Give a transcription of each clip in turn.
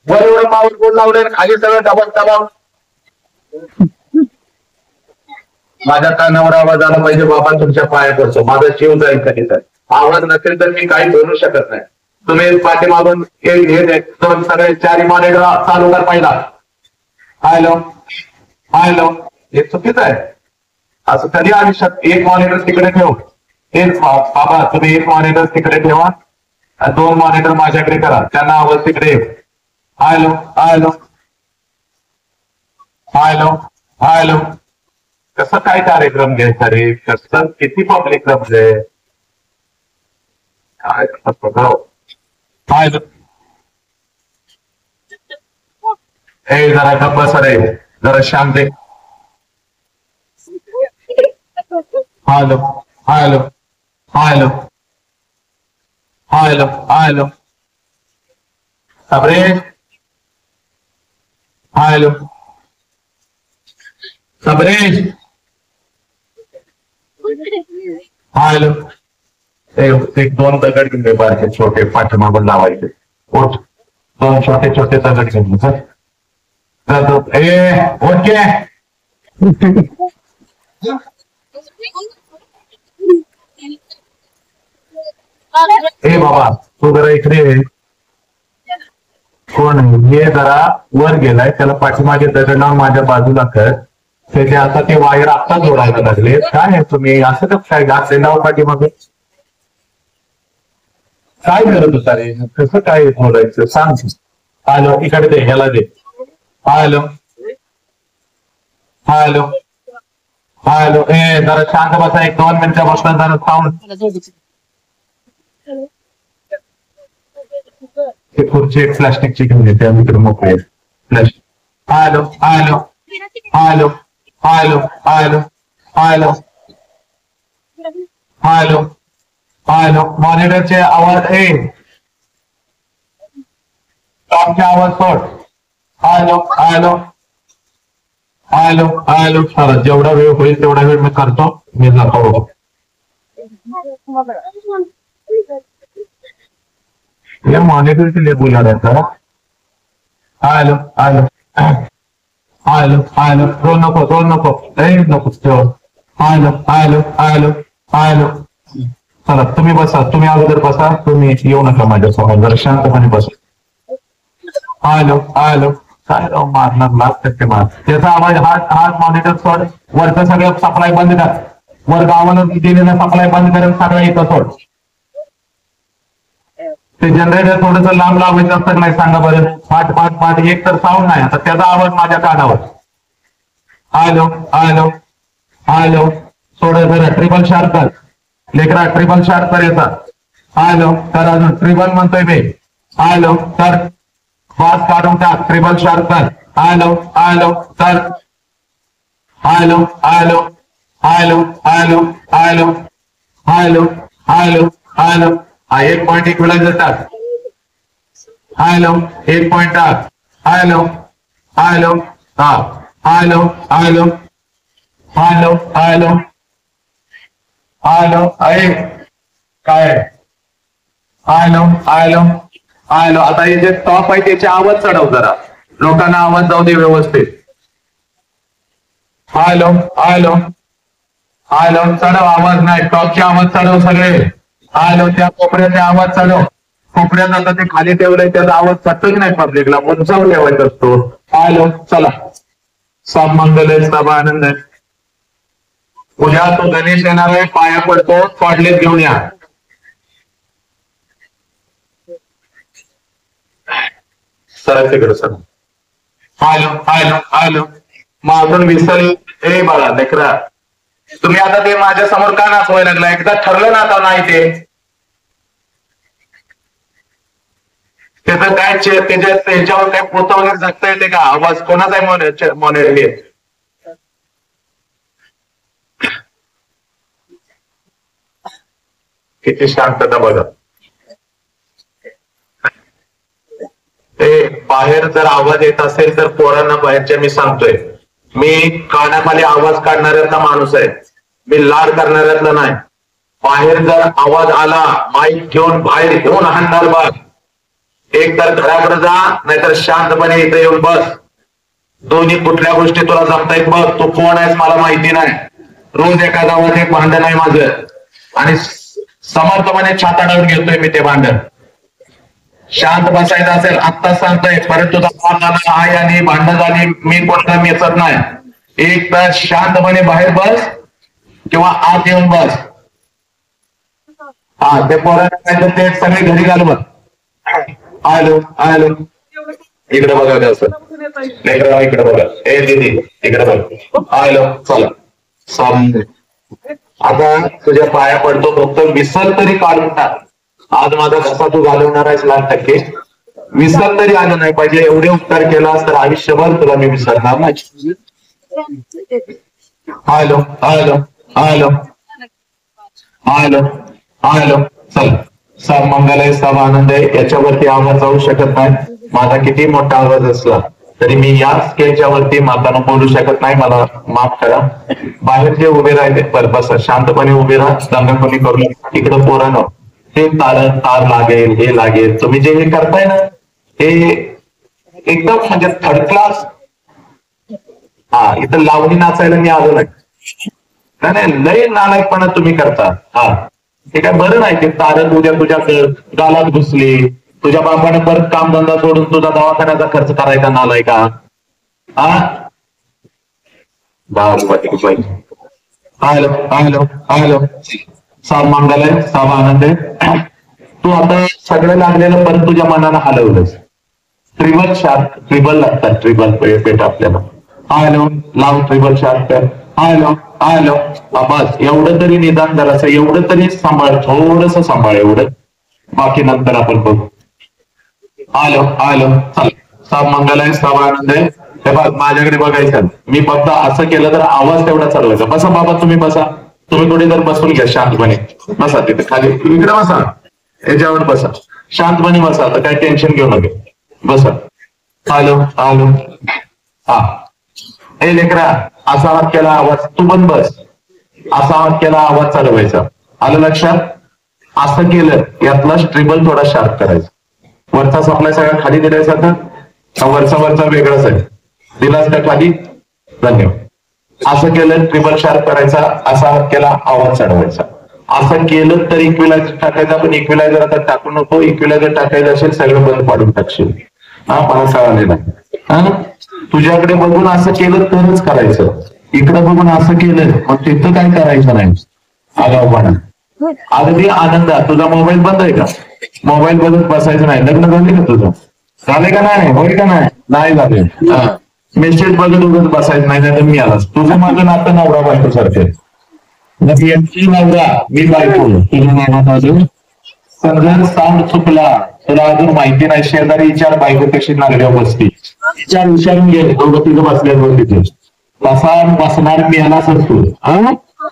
वर एवढं power board लावलं खाली सगळं डबल दबाव. माझ्या कानावर आवाज आला पाहिजे बाबा तुमच्या पाया पडतो माझा जीव जाईल कधी तर. आवाज नसेल तर मी काही बोलू शकत नाही. तुम्ही पाठीमागून दोन सगळे चारी मॉनिटर चालू कर पहिला. हॅलो हॅलो हे चुकीचं आहे. असं कधी आयुष्यात एक मॉनिटर तिकडे ठेव. तेच बाबा तुम्ही एक मॉनिटर तिकडे ठेवा 2 मॉनिटर माझ्याकडे करा त्यांना आवाज तिकडे. Hello hello hello hello. कसं काय कार्यक्रम घ्यायचा रे कसं किती पब्लिक जमले काय हॅलो. ए जरा गप्प बस रे जरा शांत. Hello hello hello hello hello Sabresh hello Sabresh hello. एक 2 दगड घेऊन बारके छोटे पाठीमागून लावायचे. 2 छोटे छोटे दगड घेऊन सर ओके. ए बाबा तू जरा इकडे कोण हे जरा वर गेलाय त्याला पाठीमागे दगड लावून माझ्या बाजूला कर. त्याचे आता ते वायर आत्ता जोडायला लागले. काय आहे तुम्ही असं कसं काय घातले नाव पाठीमागे काय करत होता रे कसं काय बोलायचं सांग. हॅलो इकडे दे ह्याला दे. Hello hello hello. ए जरा शांत बसा 1-2 मिनिटं बसला जरा थांब. ते खुर्ची एक प्लास्टिकची घेऊन येते आम्ही मोकळे plastic. Hello hello hello hello hello hello hello hello. मॉनिटरचे आवाज टॉपचे आवाज सोड. Hello hello hello hello. चला जेवढा वेळ होईल तेवढा वेळ मी करतो. मी जातो. या मॉनिटरचे लिए बोला रहता. Hello hello hello hello. Roll नको नको. Hello hello hello hello. चला तुम्ही बसा तुम्ही अगोदर बसा. तुम्ही येऊ नका माझ्यासमोर जरा शांतपणे बसा. हॅलो हॅलो काय राव मारणार लाख मार. त्याचा आवाज हा मॉनिटर सोड. वरचं सगळं सप्लाय बंद कर. वर गावाला दिलेला सप्लाय बंद करेल सगळं इथं सोड. ते जनरेटर थोडंसं लांब लावायचं असतं नाही सांगा बरं. पाठ एक तर साऊंड नाही आता त्याचा आवाज माझ्या कानावर. Hello hello hello. सोड जरा ट्रिपल शार्प कर लेकरा. ट्रिपल शार्प कर येतात. हॅलो तर अजून ट्रिपल म्हणतोय मी. हॅलो तर बास काढून टाक. ट्रिपल शार्प कर. हॅलो हॅलो तर hello hello hello hello hello hello hello hello. हा 1 पॉईंट इक्वलाइजर टाक. हॅलो 1 पॉईंट टाक. हॅलो हॅलो हा hello hello hello hello hello. आहे काय हॅलो हॅलो हॅलो. आता हे जे टॉप आहे त्याचे आवाज चढव जरा लोकांना आवाज जाऊ दे व्यवस्थित. हॅलो हॅलो हॅलो चढव आवाज नाही. टॉपचे आवाज चढव सगळे. हॅलो त्या कोपऱ्याचे आवाज चढव. कोपऱ्यात आता ते खाली ठेवलंय त्याचा आवाज चटतो की नाही पब्लिकला उंचावर ठेवायचा असतो. हॅलो चला. सब मंगल आहे सब आनंद आहे. उद्या तो गणेश येणार आहे पाया पडतो. कॉडलेट घेऊन या. सर तिकडे सर. Hello hello hello. मग अजून विसरली ए बघा लेकरा तुम्ही आता ते माझ्या समोर का नाचवायला लागला. एकदा ठरलं ना आता नाही ते त्याचं काय त्याच्यावर काय पोतं वगैरे झाकता येते का. आवाज कोणाचा आहे मॉनिटर. किती शांतता बघा. ते बाहेर जर आवाज येत असेल तर पोरांना बाहेरच्या मी सांगतोय. मी कानाखाली आवाज काढणाऱ्यातला माणूस आहे. मी लाड करणाऱ्यातला नाही. बाहेर जर आवाज आला माईक घेऊन बाहेर घेऊन हाणणार बघ. एक तर घराकडे जा, नाहीतर शांतपणे इथे येऊन बस. दोन्ही कुठल्या गोष्टी तुला जमतायत बघ. तू कोण आहेस मला माहिती नाही. रोज एका गावात एक भांडण आहे माझं, आणि समर्थपणे छाताडावर घेतोय मी ते भांडण. शांत बसायचं असेल आत्ताच सांगतोय, परत तुझा फोन आला आहे आणि भांडण झाली, मी कोणाला मेचत नाही. एक तर शांतपणे बाहेर बस किंवा आत येऊन बस. हा, ते पोरांना ते सगळे घरी घालवत. आलो आलो, इकडे बघा कसं लेकरं, इकडे बघा. ए दीदी इकडे बघ. आलो चला सामने. आता तुझ्या पाया पडतो, फक्त विसर तरी काढून टाक. आज माझा कसा तू घालवणार आहेस 1,00,000%. विसर तरी आलं नाही पाहिजे. एवढे उपकार केलास तर आयुष्यभर तुला मी विसरणार नाही. आलो आलो आलो आलो आलो चल. सब मंगल आहे, सब आनंद आहे. याच्यावरती आवाज जाऊ शकत नाही. माझा किती मोठा आवाज असला तरी मी या स्केलच्या वरती मातानं बोलू शकत नाही. मला माफ करा. बाहेर जे उभे राहिले बस शांतपणे उभे राहा. दंगा कोणी करू नका. इकडं पोरांनो, हे तार लागेल, हे लागेल. तुम्ही जे हे करताय ना, हे एकदम म्हणजे थर्ड क्लास. हा, इथं लावणी नाचायला मी आलो नाही. लय नालायकपणा तुम्ही करता. हा, हे काय बरं नाही. ते तारक उद्या तुझ्या गालात घुसली, तुझ्या बापाने परत कामधंदा सोडून तुझा दवाखान्याचा खर्च करायचा नालाय का? हा, आलो आलो आलो. साब मंगल आहे, साब आनंद आहे. तू आता सगळं लागलेलं परत तुझ्या मनानं हलवलंस. ट्रिबल शार्प, ट्रिबल लागतात. ट्रिबल पेट आपल्याला. आलो लाव ट्रिबल शार्प. आलो आलो. बस एवढं तरी निदान जरासं, एवढं तरी सांभाळ, थोडस सांभाळ. एवढं बाकी नंतर आपण बघू. आलो आलो चल. साब मंगल आहे, साब आनंद आहे. हे बघ माझ्याकडे बघायचं. मी फक्त असं केलं तर आवाज तेवढा चढवायचा. बसा बाबा, तुम्ही बसा. तुम्ही कुठे जर बसून घ्या शांतपणे. बसा तिथे खाली, इकडे बसा, याच्यावर बसा. शांतपणे बसा. आता काही टेन्शन घेऊ नका. बसा. आलो आलो. हा, हे लेकरा, असा हात केला आवाज, तू पण बस. असा हात केला आवाज चढवायचा. आलं लक्षात? असं केलं यातला ट्रिबल थोडा शार्प करायचा. वरचा सप्लाय सगळा खाली दिलायचा का वरचा वेगळाच आहे? दिलास का खाली? धन्यवाद. असं केलं ट्रिबल शार्प करायचा. असा हात केला आवाज चढवायचा. असं केलं तर इक्विलायझर टाकायचा, पण इक्विलायझर आता टाकू नको. इक्विलायझर टाकायचं असेल सगळं बंद पाडून टाकशील. हा, मला कळालेला. हा, तुझ्याकडे बघून असं केलं तरच करायचं. इकडे बघून असं केलं मग तिथं काय करायचं नाही. आगाऊपणा. अगदी आनंदात. तुझा मोबाईल बंद आहे का? मोबाईल बघत बसायचं नाही. लग्न झाले का तुझं? झाले का नाही? होय का नाही? नाही झाले. मेसेज बघत उगत बसायचं नाही. तर मी आलास. तुझं माझं नातं नवरा बायको सारखे. नवरा मी बायको. तुझ्या नावात अजून जर साऊंड चुकला तुला अजून माहिती नाही. शेजारी विचार बायको कशी नागड्या बसती. विचार विचारून घे. दोघं तिथं बसल्यावर तिथे तसा बसणार मी याला असतो.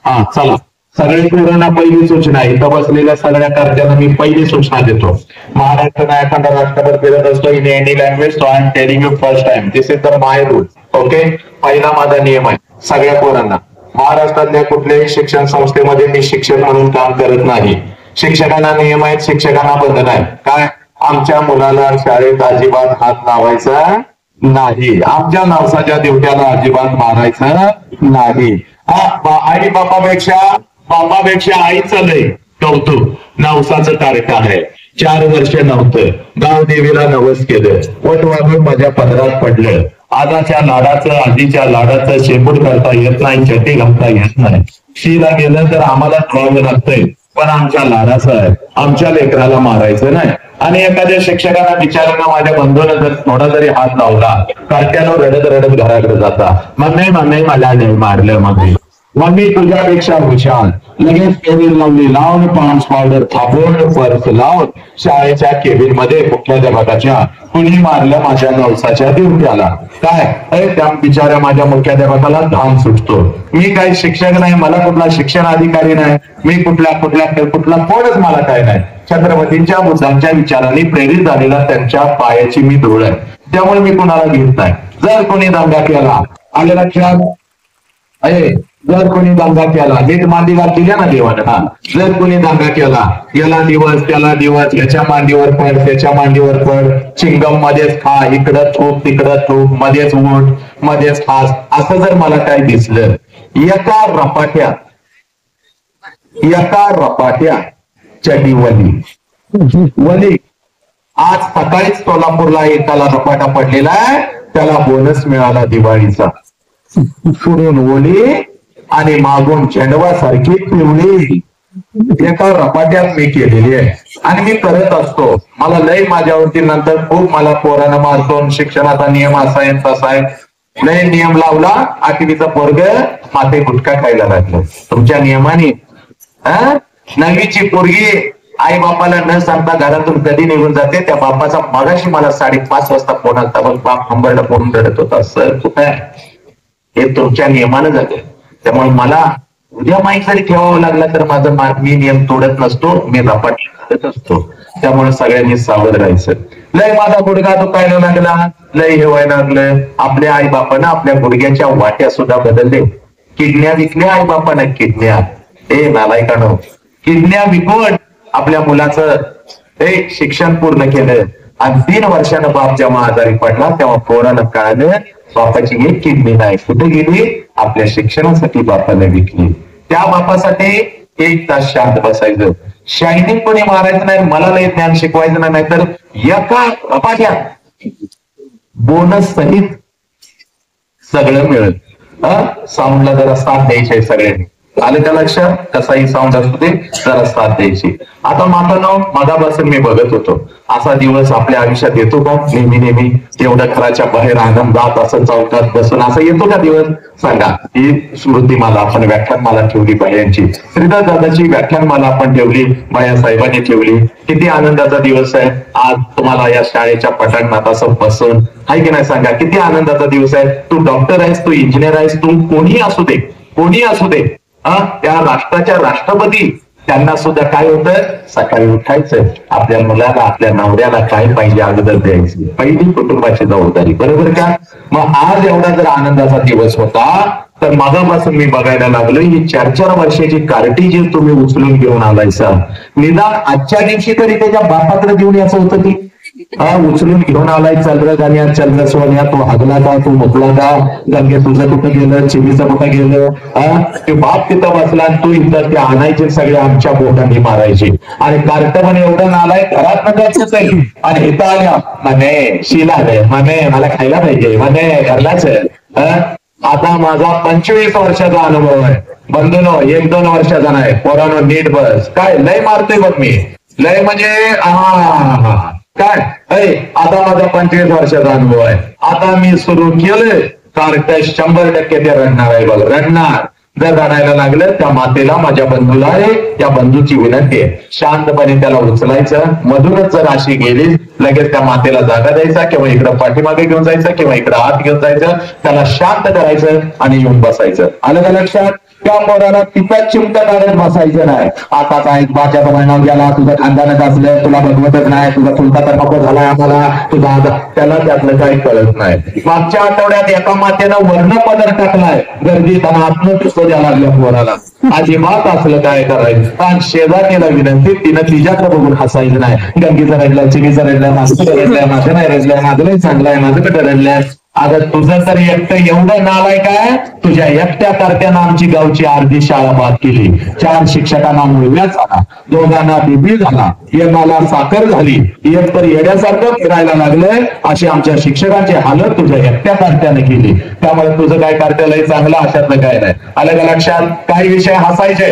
हा चला. सगळे पोरांना पहिली सूचना. इथं बसलेल्या सगळ्या कर्त्यांना मी पहिली सूचना देतो. महाराष्ट्र नाही एखादा राष्ट्रभर फिरत असतो in any language. So I am telling you first time this is the my rule. Okay, पहिला माझा नियम आहे सगळ्या पोरांना. महाराष्ट्रातल्या कुठल्याही शिक्षण संस्थेमध्ये मी शिक्षक म्हणून काम करत नाही. शिक्षकांना नियम आहेत, शिक्षकांना बंधन आहे. काय? आमच्या मुलाला शाळेत अजिबात हात लावायचा नाही. आमच्या नवसाच्या दिवट्याला अजिबात मारायचं नाही. आई बापापेक्षा आईचं लय कौतुक. नवसाचं तारखा आहे. 4 वर्ष नव्हतं. गाव देवीला नवस केलं. वट वागून माझ्या पदरात पडलं. आजाच्या लाडाचं, आजीच्या लाडाचं शेपूट करता येत नाही, चटी घालता येत नाही. शिला गेलं तर आम्हाला ठेवावं लागतंय, पण आमच्या लाडाचं आहे. आमच्या लेकराला मारायचं नाही. आणि एखाद्या शिक्षकांना बिचाऱ्यांना माझ्या बंधूनं जर थोडा जरी हात लावला, कार्ट्यानं रडत रडत घराकडे जाता. मम्मी मला नाही मारलं. मम्मी तुझ्यापेक्षा हुशार. लगेच केबिन लावली, लावून पाऊंड पावडर थापून पर्स लावून शाळेच्या केबिन मध्ये मुख्याध्यापकाच्या कुणी मारलं माझ्या नवसाच्या दिवट्याला. काय त्या बिचाऱ्या माझ्या मुख्याध्यापकाला धाम सुटतो. मी काही शिक्षक नाही, मला कुठला शिक्षण अधिकारी नाही, मी कुठला कोणच मला काय नाही. छत्रपतींच्या बुद्धांच्या विचारांनी प्रेरित झालेला त्यांच्या पायाची मी धूळ आहे. त्यामुळे मी कुणाला घेत नाही. जर कोणी दंगा केला, आलेला लक्षात जर कोणी दंगा केला, नीट मांडीला दिल्या ना देवानं, हा, जर कोणी दंगा केला, याला दिवस त्याला दिवस, याच्या मांडीवर पड त्याच्या मांडीवर पड, चिंगम मध्येच खा, इकडं थूक तिकडं थूक, मध्येच उठ मध्येच खास, असं जर मला काय दिसलं, एका रपाट्या चटी वली आज सकाळीच सोलापूरला एकाला रपाटा पडलेला आहे, त्याला बोनस मिळाला दिवाळीचा, पुढून ओली आणि मागून झेंडवासारखी पिवळी, एका रपाट्यात मी केलेली आहे. आणि मी करत असतो, मला लय माझ्यावरती नंतर खूप मला पोरानं मारतो, शिक्षणाचा नियम असा आहे तसा आहे, लय नियम लावला, 8वीचा पोरग माते गुटखा खायला लागलं तुमच्या नियमाने. 9वीची पोरगी आई बापाला न सांगता घरातून कधी निघून जाते, त्या बापाचा मगाशी मला 5:30 वाजता फोन आलता, बघ बाप हंबरला फोन रडत होता, सर कुठे हे तुमच्या नियमानं जाते. त्यामुळे मला उद्या माईक जरी ठेवावं लागला तर माझं मी नियम तोडत नसतो, मी रपाट करत असतो. त्यामुळे सगळ्यांनी सावध राहायचं. लय माझा गुडघा दुखायला लागला, लय हे व्हायला लागलं, आपल्या आई बापानं आपल्या गुडघ्याच्या वाट्या सुद्धा बदलले, किडन्या विकल्या आई बापानं, किडन्या, हे नालायकानो, किडन्या विकून आपल्या मुलाचं शिक्षण पूर्ण केलं. आणि 3 वर्षानं बाप जेव्हा आजारी पडला तेव्हा पोरानं कळालं बापाची एक किडनी नाही, कुठे गेली, आपल्या शिक्षणासाठी बापाला विकली. त्या बापासाठी 1 तास शांत बसायचं, शायनिंग कोणी मारायचं नाही, मला लय ज्ञान शिकवायचं नाही, तर एका रपाट्यात बोनस सहित सगळं मिळत. साऊंडला जरा साथ द्यायची आहे सगळ्यांनी, आलं त्या लक्षात, कसाही साऊंड असू दे जरा साथ द्यायची. आता मातानो, मगापासून मी बघत होतो, असा दिवस आपल्या आयुष्यात येतो का नेहमी एवढं घराच्या बाहेर आनंदात असं चौकात बसून असं येतो का दिवस, सांगा. ही स्मृतिमाला आपण व्याख्यानमाला ठेवली बायांची, श्रीधर दादाची व्याख्यानमाला आपण ठेवली, बायासाहेबांनी ठेवली. किती आनंदाचा दिवस आहे आज तुम्हाला या शाळेच्या पटांगणात असं बसून, आहे की नाही सांगा, किती आनंदाचा दिवस आहे. तू डॉक्टर आहेस, तू इंजिनियर आहेस, तू कोणी असू दे, त्या राष्ट्राच्या राष्ट्रपती, त्यांना सुद्धा काय होतं, सकाळी उठायचं, आपल्या मुलाला आपल्या नवऱ्याला काय पाहिजे अगोदर द्यायची, पहिली कुटुंबाची जबाबदारी, बरोबर का. मग आज एवढा जर आनंदाचा दिवस होता, तर मागापासून मी बघायला लागलो, ही 4-4 वर्षाची कार्टी जी तुम्ही उचलून घेऊन आलायसा, निदान आजच्या दिवशी तरी त्याच्या बापाकडे घेऊन यायचं होतं की, उचलून घेऊन आलाय, चल गाण्या चल र सोन्या, तू हगला का, तू मुकला का, गंगे तुझं कुठं गेलं, चिमीचं कुठं गेलं, ते बाप तिथं बसला आणि तू इथं ते आणायचे सगळे आमच्या बोटांनी मारायचे. आणि कार्ट म्हणे एवढं नालाय, घरात नकाच आहे, आणि इथं आल्या म्हणे शिला रे, म्हणे मला खायला पाहिजे, म्हणे घरलाच. आता माझा 25 वर्षाचा अनुभव आहे बंधूनो, 1-2 वर्षाचा नाही. पोरानो नीट बस, काय लय मारतोय बघ मी, लय म्हणजे काय, आता माझा 25 वर्षाचा अनुभव आहे. आता मी सुरू केलं कार्ट 100% ते रडणार आहे बघ, रडणार. जर रडायला लागलं, त्या मातेला, माझ्या बंधूला आहे, त्या बंधूची विनंती आहे, शांतपणे त्याला उचलायचं, मधूनच जर अशी गेली लगेच त्या मातेला जागा द्यायचा, किंवा इकडं पाठीमागे घेऊन जायचं, किंवा इकडं आत घेऊन जायचं, त्याला शांत करायचं आणि येऊन बसायचं. आलं का लक्षात. त्या पोराला तिथं चिमटा काढत बसायचं नाही. आता काय बाच्याचा महिना गेला, तुझं खानदानच असलं, तुला बघवतच नाही, तुझा चुलता तर नको झालाय आम्हाला, तुझा त्याला त्यातलं काही कळत नाही. मागच्या आठवड्यात एका मातेनं वर्ण पदर टाकलाय, गर्दी त्यांना आत्मपुस्तक द्यायला लागल्या पोराला, अजिबात असलं काय करायचं. आणि शेजारीला विनंती, तिनं तिच्याकडे बघून हसायचं नाही, गंगीचं रडलं, चिनीचं रडलं, माझं रडलंय, माझं नाही रडलंय, माझं नाही चांगलंय, माझं कुठं रडलंय. आता तुझं तर एकटं एवढं नालाय काय, तुझ्या एकट्या करत्यानं आमची गावची अर्धी शाळा बाद केली, 4 शिक्षकांना मुळव्या झाला, 2घांना बीबी झाला, एकाला साखर झाली, एक तर येड्यासारखं फिरायला लागलंय, अशी आमच्या शिक्षकांची हालत तुझ्या एकट्या कार्त्याने केली. त्यामुळे तुझं काय कार्त्यालय चांगलं, अशातलं काय नाही. आलं का लक्षात. काही विषय हसायचे,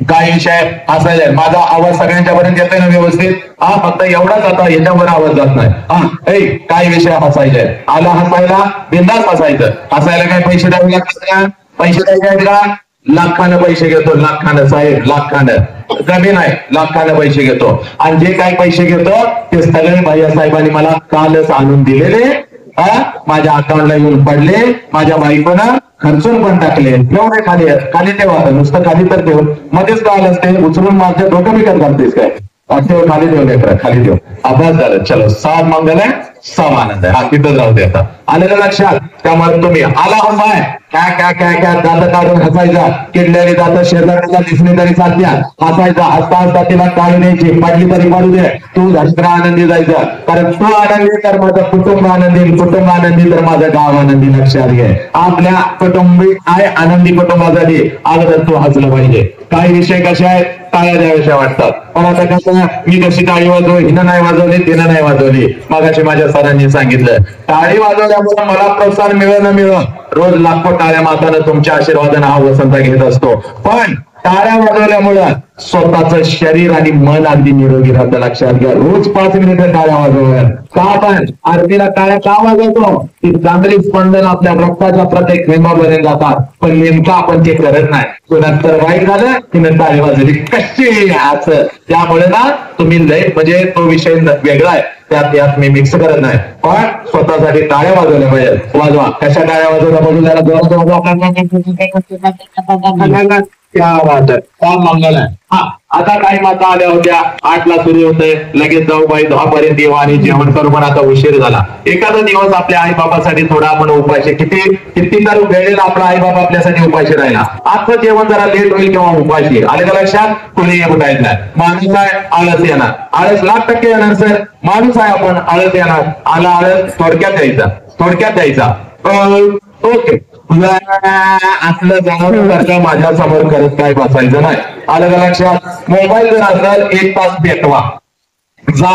काय विषय हसायचे. माझा आवाज सगळ्यांच्या पर्यंत येतोय ना व्यवस्थित. फक्त एवढाच, आता याच्यावर आवाज जात नाही. काय विषय हसायचे, आला हसायला, बिंदास हसायचं. हसायला काय पैसे द्यावे लागतात का, पैसे द्यायचे का, लाखानं पैसे घेतो, लाखानं साहेब, लाखानं जमीन आहे, लाखानं पैसे घेतो. आणि जे काही पैसे घेतो ते सगळे भैया साहेबांनी मला कालच आणून दिलेले, माझ्या अकाउंटला येऊन पडले, माझ्या बायकोनं खर्चून पण टाकले. एवढे खाली ठेवा, नुसतं खाली तर ठेव, मध्येच काय असते, उचलून माझ्या डोकं बिकट करतेस काय. ठेव खाली ठेव लेकरा खाली ठेव अभ्यास झालं चलो सब मंगल आहे सब आनंद आहे हा तिथंच राहू दे आता आलेलं लक्षात त्यामुळे तुम्ही आला हसाय काय काय काय काय दात काढून हसायचा किडलेली दात शेजारला दिसली तरी चालत्या हसायचा हसता हसता तिला काढून यायची पडली तरी पडू दे तू झटकरा आनंदी जायचा कारण तू आनंदी तर माझं कुटुंब आनंदी तर माझं गाव आनंदी लक्षात घे आपल्या कुटुंबी आहे आनंदी कुटुंबासाठी आलं तर तू हसलं पाहिजे काही विषय कसे आहेत टाळ्या द्याव्याशा वाटतात पण आता कसं मी कशी टाळी वाजवली हिनं नाही वाजवली तिनं नाही वाजवली मगाशी माझ्या सरांनी सांगितलं टाळी वाजवल्यामुळे मला प्रोत्साहन मिळो रोज लाखो टाळ्या मातानं तुमच्या आशीर्वादानं हा वसंत घेत असतो पण टाळ्या वाजवल्यामुळं स्वतःचं शरीर आणि मन अगदी निरोगी राहतं लक्षात घ्या रोज 5 मिनिटं टाळ्या वाजवूया का आपण आरतीला टाळ्या का वाजवतो ती चांगली स्पंदन आपल्या रक्ताच्या प्रत्येक थेंबापर्यंत जातात पण नेमकं आपण ते करत नाही नंतर वाईट झालं की नंतर टाळी वाजवली कशी असं त्यामुळे ना तुम्ही लय म्हणजे तो विषय वेगळा आहे त्यात मी मिक्स करत नाही पण स्वतःसाठी टाळ्या वाजवल्या पाहिजे वाजवा कशा टाळ्या वाजवल्या बघून त्याला क्या बात आहे काम मंगल आहे हा आता काही माता आल्या होत्या 8 ला सुरू होते लगेच जाऊ बाई 10 पर्यंत येऊ आणि जेवण करू पण आता उशीर झाला एखादा दिवस आपल्या आई बाबासाठी थोडा आपण उपाशी किती तर वेळेला आपला आई बाबा आपल्यासाठी उपाशी राहिला आजचं जेवण जरा लेट होईल किंवा उपाशी आले का लक्षात कुणी उठायचं नाही माणूस आहे आळस येणार आळस 100% येणार सर माणूस आहे आपण आळस येणार आला आळस थोडक्यात द्यायचा ओके असलं जाणवण्यासारखं माझ्या समोर करत काय बसायचं नाही आलं का लक्षात मोबाईल जर असेल 1 तास पेटवा जा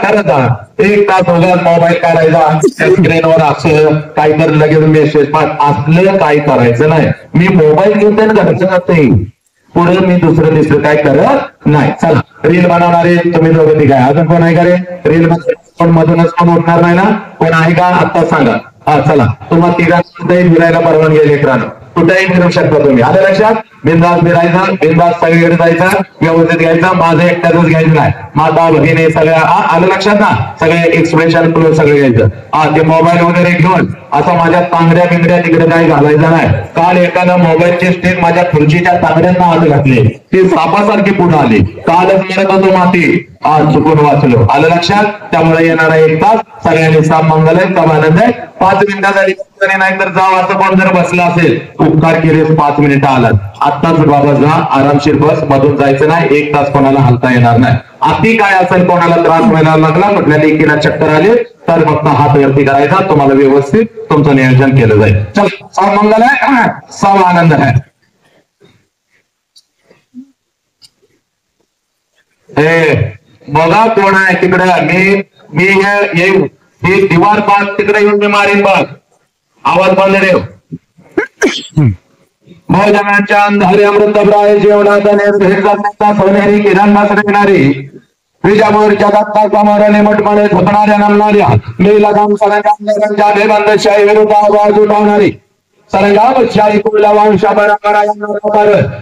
खरं जा 1 तास उगाच मोबाईल काढायचा स्क्रीनवर असं काहीतरी लगेच मेसेज पाठ असलं काय करायचं नाही मी मोबाईल घेऊन घरचं नसते पुढे मी दुसरं तिसरं काय करत नाही चला रील बनवणारे तुम्ही दोघं ती काय अजून कोण आहे का रे रील पण मधूनच पण उठणार नाही ना कोण आहे का आता सांगा हा चला तुम्हाला तिघांनाही फिरायला परवानगी आहे लेकरांनो कुठेही फिरू शकता तुम्ही आलं लक्षात बिंदास फिरायचा बिंदास सगळीकडे जायचं व्यवस्थित घ्यायचं माझं एकट्यातच घ्यायचं नाही माता भगिनी सगळ्या आलं लक्षात ना सगळे एक्सप्रेशन करून सगळं घ्यायचं ते मोबाईल वगैरे घेऊन असं माझ्या तांगड्या बिंगड्या तिकडे काही घालायचं नाही काल एकानं मोबाईलची स्टिक माझ्या खुर्चीच्या तांगड्यांना हात घातले ती सापासारखी पुढे आली कालच म्हणत होतो माती आज चुकून वाचलो आलं लक्षात त्यामुळे येणारा 1 तास सगळ्यांनी साप मंगल आहे सब आनंद आहे 5 मिनिटासाठी नाही तर जाव असं कोण जर बसला असेल उपकार केले 5 मिनिटं आलात आत्ताच बाबा जा आरामशीर बस मधून जायचं नाही 1 तास कोणाला हलता येणार नाही अति काय असेल कोणाला त्रास व्हायला लागला कुठल्या लेकीला चक्कर आले तर फक्त हात वरती करायचा तुम्हाला व्यवस्थित तुमचं नियोजन केलं जाईल चल सब मंगल आहे सब आनंद आहे बघा कोण आहे तिकडे मी येऊ ही दिवार बाग तिकडे येऊन मी मारीन बघ आवाज बंद रे बहुजनांच्या अंधारी अमृतप्राय जेवणाचा भेट जाण्याचा सोनेरी किरण येणारी विजापूरच्या दत्ता समोराने मोठमोठे झोपणाऱ्या नमणाऱ्या मी लगाम सरंजामच्या बेबंदशाही विरुद्ध आवाज उठवणारी सरंजामशाही कुळला वंशा परंपरा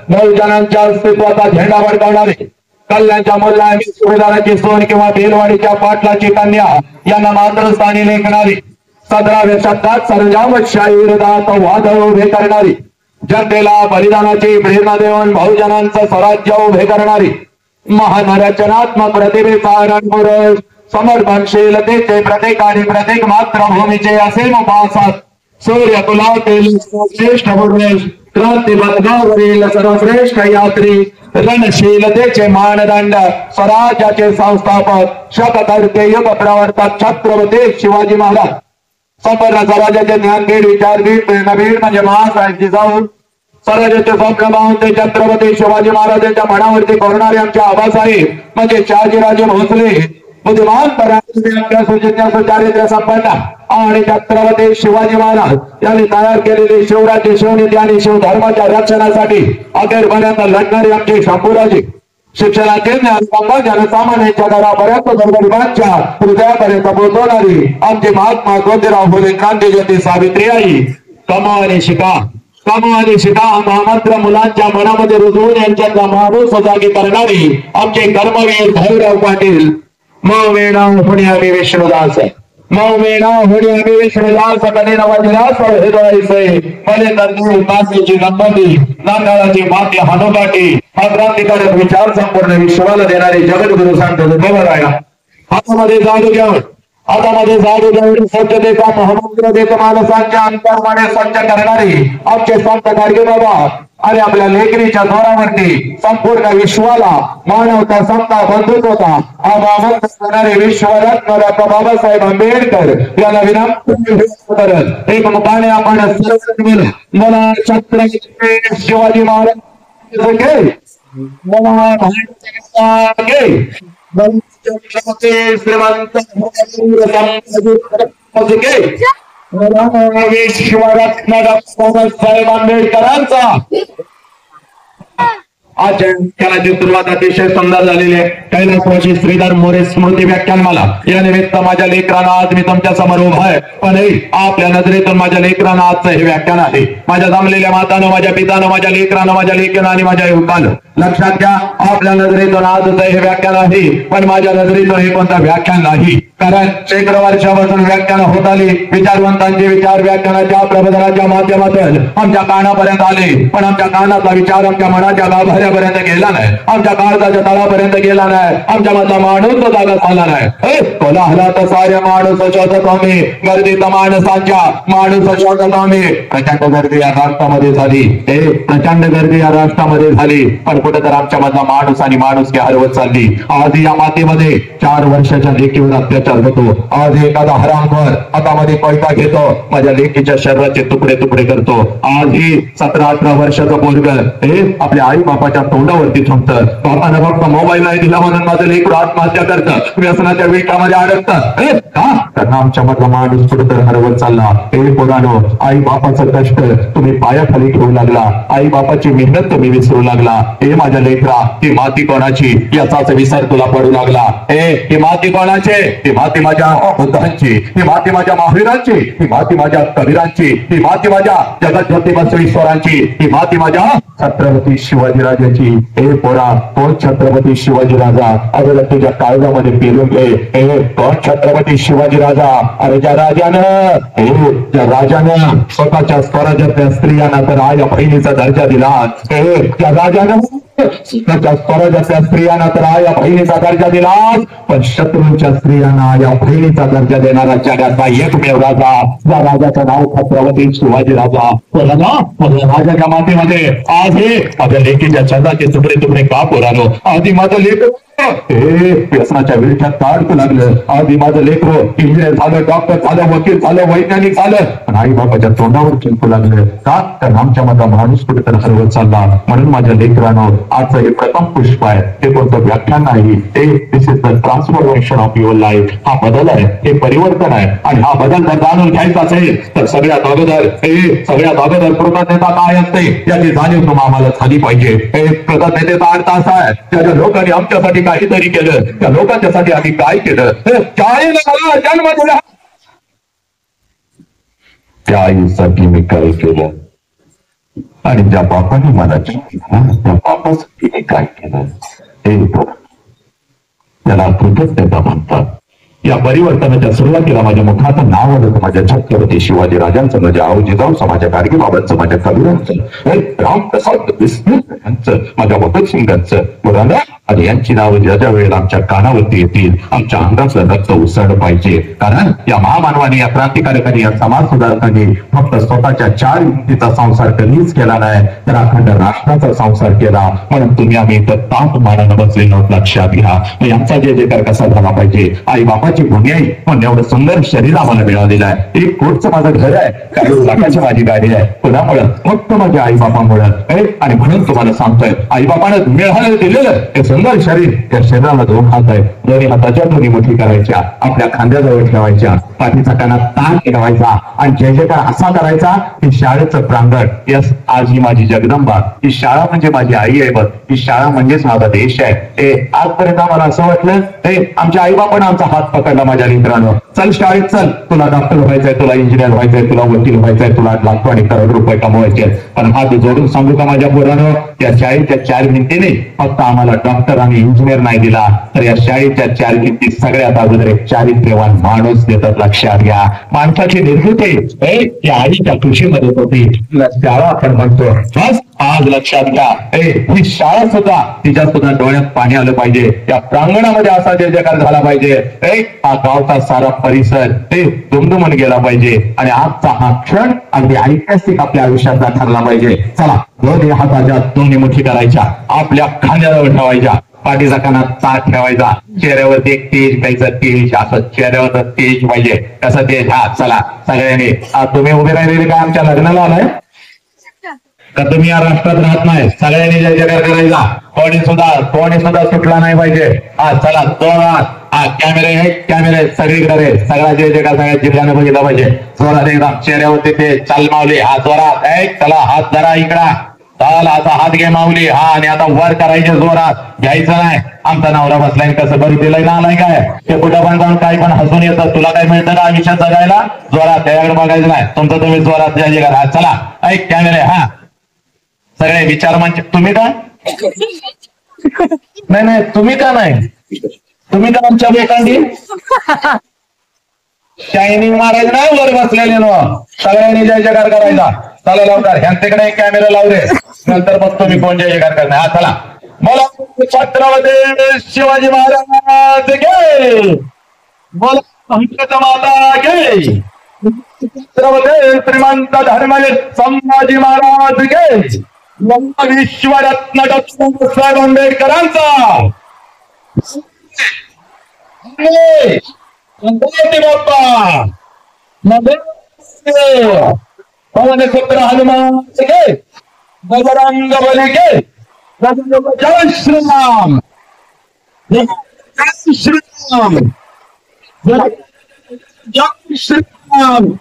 बहुजनांच्या अस्तित्वाचा झेंडा फडकवणारी कल्याणच्या मुलांनी सुभेदाराची सोन किंवा बेलवाडीच्या पाटलाची कन्या यांना मातृस्थानी लेखणारी 17व्या शतकात सरंजामशाही विरोधात वाद उभे करणारी जनतेला बलिदानाची प्रेरणा देऊन बहुजनांचं स्वराज्य उभे करणारी महान रचनात्मक प्रतिभेचा रणपुरुष समर्पणशीलतेचे प्रत्येक आणि प्रत्येक मातृभूमीचे असे उपासक सूर्य कुलातील श्रेष्ठ पुरुष क्रांतिबंधावरील सर्वश्रेष्ठ यात्री रणशीलतेचे मानदंड स्वराज्याचे संस्थापक शतकर्ते युग प्रवर्तक छत्रपती शिवाजी महाराज संपूर्ण स्वराज्याचे ज्ञानबीड विचारबीड प्रेरणबीड म्हणजे महासाहेब जिजाऊ स्वराज्याचे स्वप्न पाहून ते छत्रपती शिवाजी महाराजांच्या मनावरती कोरणारे आमच्या आबासाहेब म्हणजे शहाजीराजे भोसले बुद्धिमान चारित्र्य संपन्न आणि छत्रपती शिवाजी महाराज यांनी तयार केलेले शिवराज्य शिवनीती आणि शिवधर्माच्या रक्षणासाठी अखेरपर्यंत लढणारे आमचे शंभूराजे शिक्षणाचे ज्ञानसंपन्न जनसामान्यांच्या घरापर्यंत गोरगरिबांच्या हृदयापर्यंत पोहोचवणारी आमचे महात्मा ज्योतिराव फुले क्रांतिज्योती सावित्री आई कमावणे शिका महामात्र मुलांच्या मनामध्ये रुजवून यांच्या माणूस जागी करणारी आमचे कर्मवीर भाऊराव पाटील म वेणा पुणे आम्ही विष्णुदास मौमेना होडी आम्ही विश्वला सकने नवाजिरा सोडवायचे मले नंदी मातीची नंदी नांगाळाची माती हनुकाटी हा क्रांतिकारक विचार संपूर्ण विश्वाला देणारे जगद्गुरु सांगतो बरोबर आहे ना. हातामध्ये जादू घेऊन स्वच्छतेचा महमंत्र देत माणसांच्या अंतर्मने स्वच्छ करणारे आमचे संत गाडगे बाबा आणि आपल्या लेकरीच्या जोरावरती संपूर्ण विश्वाला मानवता समता बंधुत्वता हा मानव करणारे विश्वरत्न डॉक्टर बाबासाहेब आंबेडकर याला विनंती करत एक मुखाने आपण मला छत्रपती शिवाजी महाराज श्रीमंत विश्वरत्न डॉक्टर बाबासाहेब आंबेडकरांचा आज व्याख्यानाची सुरुवात अतिशय सुंदर झालेली आहे. कैलासवासी श्रीधर मोरे स्मृती व्याख्यानमाला या निमित्त माझ्या लेकरांना आज मी तुमच्या समोर उभा आहे. पण आपल्या नजरेतून माझ्या लेकरांना आजचं हे व्याख्यान आहे. माझ्या जमलेल्या मातानं माझ्या पितानं माझ्या लेकरानं माझ्या लेकीनं आणि माझ्या युवकानं लक्षात घ्या आपल्या नजरेतून आजचं हे व्याख्यान आहे. पण माझ्या नजरेतून हे कोणतं व्याख्यान नाही. कारण शेकडो वर्षापासून व्याख्यान होत आली. विचारवंतांचे विचार व्याख्यानाच्या प्रबोधनाच्या माध्यमातून आमच्या कानापर्यंत आले. पण आमच्या कानाचा विचार आमच्या मनाच्या गाभाऱ्यापर्यंत गेला नाही. आमच्या काळजाच्या तळापर्यंत गेला नाही. आमच्या मधला माणूस तो जागा झाला नाही. कोलाहला तर सारे माणूस शोधत आम्ही गर्दीत माणसांच्या माणूस शोधत आम्ही प्रचंड गर्दी या राष्ट्रामध्ये झाली. प्रचंड गर्दी या राष्ट्रामध्ये झाली. पण कुठे तर आमच्या मधला माणूस आणि माणूस की हरवत चालली. आज या मातीमध्ये 4 वर्षाच्या लेकीवर अत्याचार होतो. आज एखादा हरामखोर हातामध्ये पैसा घेतो माझ्या लेकीच्या शरीराचे तुकडे तुकडे करतो. आज ही 17-18 वर्षाचं पोरगं आपल्या आई बापाच्या तोंडावरती थांबतं. बापानं फक्त मोबाईल नाही दिला म्हणून माझं लेकरू आत्महत्या करतं. व्यसनाच्या विळखामध्ये अडकतं. का तर आमच्या मधला माणूस कुठेतरी हरवत चालला. हे पोरानो आई बापाचं कष्ट तुम्ही पायाखाली ठेवू लागला. आई बापाची मेहनत तुम्ही विसरू लागला. हे माझ्या लेकरा ही माती कोणाची याचाच विसर तुला पडू लागला. ही माती कोणाची? ही माती माझ्या बुद्धांची, ही माती माझ्या महावीरांची, ही माती माझ्या कबीरांची, ही माती माझ्या जगज्योती बसवेश्वरांची, ही माती माझ्या छत्रपती शिवाजीराजाची. हे पोरा कोण छत्रपती शिवाजीराजा? अगोदर तुझ्या काळजामध्ये पेरून घे. कोण छत्रपती शिवाजीराजा? अरे ज्या राजानं स्वतःच्या स्वराज्यातल्या स्त्रियांना तर आया बहिणीचा दर्जा दिला. त्या राजानं स्वतःच्या स्वराज्यातल्या स्त्रियांना तर आया बहिणीचा दर्जा दिला. पण शत्रूंच्या स्त्रियांना या बहिणीचा दर्जा देणारा जगातला एकमेव राजा, या राजाचं नाव छत्रपती शिवाजी राजा. राजाच्या मातीमध्ये आज हे माझ्या लेकीच्या छंदाचे तुकडे तुकडे का पोरानो? आधी माझं लेक व्यसनाच्या विळख्यात काढू लागलं. आधी माझं लेकरो इंजिनियर झालं, डॉक्टर झालं, वकील झालं, वैज्ञानिक झालं. पण आई बाबाच्या तोंडावर चिंकू लागलं. का तर आमच्या मधला माणूस कुठेतरी हरवत चालला. म्हणून माझ्या लेकरानं आजचं हे प्रथम पुष्प आहे. हे कोणतं व्याख्यान नाही. This is the transformation of your life. हा बदल आहे, हे परिवर्तन आहे. आणि हा बदल जर जाणून घ्यायचा असेल तर सगळ्यात अगोदर कृतज्ञता काय असते याची जाणीव तुम्हाला आम्हाला झाली पाहिजे. कृतज्ञतेचा अर्थ असा आहे ज्या लोकांनी आमच्यासाठी काहीतरी केलं, त्या लोकांच्यासाठी आम्ही काय केलं. जन्म दिला त्या आईसाठी मी काय केलं आणि ज्या बापाने मला त्या बापासाठी मी काय केलं हे त्याला कृतज्ञता म्हणतात. या परिवर्तनाच्या सुरुवातीला माझ्या मुखात नाव आलं माझ्या छत्रपती शिवाजी राजांचं, माझ्या आवजीजाऊचं, माझ्या गाडगे बाबांचं, माझ्या कबीरांचं, रामप्रसाद बिस्मिल्लांचं, माझ्या भगतसिंगांचं पुराणा आणि यांची नावं ज्या ज्या वेळेला आमच्या कानावरती येतील आमच्या अंगाचं रक्त उसळलं पाहिजे. कारण या महामानवाने, या क्रांतिकारकांनी, या समाज सुधारकांनी फक्त स्वतःच्या 4 व्यक्तीचा संसार कधीच केला नाही तर अखंड राष्ट्राचा संसार केला. म्हणून तुम्ही आम्ही इथं ताप मानानं बसलेलो लक्षात घ्या. यांचा जयकार कसा झाला पाहिजे. आई बापाची भूमी आहे पण एवढं सुंदर शरीर आम्हाला मिळालेलं आहे. 1 कोटचं माझं घर आहे, काही लाखाची माझी गाडी आहे. कुणामुळं? फक्त माझ्या आई बापामुळं. आणि म्हणून तुम्हाला सांगतोय आई बापानं मिळालं दिलेलं हे सुंदर शरीर, त्या शरीराला 2 हात आहे. दोन्ही हाताच्या दोन्ही मुठी करायच्या, आपल्या खांद्याजवळ ठेवायच्या, पाठीचा कानात ताण ठेवायचा आणि जय जयकार असा करायचा की शाळेचं प्रांगण. यस, आज ही माझी जगदंबा, ही शाळा म्हणजे माझी आई आहे. बघ, ही शाळा म्हणजेच माझा देश आहे. आजपर्यंत आम्हाला असं वाटलं आमच्या आई बापानं आमचा हात पकडला. माझ्या मित्रांनो, चल शाळेत चल, तुला डॉक्टर व्हायचंय, तुला इंजिनियर व्हायचंय, तुला वकील व्हायचंय, तुला लाखो आणि करोड रुपये कमवायचे. पण हात जोडून सांगू का माझ्या पोरानं, त्या शाळेच्या 4 भिंतीने फक्त आम्हाला डॉक्टर डॉक्टर आणि इंजिनियर नाही दिला तर या शाळेच्या चार भिंती सगळ्यात अगोदर एक चारित्र्यवान माणूस देतात. लक्षात घ्या, माणसाची निर्मिती या आईच्या कृषीमध्ये होती. शाळा आपण म्हणतो, बस आज लक्षात घ्या, ही शाळा सुद्धा तिच्या सुद्धा डोळ्यात पाणी आलं पाहिजे. या प्रांगणामध्ये असा जय जयकार झाला पाहिजे. हा गावचा सारा परिसर दुमदुमून गेला पाहिजे आणि आजचा हा क्षण अगदी ऐतिहासिक आपल्या आयुष्याचा ठरला पाहिजे. चला, दोन्ही हाताच्या दोन्ही मुठी करायच्या, आपल्या खांद्यावर ठेवायच्या, पाठीचा कानात ताट ठेवायचा, चेहऱ्यावरती एक तेज प्यायचं, तेज असं चेहऱ्यावर तेज पाहिजे. कसं तेज? हा चला सगळ्यांनी, तुम्ही उभे राहिलेले काय आमच्या लग्नाला आलाय का तुम्ही या राष्ट्रात राहत नाही? सगळ्यांनी जय जयकार करायचा, कोणी सुद्धा सुटला नाही पाहिजे. हा चला जोरात, हा कॅमेरे सगळीकडे सगळा जय जयकार सगळ्या जिल्ह्याने बघितला पाहिजे. जोरात एकदम चेहऱ्यावरती ते चाल मावली, हा जोरात, चला हात धरा इकडा, चाल आता हात घे माऊली, हा आणि आता वर करायचे जोरात, घ्यायचं नाही. आमचा नवरा बसलाय कसं बरं दिलंय ना आलाय काय, ते कुठं पण जाऊन काही पण हसून येतं, तुला काय मिळतं का आयुष्यात जगायला? जोरात, त्याच्याकडे बघायचं नाही, तुमचं तुम्ही जोरात जय जयकार. हा चला कॅमेरे, हा सगळे विचार म्हणजे तुम्ही का नाही तुम्ही का नाही, तुम्ही का आमच्या बेकांडी शायनिंग मारायचं नाही, वर बसलेले ना सगळ्यांनी जय जयकार करायचा. चला लवकर, ह्यांच्याकडे एक कॅमेरा लावू दे, नंतर बघतो मी कोण जय जयकार करणार. हा चला, बोला छत्रपती शिवाजी महाराज गे, बोला माता गे, छत्रपती श्रीमंत धर्मवीर संभाजी महाराज गे, विश्वरत्न डॉक्टर साहेब आंबेडकरांचा बाप्पा पवन पुत्र हनुमान के, बजरंग बली के, जय श्रीराम, जय श्रीराम, जय श्रीराम.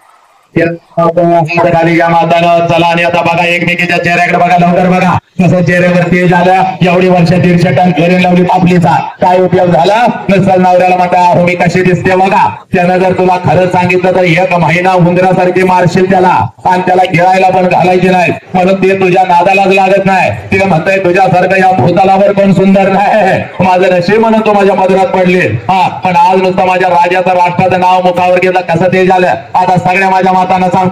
मातानं चला, आणि आता बघा एकमेकीच्या चेहऱ्याकडे बघा, लवकर बघा कसं चेहऱ्यावर तेज आलं. एवढी वर्ष 150 टन घेऊन लावली आपलीचा, काय उपयोग झाला? नसल नवऱ्याला म्हणता हो मी कशी दिसते बघा. त्यानं जर तुला खरंच सांगितलं तर एक महिना उंदरासारखी मारशील त्याला, आणि त्याला गिळायला पण घालायची नाही, म्हणून ते तुझ्या नादालाच लागत नाही. तिला म्हणताय तुझ्यासारखं या भूतालावर कोण सुंदर नाही, माझं नशीब म्हणून तू माझ्या मधुरात पडली. हा पण आज नुसतं माझ्या राजाचं राष्ट्राचं नाव मुखावर घेतलं, कसं ते झालं. आता सगळ्या माझ्या मातांना सांगतो,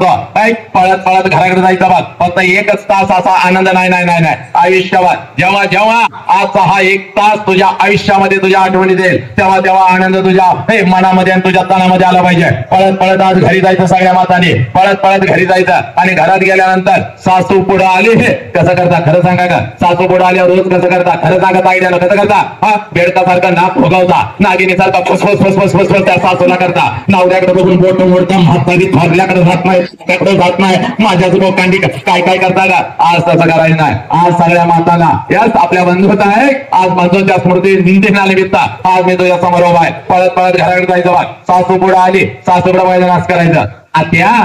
पळत पळत घराकडे जायचं बघ, फक्त एकच तास असा आनंद नाही आयुष्यावर. जेव्हा जेव्हा आजचा हा एक तास तुझ्या आयुष्यामध्ये तुझ्या आठवणी देईल, तेव्हा तेव्हा आनंद तुझ्या मनामध्ये आणि तुझ्या तनामध्ये आला पाहिजे. पळत पळत आज घरी जायचं, सगळ्या मातांनी पळत पळत घरी जायचं. आणि घरात गेल्यानंतर सासू पुढे आली, कसं करता खरं सांगा का? सासू पुढे आल्यावर रोज कसं करता खरं सांगा? ताईड्यानं कसं करता? हा बेडकासारखं नाक भोगावता, नागिनीसारखा फसफस फसफस फसफस त्या सासूला करता. नवऱ्याकडे बघून बोट मोडता, म्हातारी थोरल्याकडे जात नाही, त्याकडे जात नाही, माझ्याच लोकांनी काय काय करता का? आज तसं करायचं नाही. आज सगळ्या मातांना याच आपल्या बंधुता आहे, आज बंधूंच्या स्मृती निमित्त आज मी तुझ्या समोर उभा आहे. पळत पळत घराकडे जायचं बघ, सासू पुढे आली, सासूकडे वैजनास करायचं. आत्या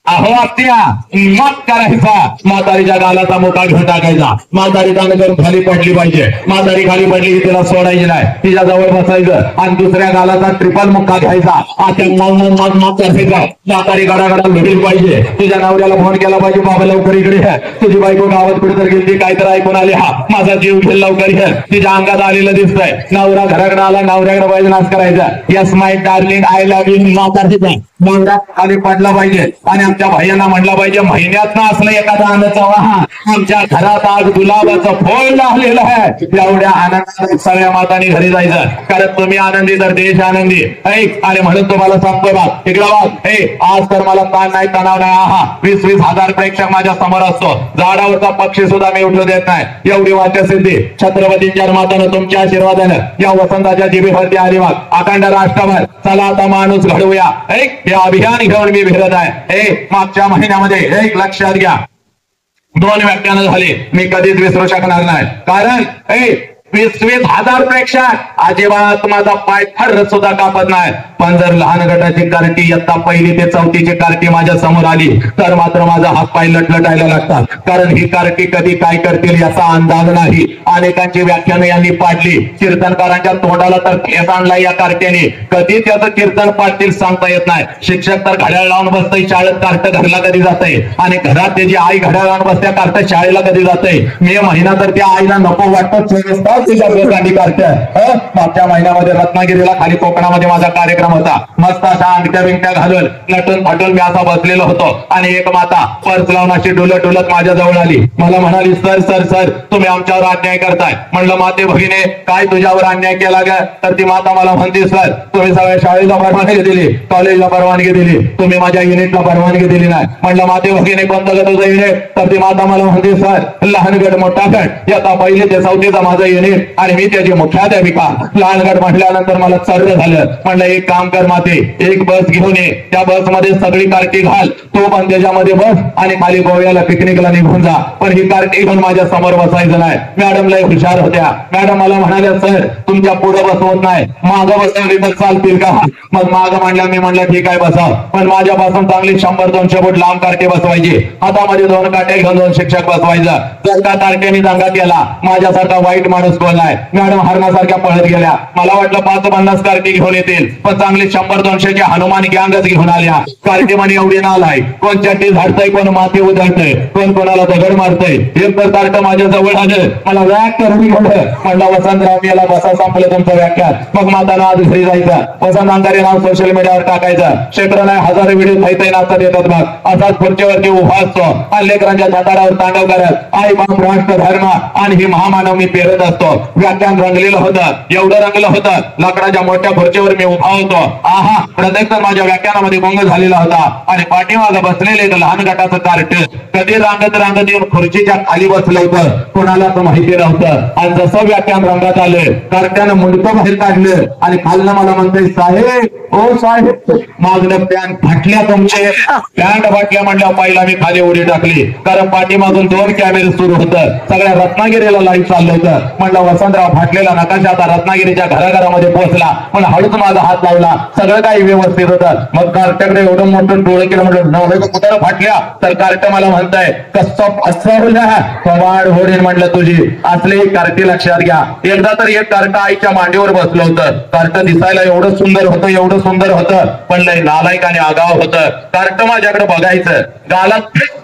अहो आत्या मग करायचा, म्हातारीच्या गालाचा मोठा घेऊन टाकायचा. म्हातारी करून खाली पडली पाहिजे, म्हातारी खाली पडली की तिला सोडायची नाही, तिच्या जवळ बसायचं आणि दुसऱ्या गालाचा ट्रिपल मुक्का घ्यायचा. आत्या मग करायचा. म्हातारी गडागडा लढली पाहिजे, तिच्या नवऱ्याला फोन केला पाहिजे, बाबा लवकर इकडे आहे, तुझी बायको गावात कुठे तर गेली, काय तर ऐकून आली, हा माझा जीव घेईल लवकर ये, तिच्या अंगात आलेलं दिसतंय. नवरा घराकडे आला, नवऱ्याकडे वैजनास करायचा. Yes my darling I love you. म्हातारीचा नवरा खाली पडला पाहिजे आणि आमच्या भाईंना म्हणला पाहिजे, महिन्यात असलं एखादा आनंदाचा वाहन आमच्या घरात आज गुलाबाचं फळ आलेलं आहे. एवढ्या आनंदात सगळ्या मातांनी घरी जायचं, कारण तुम्ही आनंदी तर देश आनंदी. अरे म्हणून तुम्हाला सांगतोय बा, इकडं बा, आज तर मला ताण नाही, तणाव नाही. हा 20-20 हजार प्रेक्षक माझ्या समोर असतो, झाडावरचा पक्षी सुद्धा मी उठू देत नाही. एवढी वाच्यसिद्धी छत्रपतींच्या मातानं तुमच्या आशीर्वादानं या वसंताच्या जिभेवरती आली बा, अखंड राष्ट्रभर. चला आता माणूस घडवूया, हे अभियान घेऊन मी फिरत आहे. मागच्या महिन्यामध्ये एक लक्षात घ्या, 2 व्याख्यानं झाली, मी कधीच विसरू शकणार नाही. कारण 20-20 हजार प्रेक्षक, अजिबात माझा पाय थर सुद्धा कापत नाही. पण जर लहान गटाची कार्टी इयत्ता 1ली ते 4थीची कार्टी माझ्या समोर आली तर मात्र माझा हात पाय लटलटायला लागतात, कारण ही कार्टी कधी काय करतील याचा अंदाज नाही. अनेकांची व्याख्यानं यांनी पाडली, कीर्तनकारांच्या तोंडाला तर ठेस आणला या कार्ट्याने, कधी त्याचं कीर्तन पाडतील सांगता येत नाही. शिक्षक तर घड्याळ लावून बसतंय, शाळेत कार्ट घरला कधी जातंय, आणि घरात त्याची आई घड्याळ लावून बसत्या, कार्ट शाळेला कधी जातंय. मे महिना तर त्या आईला नको वाटतं 24 तास तिच्या बेकांडी करते. मागच्या महिन्यामध्ये रत्नागिरीला खाली कोकणामध्ये माझा कार्यक्रम होता. मस्त अशा अंगठ्या बिंगट्या घालून नटून फाटून मी असा बसलेलो होतो आणि एक माता पर्स लावून अशी डुलत डुलत माझ्या जवळ आली. मला म्हणाली, सर सर सर तुम्ही आमच्यावर अन्याय करताय. म्हणलं, माते भगिने काय तुझ्यावर अन्याय केला ग? तर ती माता मला म्हणते, सर तुम्ही सगळ्या शाळेला परवानगी दिली, कॉलेजला परवानगी दिली, तुम्ही माझ्या युनिटला परवानगी दिली नाही. म्हणलं, माते भगिने कोणतं ग तुझं युनिट? तर ती माता मला म्हणते, सर लहान गट मोठा गट याचा पहिले ते 4थीचा माझं युनिट आणि मी त्याची मुख्याध्यापिका. लहान गट म्हटल्यानंतर मला सर्व झालं. म्हणलं, एक काम कर माते, एक बस घेऊन ये, त्या बसमध्ये सगळी कार्टी घाल, तो पण त्याच्यामध्ये बस आणि खाली गोव्याला पिकनिकला निघून जा. पण ही कार्टी घेऊन माझ्या समोर बसायचं नाही. मॅडम लय हुशार होत्या. मॅडम मला म्हणाल्या, सर तुमच्या पुढे बसवत नाही, मागं बसवली तर चालतील का? मग मागं म्हणल्या. मी म्हणलं ठीक आहे बसाव, पण माझ्यापासून चांगली 100-200 फूट लांब कार्टी बसवायची. हातामध्ये 2 काट्या घेऊन 2 शिक्षक बसवायचं. जर का कार्ट्याने दंगा केला, माझ्यासारखा वाईट माणूस कोण नाही. मॅडम हरणासारख्या पळत गेल्या. मला वाटलं 5-50 कार्टी घेऊन येतील, पण चांगली 100-200 हनुमान गँगच घेऊन आल्या. कार्टी म्हणे एवढी नाल आहे, कोण चट्टी झाडतय, कोण माती उधळतय, कोण कोणाला दगड मारतय. एक तर कार्ट माझ्या जवळ आलं. मला व्याक करून घेतलं. म्हणलं, वसंतराव याला बसा, संपलं तुमचं व्याख्यान. मग माताना दुसरी जायचं, वसंत अंगारे नाव सोशल मीडियावर टाकायचं. शेकडो नाही हजारो व्हिडिओ थायतय नाचत येतात. मग असाच खुर्चीवरती उभा असतो आणि लेकरांच्या छाताडावर तांडव करत आई बाप राष्ट्र धर्म आणि ही महामानव मी पेरत असतो. व्याख्यान रंगलेलं होतं, एवढं रंगलं होतं, लाकडाच्या मोठ्या खुर्चीवर मी उभा होतो. आहा, प्रत्येक माझ्या व्याख्यानामध्ये गुंग झालेला होता आणि पाठीमागं बसलेले एक लहान गटाचं कार्ट कधी रांगत रांगत येऊन खुर्चीच्या खाली बसलं होतं, कोणालाच माहिती नव्हतं. आणि जसं व्याख्यान रंगात आलं, कार्ट्यानं मुंडकं बाहेर काढलं आणि खालनं मला म्हणतंय, साहेब ओ साहेब मागणं पॅन्ट फाटल्या तुमचे. पॅन्ट फाटल्या म्हणल्या पहिला मी खाली उडी टाकली, कारण पाठीमागून 2 कॅमेरे सुरू होतं. सगळ्या रत्नागिरीला लाईव्ह चाललं होतं. म्हणलं, वसंतराव फाटलेला नकाशा आता रत्नागिरीच्या घराघरामध्ये पोहोचला. पण हळूच माझा हात लावला, सगळं काही व्यवस्थित होतं. मग कार्ट्याकडे एवढं मोठं डोळे केलं. म्हणलं, कुठं फाटल्या? तर कार्ट मला म्हणताय, कसं फसवलं कवाड होडीन. म्हणलं, तुझी असले कार्टी लक्षात घ्या. एकदा तर एक कार्ट आईच्या मांडीवर बसलं होतं. कार्ट दिसायला एवढं सुंदर होतं, एवढं सुंदर होतं, पण लय नालायक आणि आगाव होतं. कार्ट माझ्याकडे बघायचं, गाला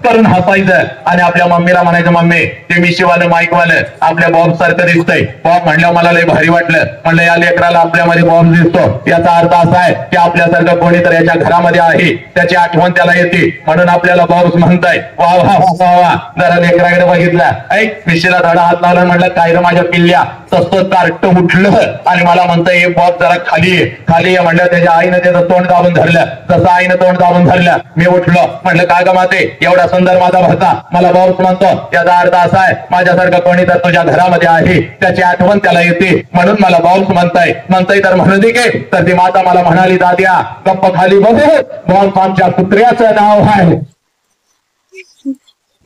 करून हसायचं आणि आपल्या मम्मीला म्हणायचं, मम्मी ते मिशीवालं माईकवालं आपल्या बॉब सारखं दिसतंय. बॉब म्हणलं मला लय भारी वाटलं. म्हणलं, या लेकराला आपल्यामध्ये बॉब दिसतो, याचा अर्थ असा आहे की आपल्यासारखं कोणी तर याच्या घरामध्ये आहे, त्याची आठवण त्याला येते, म्हणून आपल्याला बॉब्स म्हणताय. वा वा वा वा. जरा लेकराकडे बघितलं, ऐक मिशीला धडा हात लावला. म्हणलं, काय रे माझ्या पिल्ल्या? तसं कार्ट उठलं आणि मला म्हणतंय, बॉब जरा खाली ये, खाली ये. म्हणलं, त्याच्या आईनं त्याचं तोंड दाबून धरलं. तसं आईनं तोंड दाबून धरलं. मी उठलो. म्हणलं, काय ग माते, एवढा सुंदर माझा भाचा मला बॉब्स म्हणतो, याचा अर्थ असा आहे माझ्यासारखं कोणी तर तुझ्या घरामध्ये आहे, त्याची आठवण त्याला येते, म्हणून मला बॉब्स म्हणताय. तर म्हणू दे की. तर ती माता मला म्हणाली, दाद्या गप्प खाली बघू, बॉब्स आमच्या कुत्र्याचं नाव आहे.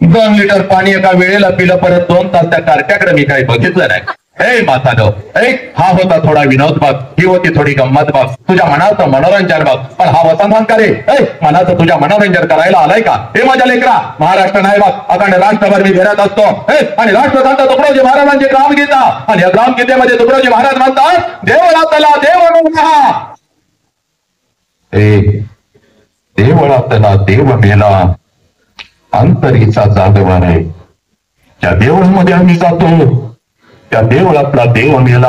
2 लिटर पाणी एका वेळेला पिलं, परत 2 तास त्या कार्ट्याकडे मी काही बघितलं नाही. हे मातानो, हा होता थोडा विनोद बघ, ही होती थोडी गंमत बघ, तुझ्या मनाचं मनोरंजन बघ. पण हा वसंतकारे मनाचं तुझ्या मनोरंजन करायला आलाय का? हे माझ्या लेकरा, महाराष्ट्र नाही बघ, अखंड राष्ट्रभर मी फिरत असतो. आणि राष्ट्रसंत तुकडोजी महाराजांची ग्रामगीता, आणि या ग्रामगीतेमध्ये तुकडोजी महाराज म्हणतात, देवळातला देव मेला, देवळातला देव मेला, अंतरीचा जागवा आहे. त्या देवळामध्ये आम्ही जातो, त्या देवळातला देव मेला,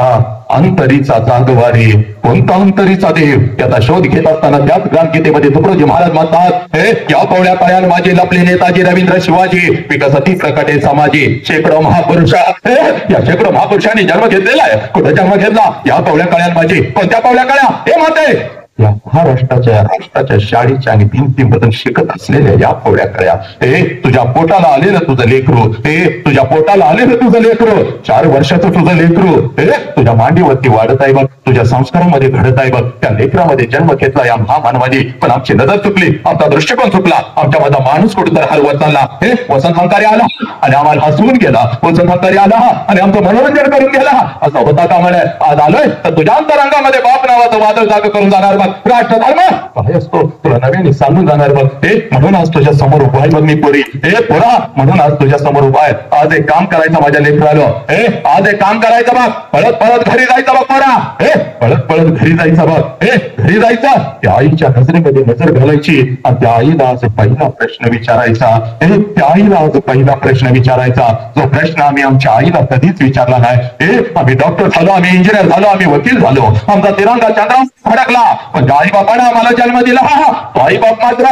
अंतरीचा जागवारी. कोणता अंतरीचा देव? त्याचा शोध घेत असताना त्याच ग्रामगीतेमध्ये तुकडोजी महाराज म्हणतात, या पवळ्या काळ्यान माझे लपले नेताजी रवींद्र शिवाजी, विकसती प्रकटे समाजी. शेकडो महापुरुषा, या शेकडो महापुरुषांनी जन्म घेतलेला आहे. कुठं जन्म घेतला? या पवळ्या काळ्यान माझे. कोणत्या पवळ्या काळ्या? हे माते या महाराष्ट्राच्या राष्ट्राच्या शाळेच्या आणि भिंतीमधून शिकत असलेल्या या पवळ्या कळ्या. तुझ्या पोटाला आलेलं तुझं लेकरू, तुझ्या पोटाला आलेलं तुझं लेकरू, 4 वर्षाचं तुझं लेकरू, तुझ्या मांडीवरती वाढत आहे बघ, तुझ्या संस्कारामध्ये घडत आहे बघ. त्या लेकरामध्ये जन्म घेतला या महामानवाने, पण आमची नजर चुकली, आमचा दृष्टिकोन चुकला, आमच्या माझा माणूस कुठेतरी हलवत चालला. वसंत हंकारी आला आणि आम्हाला हसवून गेला, वसंत हंकारी आला आणि आमचं मनोरंजन करून गेला. असं होता का म्हणे? आज आलोय तर तुझ्या अंतरंगामध्ये बाप नावाचं वादळ जाग करून जाणार. राष्ट्र धर्म काय असतो तुला नव्याने सांगून जाणार बघ. म्हणून आज तुझ्या समोर उभा आहे बघ मी पोरी. पोरा, म्हणून आज तुझ्या समोर उभा आहे. आज एक काम करायचं माझ्या लेकराला, आज एक काम करायचं बघ, परत घरी जायचं बघ पोरा. पळत पळत घरी जायचा बघ. घरी जायचा, त्या आईच्या नजरेमध्ये नजर घालायची आणि त्या आईला आज पहिला प्रश्न विचारायचा. त्या आईला आज पहिला प्रश्न विचारायचा, जो प्रश्न आम्ही आमच्या आईला कधीच विचारला नाही. आम्ही डॉक्टर झालो, आम्ही इंजिनियर झालो, आम्ही वकील झालो, आमचा तिरंगा चंद्रावर फडकला, पण आई बापाने आम्हाला जन्म दिला, आई बाप मात्र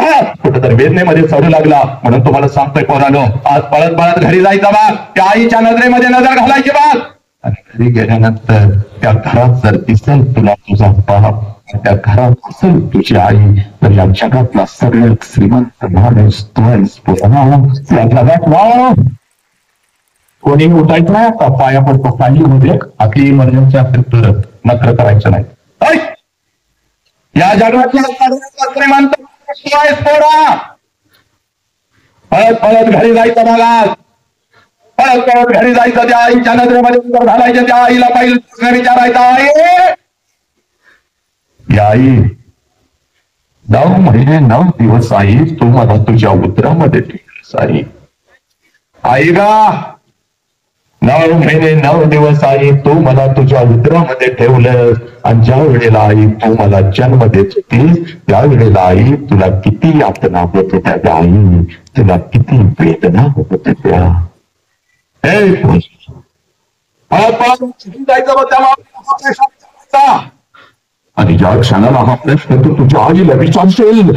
कुठेतरी वेदनेमध्ये चढू लागला. म्हणून तुम्हाला सांगतोय पोरांनो, आज पळत पळत घरी जायचा बघ, त्या आईच्या नजरेमध्ये नजर घालायची बघ. आणि घरी गेल्यानंतर त्या घरात जर दिसेल तुला तुझा बाप, त्या घरात असेल तुझी आई, तर या जगातला सगळ्यात श्रीमंत माणूस तो आहेस पोरा. या जगात वाव कोणी उठायचं नाही, आता पाया पडतो मध्ये आपली इमर्जन्सी असेल तर नखर करायचं नाही. या जगातला श्रीमंत तो आहेस पोरा. पळत पळत घरी जायचं बघा, पळत पळत घरी जायचं, त्या आईच्या नजरेमध्ये घालायचं, त्या आईला पहिला प्रश्न विचारायचा, आई 9 महिने 9 दिवस आई तू मला तुझ्या उदरामध्ये ठेवलंस. आई गा 9 महिने 9 दिवस आई तू मला तुझ्या उदरामध्ये ठेवलंस. आणि ज्या वेळेला आई तू मला जन्म देत होतीस, त्यावेळेला आई तुला किती यातना होत होत्या त्या आई, तुला किती वेदना होत होत्या. आणि ज्या क्षणाला हा प्रश्न तू तुझ्या आईला विचारशील,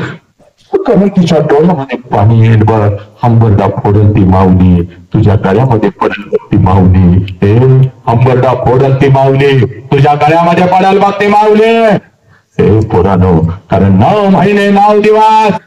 कारण तिच्या डोळ्यामध्ये पाणी येईल बघ. हंबरडा फोडल ती माऊली, तुझ्या गळ्यामध्ये पडेल ती माऊली. हंबरडा फोडल ती माऊली, तुझ्या गळ्यामध्ये पडेल बघ ती माऊली. पोरानो, कारण 9 महिने 9 दिवस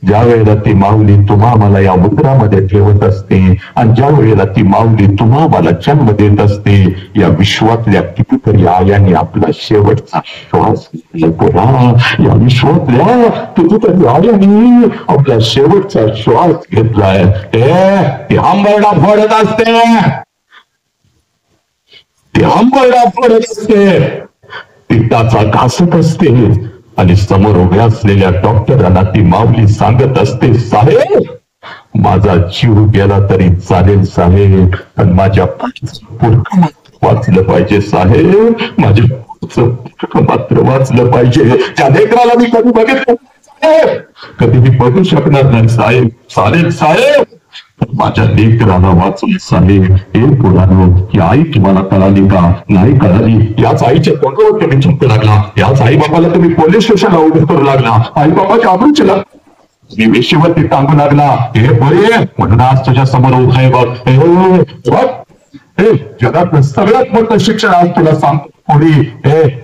ज्या वेळेला ती माऊली तुम्हा मला या उदरामध्ये ठेवत असते, आणि ज्या वेळेला ती माऊली तुम्हा मला जन्म देत असते, या विश्वातल्या कितीतरी आयांनी आपला शेवटचा श्वास घेतला. या विश्वातल्या कितीतरी आयांनी आपला शेवटचा श्वास घेतलाय. ती हंबरडा फोडत असते, ती हंबरडा फोडत असते, पित्ताचा घासत असते, आणि समोर उभ्या असलेल्या डॉक्टरांना ती माऊली सांगत असते, साहेब माझा जीव गेला तरी चालेल साहेब, पण माझ्या पोटचं वाचलं पाहिजे साहेब, माझ्या पोटचं मात्र वाचलं पाहिजे. त्या लेकराला मी कधी बघितलं साहेब, कधी मी बघू शकणार नाही साहेब, चालेल साहेब, माझ्या लेकराला वाचून साहेब. पोरांनो, ही आई तुम्हाला कळाली का? नाही कळाली. याच आईच्या तोंडावर तुम्ही चुंकू लागला, याच आई बाबाला तुम्ही पोलीस स्टेशनला उभे करू लागला, आई बाबाच्या आबरूला मी वेशीवरती टांगू लागला. म्हणून आज तुझ्या समोर उभा आहे बघ. जगात सगळ्यात मोठं शिक्षण आज तुला सांगतो पुढी.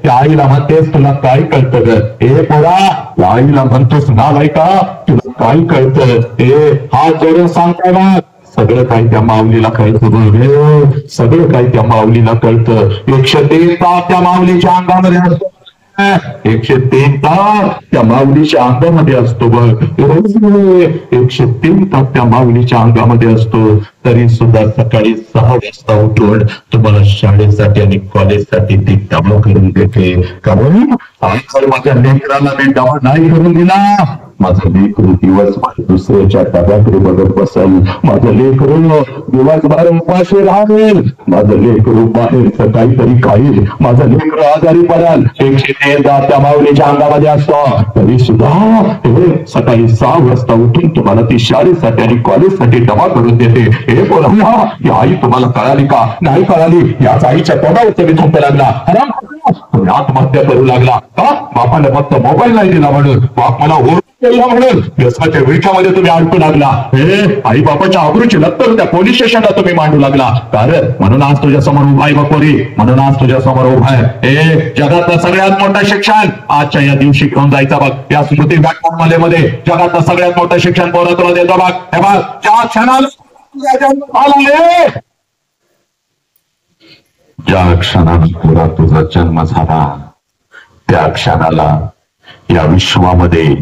त्या आईला म्हणतेस तुला काय कळतं ग? पोरा, त्या आईला म्हणतोस नालायका, तुला काय कळतं? हा जोडून सांगताय ना, सगळं काही त्या माऊलीला कळतं बघ, सगळं काही त्या माऊलीला कळतं. 103 तास त्या माऊलीच्या अंगामध्ये असतो, 103 तास त्या माऊलीच्या अंगामध्ये असतो बघ. 103 तास त्या माऊलीच्या अंगामध्ये असतो. तरी सुद्धा सकाळी 6 वाजता उठून तुम्हाला शाळेसाठी आणि कॉलेजसाठी ती डबा करून देते. कारण माझ्या लेकराला मी डबा नाही करून दिला, माझं लेकरू दिवसभर दुसऱ्याच्या डब्याकडे बघत बसेल, माझं लेकरू दिवसभर उपाशी राहील, माझं लेकरू बाहेरचं काहीतरी खाईल, माझं लेकरू आजारी पडेल. 103 त्या माऊलीच्या अंगामध्ये असतो. तरी सुद्धा सकाळी 6 वाजता उठून तुम्हाला ती शाळेसाठी आणि कॉलेजसाठी डबा करून देते. बोला, ही आई तुम्हाला कळाली का? नाही कळाली. याच आईच्या तोंडावर तुम्ही थोपे लागला, तुम्ही आत्महत्या करू लागला का? बापाने फक्त मोबाईल नाही दिला म्हणून, बाप मला म्हणून व्यसनाच्या विळख्यामध्ये तुम्ही अडकू लागला. आई बापाच्या आबरूची लत्तर त्या पोलीस स्टेशनला तुम्ही मांडू लागला. कारण म्हणून आज तुझ्या समोर उभा आहे बपोरी, म्हणून आज तुझ्या समोर उभा आहे. जगातलं सगळ्यात मोठं शिक्षण आजच्या या दिवशी घेऊन जायचं बघ. या स्मृती व्याख्यान मध्ये जगातलं सगळ्यात मोठं शिक्षण पोरं तुला देतो बघ. हे बघ, ज्या क्षणाला ज्या क्षणाला पोरा तुझा जन्म झाला, त्या क्षणाला या विश्वामध्ये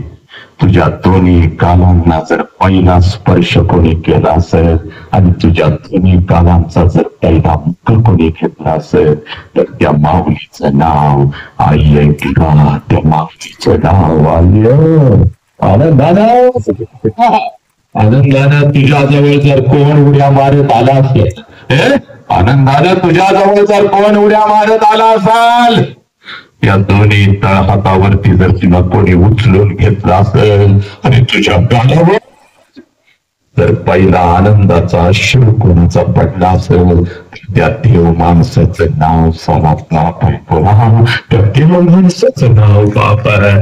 तुझ्या दोन्ही गालांना जर पहिला स्पर्श कोणी केला असेल आणि तुझ्या दोन्ही गालांचा जर पहिला मुख कोणी घेतला असेल, तर त्या माऊलीचं नाव आई ऐकला, त्या माऊलीचं नाव आलं आनंदानं तुझ्या जवळ जर कोण उड्या मारत आला असेल, आनंदानं तुझ्या जवळ जर कोण उड्या मारत आला असाल, या दोन्ही तळहातावरती जर तिला कोणी उचलून घेतला असेल आणि तुझ्या गालावर जर पहिला आनंदाचा अश्रू कोणाचा पडला असेल त्या देव माणसाचं नाव बाप आहे. त्या देव माणसाचं नाव बाप आहे.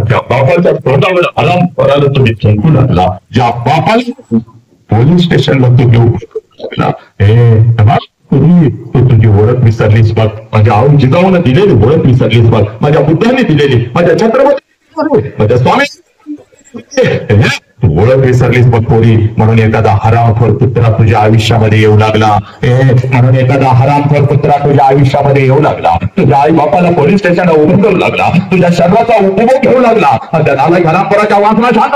त्या बापाच्या तोंडावर आराम करायला तुम्ही थंकू लागला. ज्या बापाला पोलीस स्टेशनला तू घेऊ लागला. तू तुझी ओळख विसरलीस बघ. माझ्या आऊ जिजाऊन दिलेली ओळख विसरलीस बघ. माझ्या बुद्धांनी दिलेली, माझ्या छत्रपती, माझ्या स्वामी ओळख विसरलीस बघ पोरी. म्हणून एखादा हरामखोर कुत्रा तुझ्या आयुष्यामध्ये येऊ लागला. म्हणून एखादा हरामखोर कुत्रा तुझ्या आयुष्यामध्ये येऊ लागला. तुझ्या आई बापाला पोलीस स्टेशनला उभं करू लागला. तुझ्या शरीराचा उपभोग घेऊ लागला. त्या नालायक हरामखोराच्या वासना शांत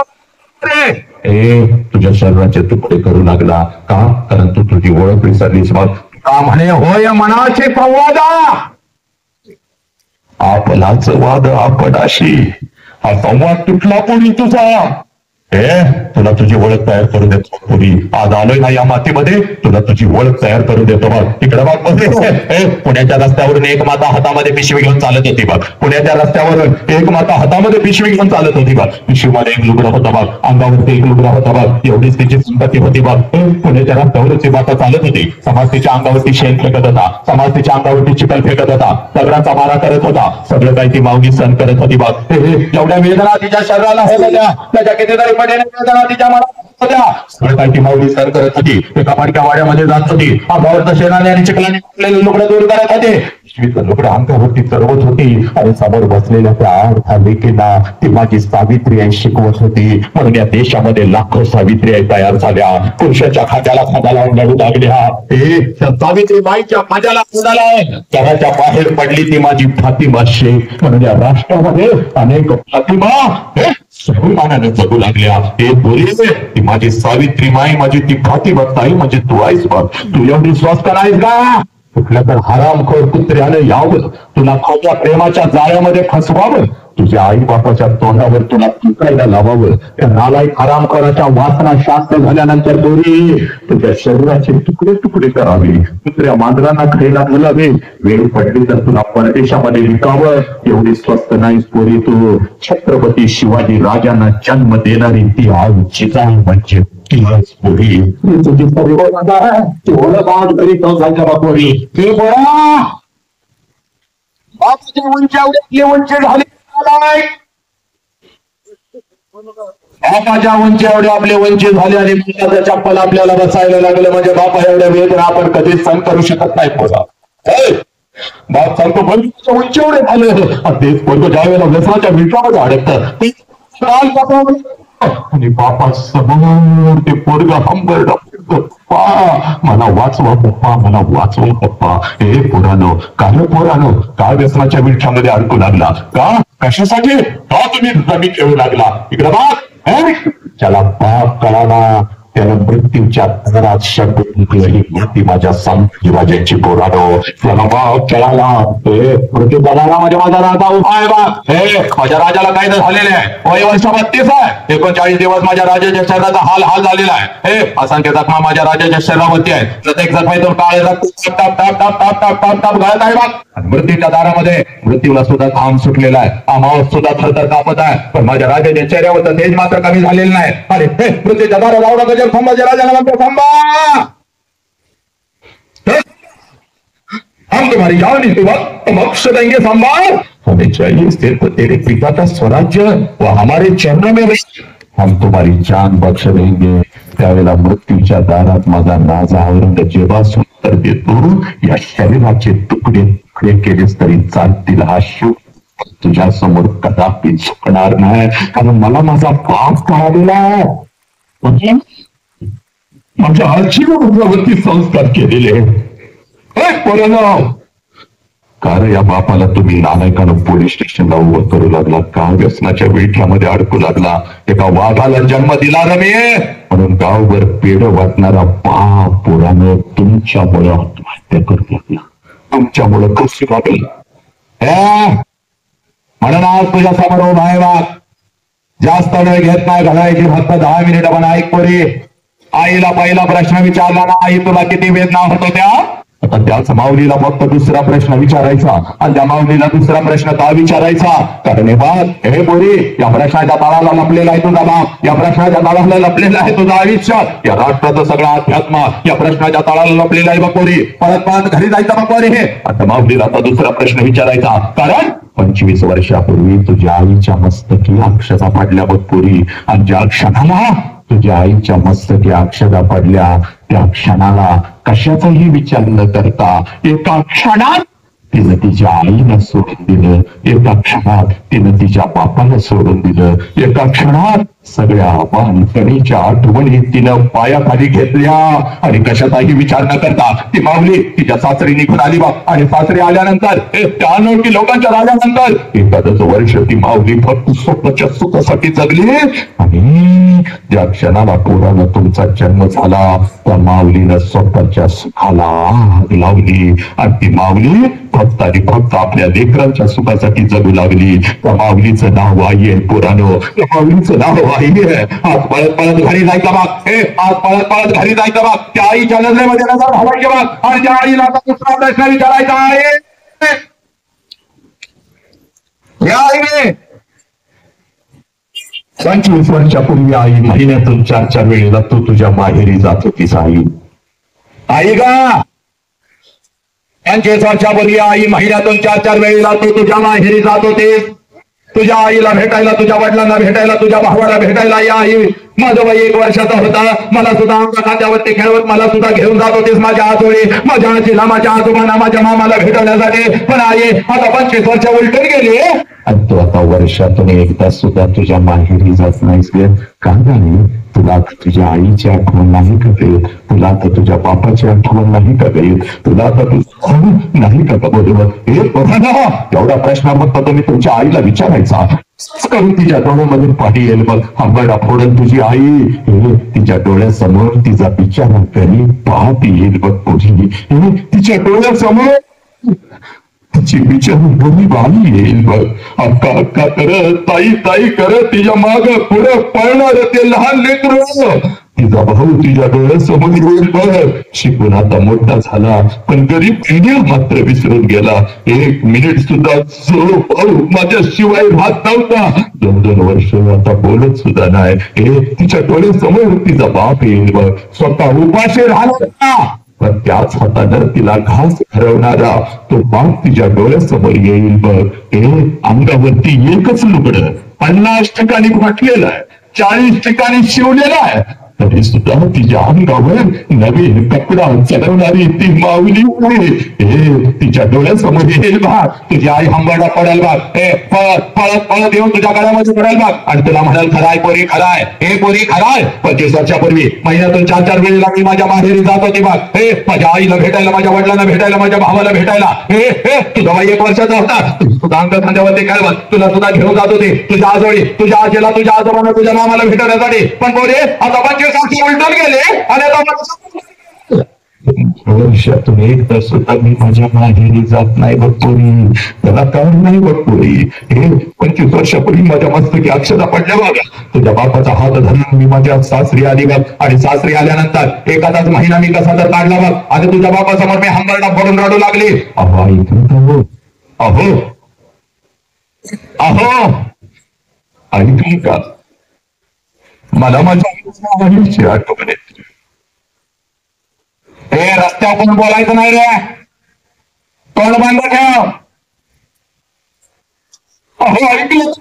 तुझ्या शरीराचे तुकडे करू लागला. का? कारण तू तुझी ओळख विसरलीस बघ. का म्हणे होय मनाचे प्रवादा आपलाच वाद आपणाशी. हा संवाद तुटला कोणी तुझा. तुला तुझी ओळख तयार करून देतो पुरी. आज आलोय ना या मातीमध्ये तुला तुझी ओळख तयार करून देतो बघ. इकडे बघ पुण्याच्या रस्त्यावरून एक माता हातामध्ये पिशवी घेऊन चालत होती बघ. पुण्याच्या रस्त्यावरून एक माता हातामध्ये पिशवी घेऊन चालत होती बघ. पिशवीमध्ये एक लुगडं होतं बघ. अंगावरती एक लुगडं होतं बघ. एवढीच तिची संपत्ती होती बघ. पुण्याच्या रस्त्यावरच ती माता चालत होती. समाज तिच्या अंगावरती शेण फेकत होता. समाज तिच्या अंगावरती चिखल फेकत होता. दगडाचा मारा करत होता. सगळं काही ती माऊली सहन करत होती बघ. एवढ्या वेदना तिच्या शरीराला होत्या. त्याच्या कितीतरी तिच्या मला काही माऊली सर करत होती. एका पाडक्या वाड्यामध्ये जात होती. अंगावरचं शेणाने आणि चिखलाने लुगडं दूर करत होते. पिशवीचं लुगडं अंगावरती चढवत होती आणि समोर बसलेल्या त्या आठ लेकींना ती माझी सावित्री आई शिकवत होती. म्हणून या देशामध्ये लाखो सावित्री आई तयार झाल्या. पुरुषाच्या खात्याला खांदा लावून लढू लागल्या. सावित्री बाईच्या खांद्याला खांदा लावून घराच्या बाहेर पडली ती माझी फातिमा शेख. म्हणून या राष्ट्रामध्ये अनेक फातिमा स्वाभिमानाने जगू लागल्या. हे बोलले ती माझी सावित्री माई, माझी ती फातिमा ताई, म्हणजे तू आहेस बघ. तू एवढी स्वस्त नाहीस का? कुठल्या तर हरामखोर कुत्र्याने यावं, तुला खोट्या प्रेमाच्या जाळ्यामध्ये फसवावं, तुझ्या आई बापाच्या तोंडावर तुला चुकायला लावावं. त्या नालायक हरामखोराच्या वासना शांत झाल्यानंतर दोरी तुझ्या शरीराचे तुकडे तुकडे करावे. कुत्र्या मांजरांना खायला घालावे. वेळ पडली तर तुला परदेशामध्ये विकावं. एवढी स्वस्त नाहीस पोरी तू. छत्रपती शिवाजी राजांना जन्म देणारी ती आई जिजाऊ म्हणजे तुझी बापूच्या उंची उंची झाली. बापाच्या उंची एवढे आपले उंची झाले आणि मुलाचं चप्पल आपल्याला बसायला लागलं म्हणजे बापा एवढ्या वेदना आपण कधीच सहन करू शकत नाही. पोरा बाप सांगतो पण उंची एवढे झाले. तेच पोरग ज्या वेळेला व्यसनाच्या विटामध्ये अडकतं आणि बापा समोर ते पोरग हंबरड पप्पा मला वाचवा पप्पा, मला वाचवा पप्पा. हे पोरानो काय व्यसनाच्या विळख्यामध्ये अडकू लागला का? कशासाठी? का तुम्ही जमीन ठेवू लागला? इकडे बाप त्याला बाप कळाला. त्याला मृत्यूच्या घरात शब्द ही माती माझ्या संभाजीराजांची पोरानो. त्याला बाप कळाला. मृत्यू बघायला माझा राजा उभा आहे बाप. माझ्या राजाला काय झालेलं आहे? वय वर्ष 32 आहे. 39 दिवस माझ्या राजाच्या शरीराचा हाल झालेला आहे. असंख्य जखमा माझ्या राजाच्या शरीरावरती आहेत. प्रत्येक जखमेतून काळे रक्त top top top top top top top गळत आहे बाप. मृत्यूच्या दारामध्ये मृत्यूला सुद्धा घाम सुटलेला आहे. आम्हाला सुद्धा थरथर कापत आहे. पण माझ्या राजाच्या चेहऱ्यावरचं तेज मात्र कमी झालेलं नाही. अरे मृत्यूच्या दारा लावला संभाजी राजाला म्हणतो थांबा. हम तुम्हारी जान इस वक्त बख्श देंगे संभाल. हमें चाहिए सिर्फ तेरे पिता का स्वराज्य वो हमारे चरणों में हम तुम्हारी जान बख्श देंगे. त्यावेळेला मृत्यूच्या दारात माझा राजा औरंगजेबास उत्तर देतो या शरीराचे तुकडे तुकडे केलेस तरी चालतील. हा शिव तुझ्या समोर कदापि झुकणार नाही. कारण मला माझा बाप कळालेला आहे. माझ्या आजीवरती संस्कार केलेले. कारण या बापाला तुम्ही नालायकानं पोलीस स्टेशनला उभं करू लागला का? व्यसनाच्या विळख्यामध्ये अडकू लागला. एका वाघाला जन्म दिला रे मी. म्हणून गावभर पेढ वाटणारा बाप पोरानं तुमच्यामुळे आत्महत्या करू लागला. तुमच्यामुळे कशी वागला म्हणून आज तुझ्या समोर उभा आहे वाघ. जास्त वेळ घेत नाही घालायची. फक्त 10 मिनिट पण ऐक पोरी. आईला पहिला प्रश्न विचारला ना, आई तुला किती वेदना होत होत्या? आता त्याच माऊलीला फक्त दुसरा प्रश्न विचारायचा आणि त्या माऊलीला दुसरा प्रश्न का विचारायचा? कारण हे बघ, हे पोरी, या प्रश्नाच्या तळाला लपलेला आहे तुझा बाप, या प्रश्नाच्या तळाला लपलेला आहे तुझं आयुष्य, या राष्ट्राचं सगळं अध्यात्म या प्रश्नाच्या तळाला लपलेला आहे बघ पोरी. परत परत घरी जायचं बघ पोरी. हे आता माऊलीला आता दुसरा प्रश्न विचारायचा. कारण 25 वर्षापूर्वी तुझ्या आईच्या मस्तकी अक्षता पडल्या बघ पोरी, आणि ज्या क्षणाला तुझ्या आईच्या मस्तकी अक्षता पडल्या त्या क्षणाला कशाचाही विचार न करता एका क्षणात तिनं तिच्या आईला सोडून दिलं, एका क्षणात तिनं तिच्या बापाला सोडून दिलं, एका क्षणात सगळ्या बालपणीच्या आठवणी तिनं पायाखाली घेतल्या आणि कशाचाही विचार न करता ती माऊली तिच्या सासरी निघून आली बा. आणि सासरी आल्यानंतर त्या अनोळखी लोकांच्या राजानंतर एखादच वर्ष ती माऊली फक्त स्वतःच्या सुखासाठी जगली. आणि ज्या क्षणाला पोराला तुमचा जन्म झाला त्या माऊलीनं स्वतःच्या सुखाला आग लावली आणि ती माऊली फक्त आणि फक्त आपल्या लेकरांच्या सुखासाठी जगू लागली. त्या माऊलीचं नाव आई आहे पोरानो, त्या माऊलीचं नाव आई आहे. आज पळत पळत घरी जायचं बघ, आज पळत पळत घरी जायचं बघ, त्या आईच्या नजरेमध्ये नजर घालायची बघ. आणि त्या आईला आता दुसरा प्रश्न विचारायचा आहे. या आईने 25 वर्षापूर्वी आई महिन्यातून 4 वेळेला तू तुझ्या माहेरी जात होतीस. आई गा 25 वर्षापूर्वी आई महिन्यातून 4 वेळेला तू तुझ्या माहेरी जात होतीस. तुझ्या आईला भेटायला, तुझ्या वडिलांना भेटायला, तुझ्या भावाला भेटायला. या आई माझं वय 1 वर्षाचा होता, मला सुद्धा आमच्या खात्यावरती खेळवत मला सुद्धा घेऊन जात होतीस माझ्या आजोळी, माझ्या आजीला, माझ्या आजोबांना, माझ्या मामाला भेटवण्यासाठी. पण आई आता 25 वर्ष उलटून गेली आणि तू आता वर्षातून एकदा सुद्धा तुझ्या माहेरी जात नाहीस. का नाही? तुला तुझ्या आईची आठवण नाही का येत? तुला आता तुझ्या बापाची आठवण नाही का येत? तुला आता तुझं नाही का बरोबर? हे बघा ना, एवढा प्रश्न फक्त तुम्ही तुमच्या आईला विचारायचा. करून तिच्या डोळ्यामध्ये पाणी येईल बघ. आंबडा फोडून तुझी आई तिच्या डोळ्यासमोर तिचा बिचारा करी पाहत येईल बघ. तुझी तिच्या डोळ्यासमोर तिची बिचारी डोळी बाई येईल बघ. अक्का अक्का करत, ताई ताई करत तिच्या माग पुढं पळणार ते लहान लेकरं. तिचा भाऊ तिच्या डोळ्यासमोर येईल बघ. शिकून आता मोठा झाला पण गरीब पिढ्या मात्र विसरून गेला. 1 मिनिट सुद्धा जो भाऊ माझ्याशिवाय राहत नव्हता. 2-2 वर्ष आता बोलत सुद्धा नाही. तिच्या डोळ्यासमोर तिचा बाप येईल बघ. स्वतः उपाशी राहिला पण त्याच हातानं तिला घास भरवणारा तो बाप तिच्या डोळ्यासमोर येईल बघ. अंगावरती एकच लुगडं 50 ठिकाणी फाटलेलं आहे, 40 ठिकाणी शिवलेलं आहे, तरी सुद्धा तिच्या अंगावर नवीन कपडा चढवणारी ती माऊली तिच्या डोळ्यासमोर येईल भाग. तुझी आई हंबरडा पडेल भाग. पळत पळत पळत येऊन तुझ्या गळ्यामध्ये पडेल भाग आणि तुला म्हणाल खराय पोरी खराय, हे पोरी खराय. 25 वर्षापूर्वी महिन्यातून 4 वेळेला मी माझ्या माहेरी जात होती भाग. माझ्या आईला भेटायला, माझ्या वडिलांना भेटायला, माझ्या भावाला भेटायला. तुझा बाई 1 वर्षाचा होता, तुझा अंग खांद्यावरती खेळवत तुला सुद्धा घेऊन जात होते तुझ्या आजोळी, तुझ्या आजीला, तुझ्या आजोबांना, तुझ्या मामाला भेटवण्यासाठी. पण पोरी आता 25 उलटून गेले आणि आता वर्षातून एकदा सुद्धा मी माझ्या माहेरी जात नाही बघ पोरी. त्याला कारण नाही बघ पोरी. 25 वर्षापूर्वी माझ्या मस्तकी अक्षता पडल्या बघ. तुझ्या बापाचा हात धरून मी माझ्या सासरी आली बघ. आणि सासरी आल्यानंतर एखादाच महिना मी कसा तर काढला बघ. आणि तुझ्या बापासमोर मी हंबरडा फोडून रडू लागली. अहो ऐकलं अहो अहो ऐकली का? मला माझ्या आईची आठवण येते. रस्त्यावर कोण बोलायचं नाही रे, तोंड बंद ठेव. अहो ऐकलं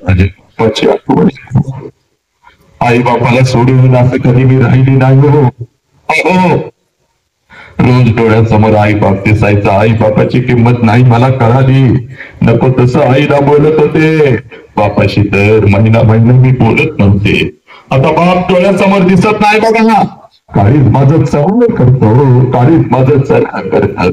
माझ्या पप्पाची आठवण. आई बापाला सोडून असं कधी मी राहिली नाही हो. अहो रोज डोळ्यासमोर आई बाप दिसायचा. आई बापाची किंमत नाही मला कळाली. नको तसं आईला बोलत होते, बापाशी तर महिना मी बोलत नव्हते. आता बाप डोळ्यासमोर दिसत नाही बघा ना. काळीच माझं चवण करतो, काळीच माझं चरण करतात.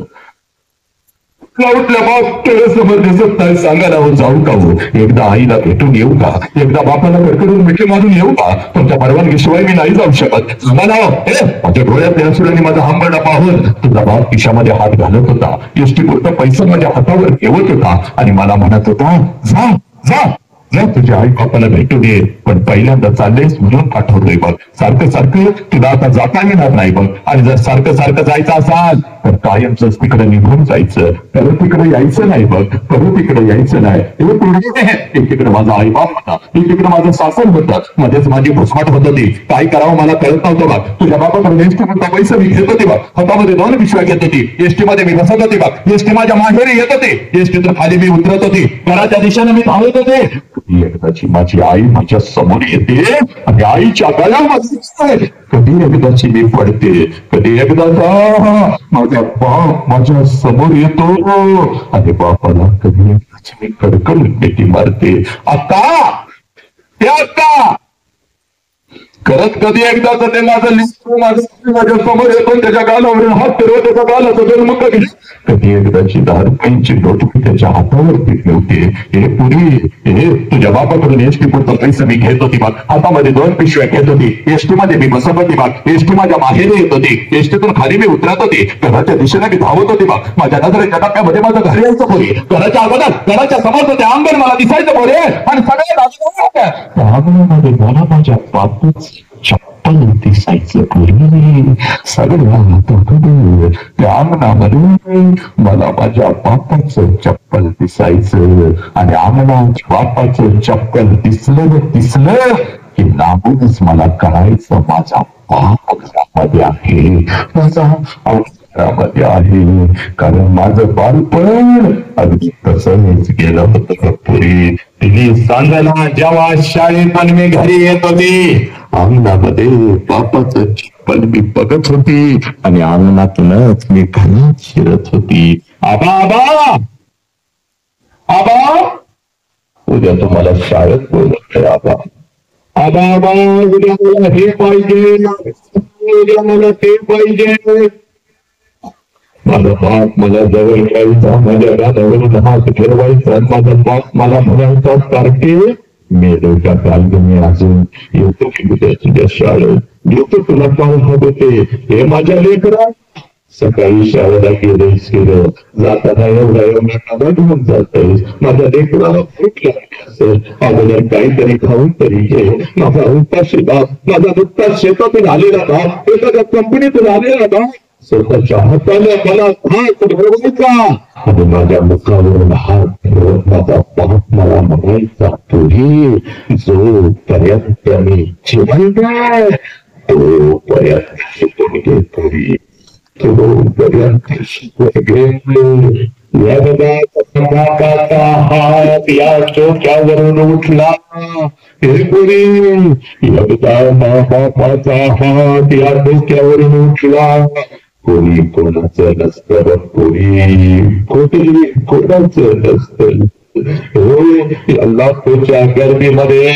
उठल्या बाप डोळ्यासमोर दिसत नाही. सांगायला हो जाऊ का हो? एकदा आईला भेटून येऊ का? एकदा बापाला कडकडून मिठी मारून येऊ का? तुमच्या परवानगीशिवाय मी नाही जाऊ शकत. माझ्या डोळ्यात असुरांनी माझा हंबरडा पाहून तुझा बाप खिशामध्ये हात घालत होता. एसटी पुरता पैसा माझ्या हातावर ठेवत होता आणि मला म्हणत होता जा जा तुझ्या आई बापाला भेटू दे, पण पहिल्यांदा चाललेस म्हणून पाठवतोय बघ. सारखं सारखं तुला आता जाता येणार नाही बघ. आणि जर सारखं सारखं जायचं असाल तर कायमच तिकडे निघून जायचं. परत तिकडे यायचं नाही बघ. परत तिकडे यायचं नाही. एकीकडे माझा आई बाप होता, एकीकडे माझं सासर होतं, मध्येच माझी घुसमट होत होती. काय करावं मला कळत नव्हतं बघ. तुझ्या बापाकडे एसटी म्हणता पैसे मी घेत होते बघ. हातामध्ये 2 पिशव्या घेत होती. एसटी मध्ये मी बसत होती बघ. एसटी माझ्या माहेरी येत होते. एसटीतून खाली मी उतरत होती. घराच्या दिशेने मी धावत होते. एकदाची माझी आई माझ्या समोर येते आणि आईच्या गळ्यामध्ये कधी एकदाची मी पडते. कधी एकदा माझा बाप माझ्या समोर येतो आणि बापाला कधी एकदाची मी कडकड मिठी मारते. आता करत कधी एकदाच ते माझं लिस्टू माझ्या समोर येतो. त्याच्या गालावरून हात फिरवत त्याचा गालाचा जन्मक कधी एकदाची 10 रुपयांची नोट मी त्याच्या हातावरती ठेवते. हे पुरी हे तुझ्या बापाकडून एसटी पुरता पैसे मी घेत होती बघ. हातामध्ये 2 पिशव्या घेत होती. एसटी मध्ये मी बसत होती बघ. एसटी माझ्या माहेरी येत होती. एसटीतून खाली मी उतरत होती. घराच्या दिशेने मी धावत होती बघ. माझ्या नजरेच्या टप्प्यामध्ये माझं घर यायचं पोरी. घराच्या अगोदर घराच्या समोर ते अंगण मला दिसायचं पोरे. आणि सगळ्या मला माझ्या बापूच चप्पल दिसायचं पोरी. सगळ्या त्या अंगणामध्ये मला माझ्या बापाचं चप्पल दिसायचं. आणि अंगणात बापाचं चप्पल दिसलं की नामूनच मला कळायचं माझा बाप घरामध्ये आहे, माझा घरामध्ये आहे. कारण माझं बालपण अगदी तसंच गेलं होतं पुरी. तिने सांगायला जेव्हा शाळेतून मी घरी येत होती अंगणामध्ये बापाचं चप्पल मी बघत होती आणि अंगणातूनच मी घरात शिरत होती. आबा आबा आबा उद्या तुम्हाला शाळेत बोलवतोय आबा. आबा आबा उद्या मला हे पाहिजे, उद्या मला ते पाहिजे. माझा बाप मला जवळ घ्यायचा, माझ्या गाण्यावरून हात फिरवायचा. माझा बाप मला म्हणायचा सारखे मेलो का काल मी अजून येतो की उद्या तुझ्या शाळेत येतो तुला पाहून होते. हे माझ्या लेकरा सकाळी शाळेला गेलं जाताना एवढा घेऊन जातोय. माझ्या लेकराला भूक लागली असेल, अगोदर काहीतरी खाऊन तरी घे. माझा उपाशी बाप, माझा नुकताच शेतातून आलेला बाप, एखाद्या कंपनीतून आलेला बाप स्वतःच्या हाताने मला हात फिरवायचा आणि माझ्या मुखावरून हात फिरवत माझा बाप मला म्हणायचा पुढे जोपर्यंत मी जिवंत तोपर्यंत शिकून घे पुढे, तोपर्यंत शिकून घे. बापाचा हात या डोक्यावरून उठला हे पुरी. एकदा बापाचा हात या डोक्यावरून उठला. कोणी कोणाचं नसतं कोणी कोणाचं नसतं. लाखोच्या गर्दीमध्ये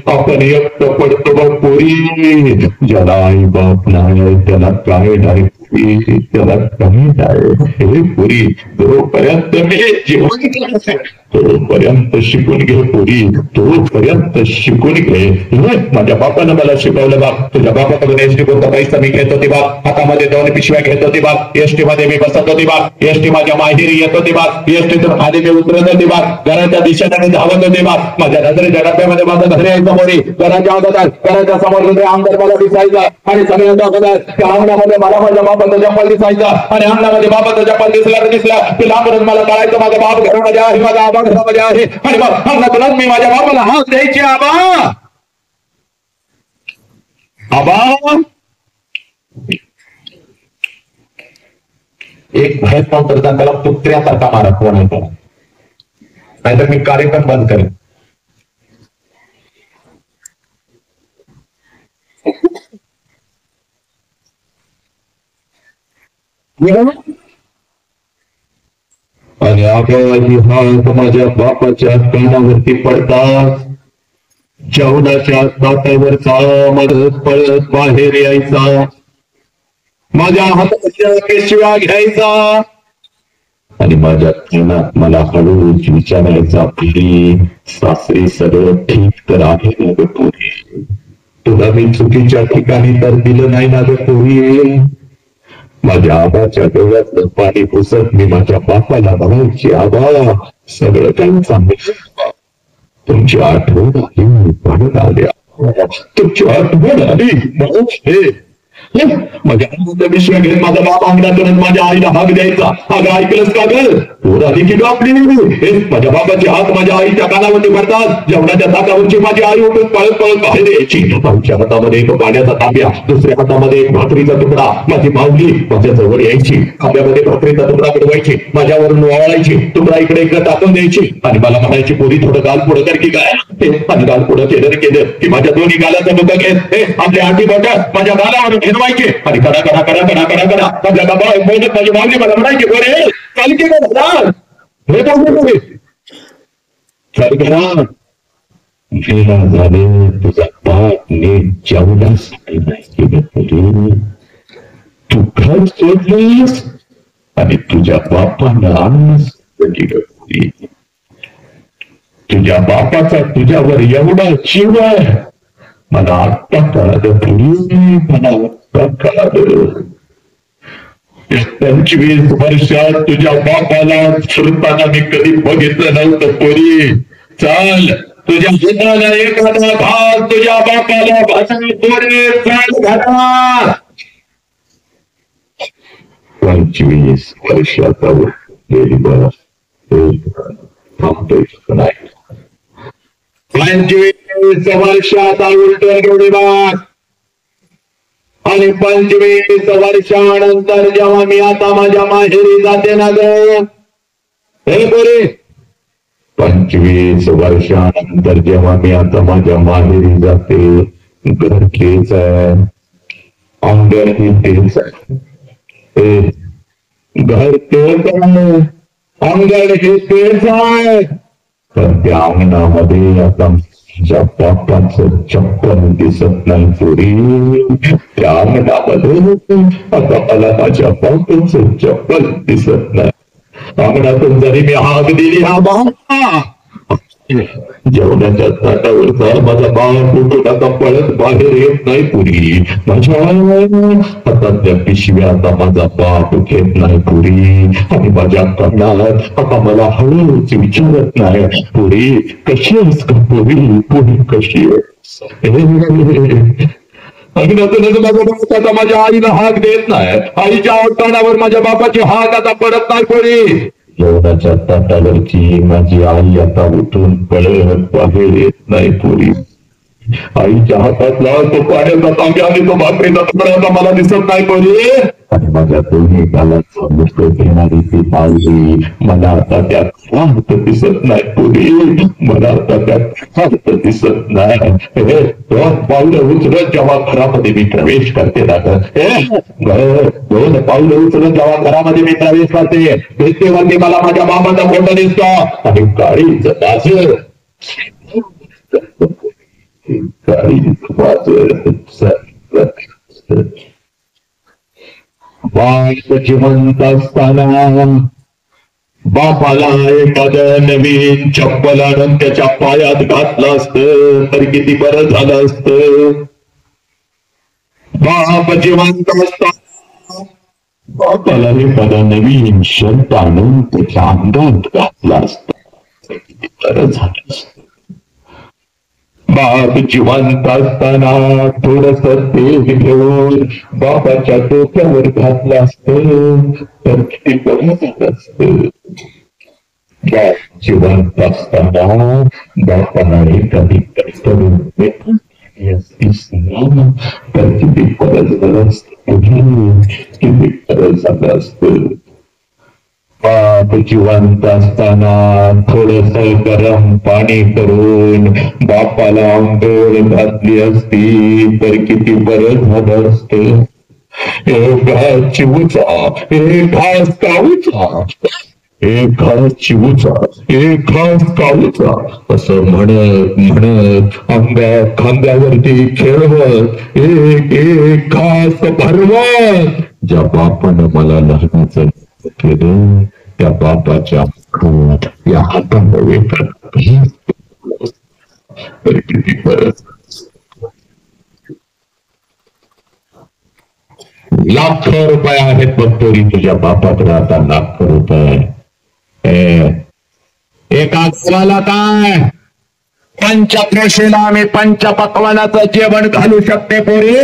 आपण एकटं पडतो बघ पोरी. ज्याला आई बाप नाही त्याला काय नाही, त्याला काही नाही. हे पुरी तोपर्यंत मी जीवन तोपर्यंत शिकून घे पुरी, तोपर्यंत शिकून घे. माझ्या बापानं मला शिकवलं बाप. तुझ्या बापाकडून एसटी कोणता पैसा मी घेत होती बाप. हातामध्ये 2 पिशव्या घेत होती बाप. एसटी मध्ये मी बसत होती बाप. एसटी माझ्या माहेरी येत होती बाप. एसटीतून खाली मी उतरत होती बाप. घराच्या दिशेने मी धावत होती बाप. माझ्या नजरेच्या डब्यामध्ये माझं घर यायचं मोरी. घराच्या अगोदर घराच्या समोर अंगण मला दिसायचं आणि सगळ्यांच्या अगोदर त्या अंगणामध्ये मला माझ्या बापाचं चप्पल दिसायचं आणि अंगणामध्ये बापाचं चप्पल दिसला की लांबूनच मला कळायचं माझा बाप घरामध्ये आहे, माझा आबा घरामध्ये आहे. आणि मग अंगणातूनच मी माझ्या बापाला हात द्यायचे. आबा आबा एक भय नव्हतं त्याला कुत्र्यासारखा मारत म्हणायचा, नाहीतर मी कार्यक्रम बंद करेन. आणि आबाजी हात माझ्या बापाच्या कानावरती पडतात. जेवणाच्या ताटावरचा मदत पळत बाहेर यायचा. माझ्या हाताच्या पेशव्या घ्यायचा आणि माझ्या कानात मला हळूच विचारायचा पुरी सासरी सगळं ठीक तर आहे ना ग पुरी? तुला मी चुकीच्या ठिकाणी तर दिलं नाही ना ग पुरी? माझ्या आबाच्या डोळ्यातलं पाणी पुसत मी माझ्या बापाला म्हणायची आबा सगळं काही चांगलं. तुमची आठवण आली म्हणून आल्या. तुमची आठवण आली म्हणून माझ्या विषय घेत माझा बाप अंगणातूनच माझ्या आईला हाक द्यायचा. अगं ऐकलंस का ग? पोर आली की आपली माझ्या बाबाचे हात माझ्या आईच्या कानावरती पडतात. जेवणाच्या ताटावरची माझी आई उठून पळत पळत बाहेर यायची. आईच्या हातामध्ये एक पाण्याचा तांब्या, दुसऱ्या हातामध्ये एक भाकरीचा तुकडा. माझी माऊली माझ्या जवळ यायची. खांब्यामध्ये भाकरीचा तुकडा बुडवायची, माझ्यावरून ओवाळायची, तुकडा इकडे इकडे टाकून द्यायची आणि मला म्हणायची पोरी थोडं गाल पुढं कर की काय. आणि गाल पुढं केलं की माझ्या दोन्ही गालाचं डोकं घेत आपल्या आठी बोटं माझ्या गालावर फिरवायचे आणि कडा कडा कडा कडा कडा कडा आपल्या बाबा माझी माऊली मला म्हणायची बरे चाल की हे चल करा वेळा झाले. तुझा बाप नीट जेवणास तू घर सोडलीस आणि तुझ्या बापाला तुझ्या बापाचा तुझ्यावर एवढा जीव आहे. मला आत्ता कळालं पुरी, मला आत्ता कळालं. 25 वर्षात तुझ्या बापाला फिरताना मी कधी बघितलं नव्हतं पोरी. चाल तुझ्या हाताला एखादा भाग तुझ्या बापाला भाषण पोरी चाल घाला. 25 वर्षाचा नाही. 25 वर्षाचा उलटून घेऊन बघ आणि 25 वर्षानंतर जेव्हा मी आता माझ्या माहेरी जाते ना ग हे पोरी, 25 वर्षानंतर जेव्हा मी आता माझ्या माहेरी जाते, घर तेच आहे, अंगण ही तेच आहे, घर तेच आहे, अंगण हे तेच आहे. पण त्या अंगणामध्ये आता माझ्या बापाचं चप्पल दिसत नाही पोरी. त्या अंगणामध्ये आता मला माझ्या बापाचं चप्पल दिसत नाही. अंगणातून जरी मी हाक दिली हा बाबा जेवणाच्या ताटावरचा माझा बाप उठून आता पळत बाहेर येत नाही पुरी. माझ्या हातातल्या पिशव्या आता माझा बाप घेत नाही पुरी. आणि माझ्या कानात आता मला हळूच विचारत नाही पुरी कशी आहेस का पुरी, पुरी कशी आहेस. अंगणातूनच माझा बाप आता माझ्या आईला हाक देत नाही. आईच्या कानावर माझ्या बापाची हाक आता पडत नाही पुरी. जेवणाच्या ताटावरची माझी आई आता उठून पळत बाहेर येत नाही पुरी. आईच्या हातातला तो पाण्याचा तांब्या आणि तो भाकरीचा तुकडा आता मला दिसत नाही पुरी. आणि माझ्या दोन्ही गालात मुक्त घेणारी ती माऊली मला आता त्यात स्वार्थ दिसत नाही पुरी. मला आता त्यात स्वार्थ दिसत नाही. पावलं उचलत जेव्हा घरामध्ये मी प्रवेश करते ना दोन पावलं उचलत जेव्हा घरामध्ये मी प्रवेश करते भिंतीवरती मला माझ्या बाबाचा फोटो दिसतो आणि गाडीचं दासर बाप जिवंत असताना बापाला एखादं नवीन चप्पल आणून त्याच्या पायात घातलं असतं तर किती बरं झालं असतं. बाप जिवंत असताना बापाला एखादं नवीन शर्ट आणून त्याच्या अंगात घातलं असतं किती बरं झालं असतं. बाप जिवंत असताना थोडस तेल घेऊन बापाच्या डोक्यावर घातलं असतं तर किती बरं झालं असतं. बाप जिवंत असताना बापाला एखादी करून तर किती बरं झालं असतं, किती बरं झालं असतं. बाप जिवंत असताना थोडस गरम पाणी करून बापाला आंघोळ घातली असती तर किती बरं झालं असतं. एका चिवचा घास काऊचा, एक घास चिवचा एक घास काऊचा असं म्हणत म्हणत खांद्यावरती खेळवत एक घास भरवत ज्या बापानं मला लहानाचं केलं त्या बापाच्या या हातामुळे किती परत लाखो रुपये आहेत बघ तरी तुझ्या बापाकडे आता लाखो रुपये. एका गावाला काय पंचक्रोशीला आम्ही पंचपक्वानाचं जेवण घालू शकते पोरी,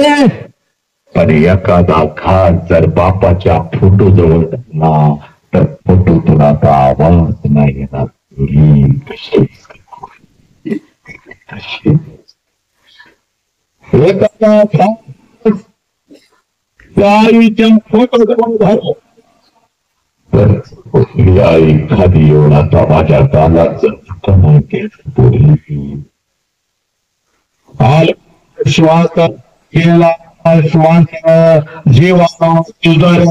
पण एखादा घाट जर बापाच्या फोटो जवळ ना तर फोटोतून आता आवाज नाही येणार. एखादा घाट आईच्या फोटो जवळ झाला तर आई एखादी एवढा माझ्या गालाच श्वास केला, श्वास जीवा तुझं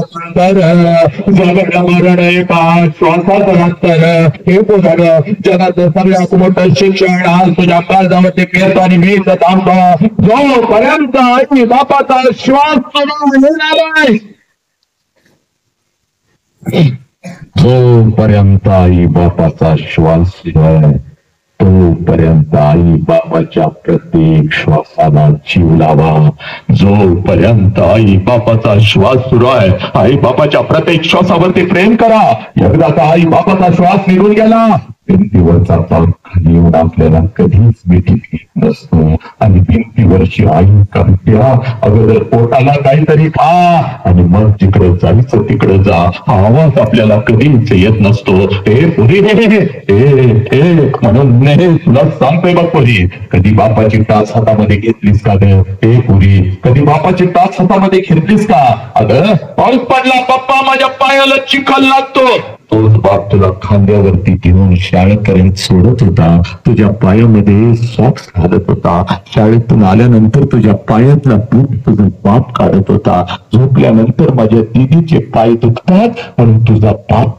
जगड मरण एका श्वासात नंतर हे पुढं जगाचं सगळ्यात मोठं शिक्षण आज तुझ्या काळजावरती पेरतो आणि मी थांबतो जोपर्यंत आई बापाचा श्वास तुला येणार आहे, जोपर्यंत आई बापाचा श्वास आहे तोपर्यंत आई बापाच्या प्रत्येक श्वासाला जीव लावा. जोपर्यंत आई बापाचा श्वास सुरू आहे आई बापाच्या प्रत्येक श्वासावरती प्रेम करा. एकदा का आई बापाचा श्वास निघून गेला भिंतीवरचा पाक खाली येऊन आपल्याला कधीच भेटीत घेत नसतो आणि भिंतीवरची आई कमत्या अगोदर पोटाला काहीतरी खा आणि मग जिकडे जायचं तिकडे जा हा आवाज आपल्याला कधीच येत नसतो. हे पुरी हे म्हणून तुला सांगतोय बघ पुरी, कधी बापाची टाच हातामध्ये घेतलीस का ग? हे पुरी कधी बापाची टाच हातामध्ये घेतलीस का? अगं पाऊस पडला पप्पा माझ्या पायाला चिखल लागतो, तोच बाप तुला खांद्यावरती घेऊन शाळेपर्यंत सोडत होता, तुझ्या पायामध्ये सॉक्स घालत होता, शाळेतून आल्यानंतर तुझ्या पायातला बूट तुझा बाप काढत होता, झोपल्यानंतर माझ्या दिदीचे पाय दुखतात म्हणून तुझा बाप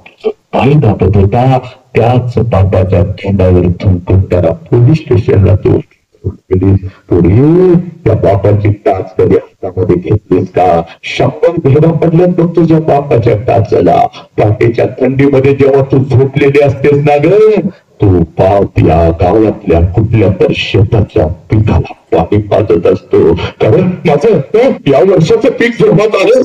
पाय दाबत होता. त्याच बापाच्या तोंडावर थुंकून त्याला पोलीस स्टेशनला तो पुढे त्या बापाची टाच कधी हातामध्ये घेतलीस का? 100 भेडा पडल्या तर तुझ्या बापाच्या टाचाला पहाटेच्या थंडीमध्ये जेव्हा तू झोपलेली असतेस ना ग, तो बाप या गावातल्या कुठल्या तर शेताच्या पिकाला पाणी पाजत असतो. कारण माझं या वर्षाचं पीक जोरात आलं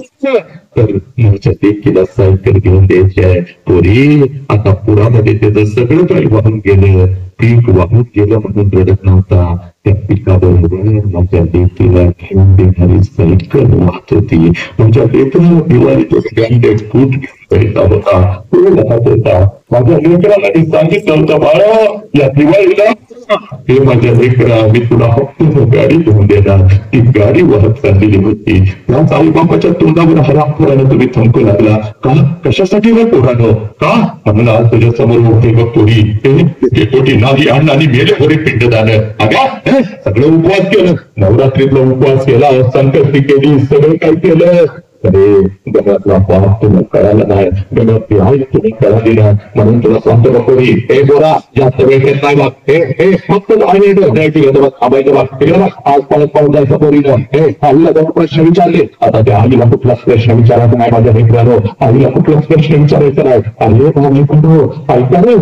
तर माझ्या देखील सायकल घेऊन द्यायची आहे. पोरी आता पुरामध्ये त्याचं सगळं काही वाहून गेलं, पीक वाहून गेलं म्हणून रडत नव्हता, त्या पिकाबरोबर माझ्या लेकीला घेऊन देणारी सायकल वाहत होती. माझ्या लेकराला दिवाळीचं ब्रँडेड फूट घ्यायचा होता, तो वाहत होता. माझ्या लेकराला सांगितलं होतं बाळा या दिवाळीला हे माझ्या लेकरा मी तुला फक्त गाडी घेऊन देणार. ती गाडी वाहत चाललेली होती. त्याच आई बापाच्या तोंडावर हरामखोरानं तुम्ही थंकू लागला का? कशासाठी व पोरानो का? म्हणून आज तुझ्या समोर होते बघ पोरी, कोटी नाही अण्णांनी मेले होरे पिंडदान. अगा सगळं उपवास केलं, नवरात्रीतला उपवास केला, संकष्टी केली, सगळं काय केलं, अरे घरातला बाप तुला कळाला नाही, घरातली आई तुम्ही कळाली नाही. म्हणून तुला सांगतो बघ पोरी, हे बोरा जास्त वेळ घेत नाही बघ, हे फक्त थांबायचं बघ. आज पाऊस जायचं पोरीनं हे आईला दोन प्रश्न विचारले. आता त्या आईला कुठलाच प्रश्न विचारायचा नाही माझ्या मित्रांनो, आईला कुठलाच प्रश्न विचारायचा नाही. अरे भाऊ ऐका रे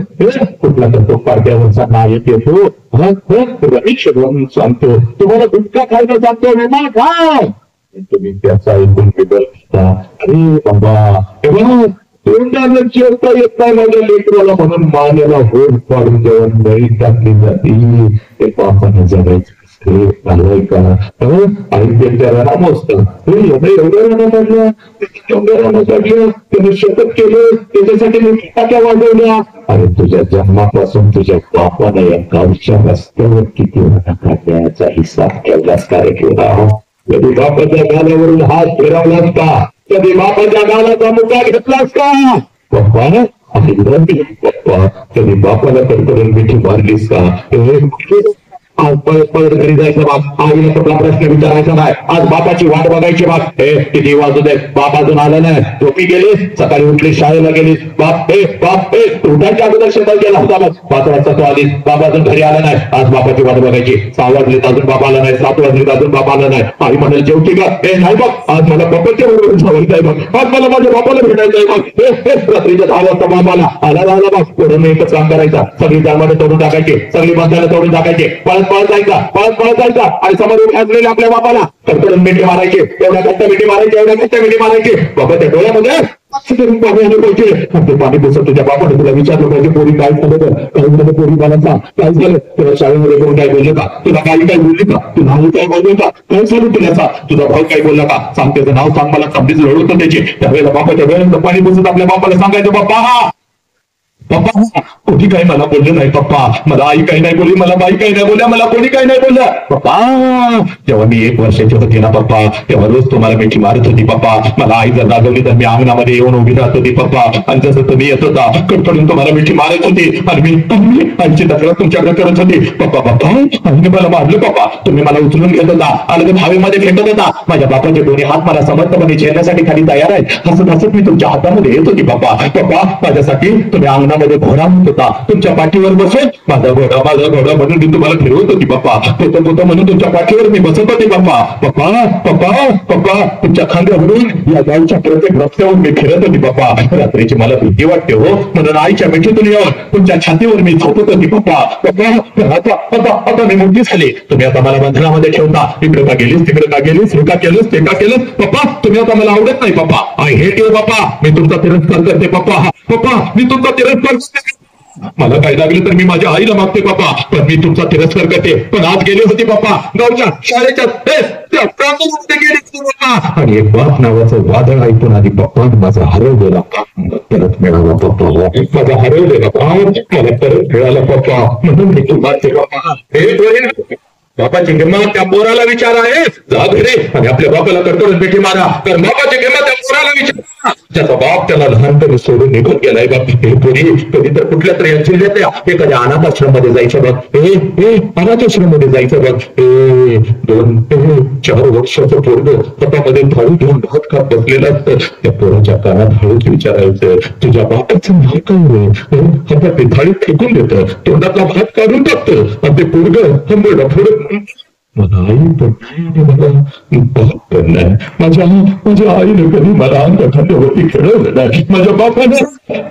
कुठला तर तो पाड्यावरचा नायक येतो रमेश म्हणून सांगतो तुम्हाला गुटखा खायला सांगतो विमा खा, तुम्ही त्याचा ऐकून बिघडता. अरे बाबा तोंडाला चिरता येत नाही माझ्या लेकराला म्हणून मानेला होड पाडून जेवण नळी टाकली जाते. ते पापाने जगायचं झालंय का? आई त्यांच्या राम असतं एवढं राणं काढलं, एवढं राणं काढलं, त्याने शपथ केलं, त्याच्यासाठी मी टाक्या वाजवल्या. अरे तुझ्या जन्मापासून तुझ्या बापाने या गावच्या रस्त्यावर किती राणं काढण्याचा हिसाब ठेवलास का रे केला? कधी बापाच्या गालावरून हात फिरवलास का? कधी बापाच्या गालाचा मुका घेतलास का? पप्पा पप्पा कधी बापाला कडकडून मिठी मारलीस का? आज परत घरी जायचं बाप, आईला कुठला प्रश्न विचारायचा नाही, आज बापाची वाट बघायची बाप. हे किती वाजू दे, बाप अजून आला नाही, झोपी गेलीस, सकाळी उठली शाळेला गेलीस, बाप उठायच्या अगोदर शेतात गेला होता बघ, 5 वाजता तो आलीस, बाप अजून घरी आला नाही, आज बापाची वाट बघायची. 6 वाजलीत अजून बाप आला नाही, 7 वाजलीत अजून बाप आला नाही. आई म्हणाल जेवती का? हे नाही बघ, आज मला बापाच्या बरोबर जायचंय बघ, आज मला माझ्या बापाला भेटायचंय बघ. रात्रीच्या 10 वाजता बापाला आला बघ. पुढे एकच काम करायचा, सगळी जाळमध्ये तोडून टाकायचे, सगळी बंधाला तोडून टाकायचे, पळत पळत जायचा आणि समोर उभे असलेल्या आपल्या बापाला कडकडून मिठी मारायचे, एवढ्या घट्ट मिठी मारायचे बाबा त्या डोळ्यामध्ये पाणी आलं पाहिजे. पाणी पुसत तुझ्या बापाने तुला विचारलं पाहिजे पोरी काय झालं, काही पोरी मला सांग काय झालं. तुला शाळेमध्ये कोण काय बोललं का, तुला काही काय बोलली का, तुला आई काय बोललं का, काय झालं तुला, तुझा भाऊ काय बोलला का, सांग त्याचं नाव सांग मला. समजीच रडवतो त्याची. त्यावेळेला बापाच्या वेळेला पाणी पुसत आपल्या बापाला सांगायचं पप्पा कोणी काही मला बोललं नाही पप्पा, मला आई काही नाही बोलली, मला बाई काही नाही बोलल्या, मला कोणी काही नाही बोललं पप्पा. जेव्हा मी 1 वर्षाची होती ना पप्पा, तेव्हा रोज तुम्हाला मिठी मारत होती पप्पा. मला आई जर रागवली तर मी अंगणामध्ये येऊन उभी राहत होती पप्पा, आणि जसं तुम्ही येत होता कडकडून तुम्हाला मिठी मारत होती आणि मी आईची तक्रार तुमच्याकडे करत होती पप्पा. आईने मला मारलं पप्पा, तुम्ही मला उचलून घेत होता, अलगद हवेमध्ये फेकत होता. माझ्या बापाचे दोन्ही हात मला समर्थपणे झेलण्यासाठी खाली तयार आहेत. हसत मी तुमच्या हातामध्ये येत होती पप्पा. माझ्यासाठी तुम्ही अंगणामध्ये घोडा म्हणत होता, तुमच्या पाठीवर बसून माझा घोडा म्हणून मी तुम्हाला फिरवत होती पप्पा. पोतं म्हणून तुमच्या पाठीवर मी बसत होती पप्पा. तुमच्या खांद्यावरून या गावच्या प्रत्येक रस्त्यावर मी फिरत होती पप्पा. रात्रीची मला भीती वाटते हो, म्हणून आईच्या मिठीतून येऊन तुमच्या छातीवर मी झोपत होती पप्पा. आता मी मोठी झाली, तुम्ही आता मला बंधनामध्ये ठेवता. इकडे का गेलीस, तिकडे का गेलीस, हे का केलंस, ते का केलंस पप्पा. तुम्ही आता मला आवडत नाही पप्पा. आय हेट यू पप्पा. मी तुमचा तिरस्कार करते पप्पा. मी तुमचा तिरस्कार, मला काय लागले तर मी माझ्या आईला मागते पप्पा, पण मी तुमचा तिरस्कार करते. पण आज गेली होती पप्पा गावच्या शाळेच्या आणि एक बाप नावाचं वादळ ऐकून आधी पप्पा माझा हरवलेला परत मिळाला पप्पा. माझा हरवलेला मला परत मिळाला पप्पा, म्हणून मी तुम्हाला पप्पा. बापाची किंमत त्या पोराला विचार आहे. जा घरी आणि आपल्या बापाला कडकडून मिठी मारा, कारण बापाची किंमत त्या पोराला विचार, ज्याचा बाप त्याला लहानपणी सोडून निघून गेलाय बघ. हे पोरी कधी तर कुठल्या तरी जिल्ह्यातल्या एखाद्या अनाथाश्रम मध्ये जायचं बघ. अनाथाश्रम मध्ये जायचं बघ. 2-4 वर्षाचं पोरगं हातामध्ये थाळी घेऊन भात खात बसलेलं असतं. त्या पोराच्या कानात हळूच विचारायचं, तुझ्या बापाचं नाव काय रे. हातात ते थाळी फेकून देतं, तोंडातला भात काढून टाकतं आणि ते पोरगं हंबरडं फोडत मला आई पण नाही, मला बाप पण नाही. माझ्या आईने कधी मला अंगखांद्यावरती खेळवलं नाही, माझ्या बापाने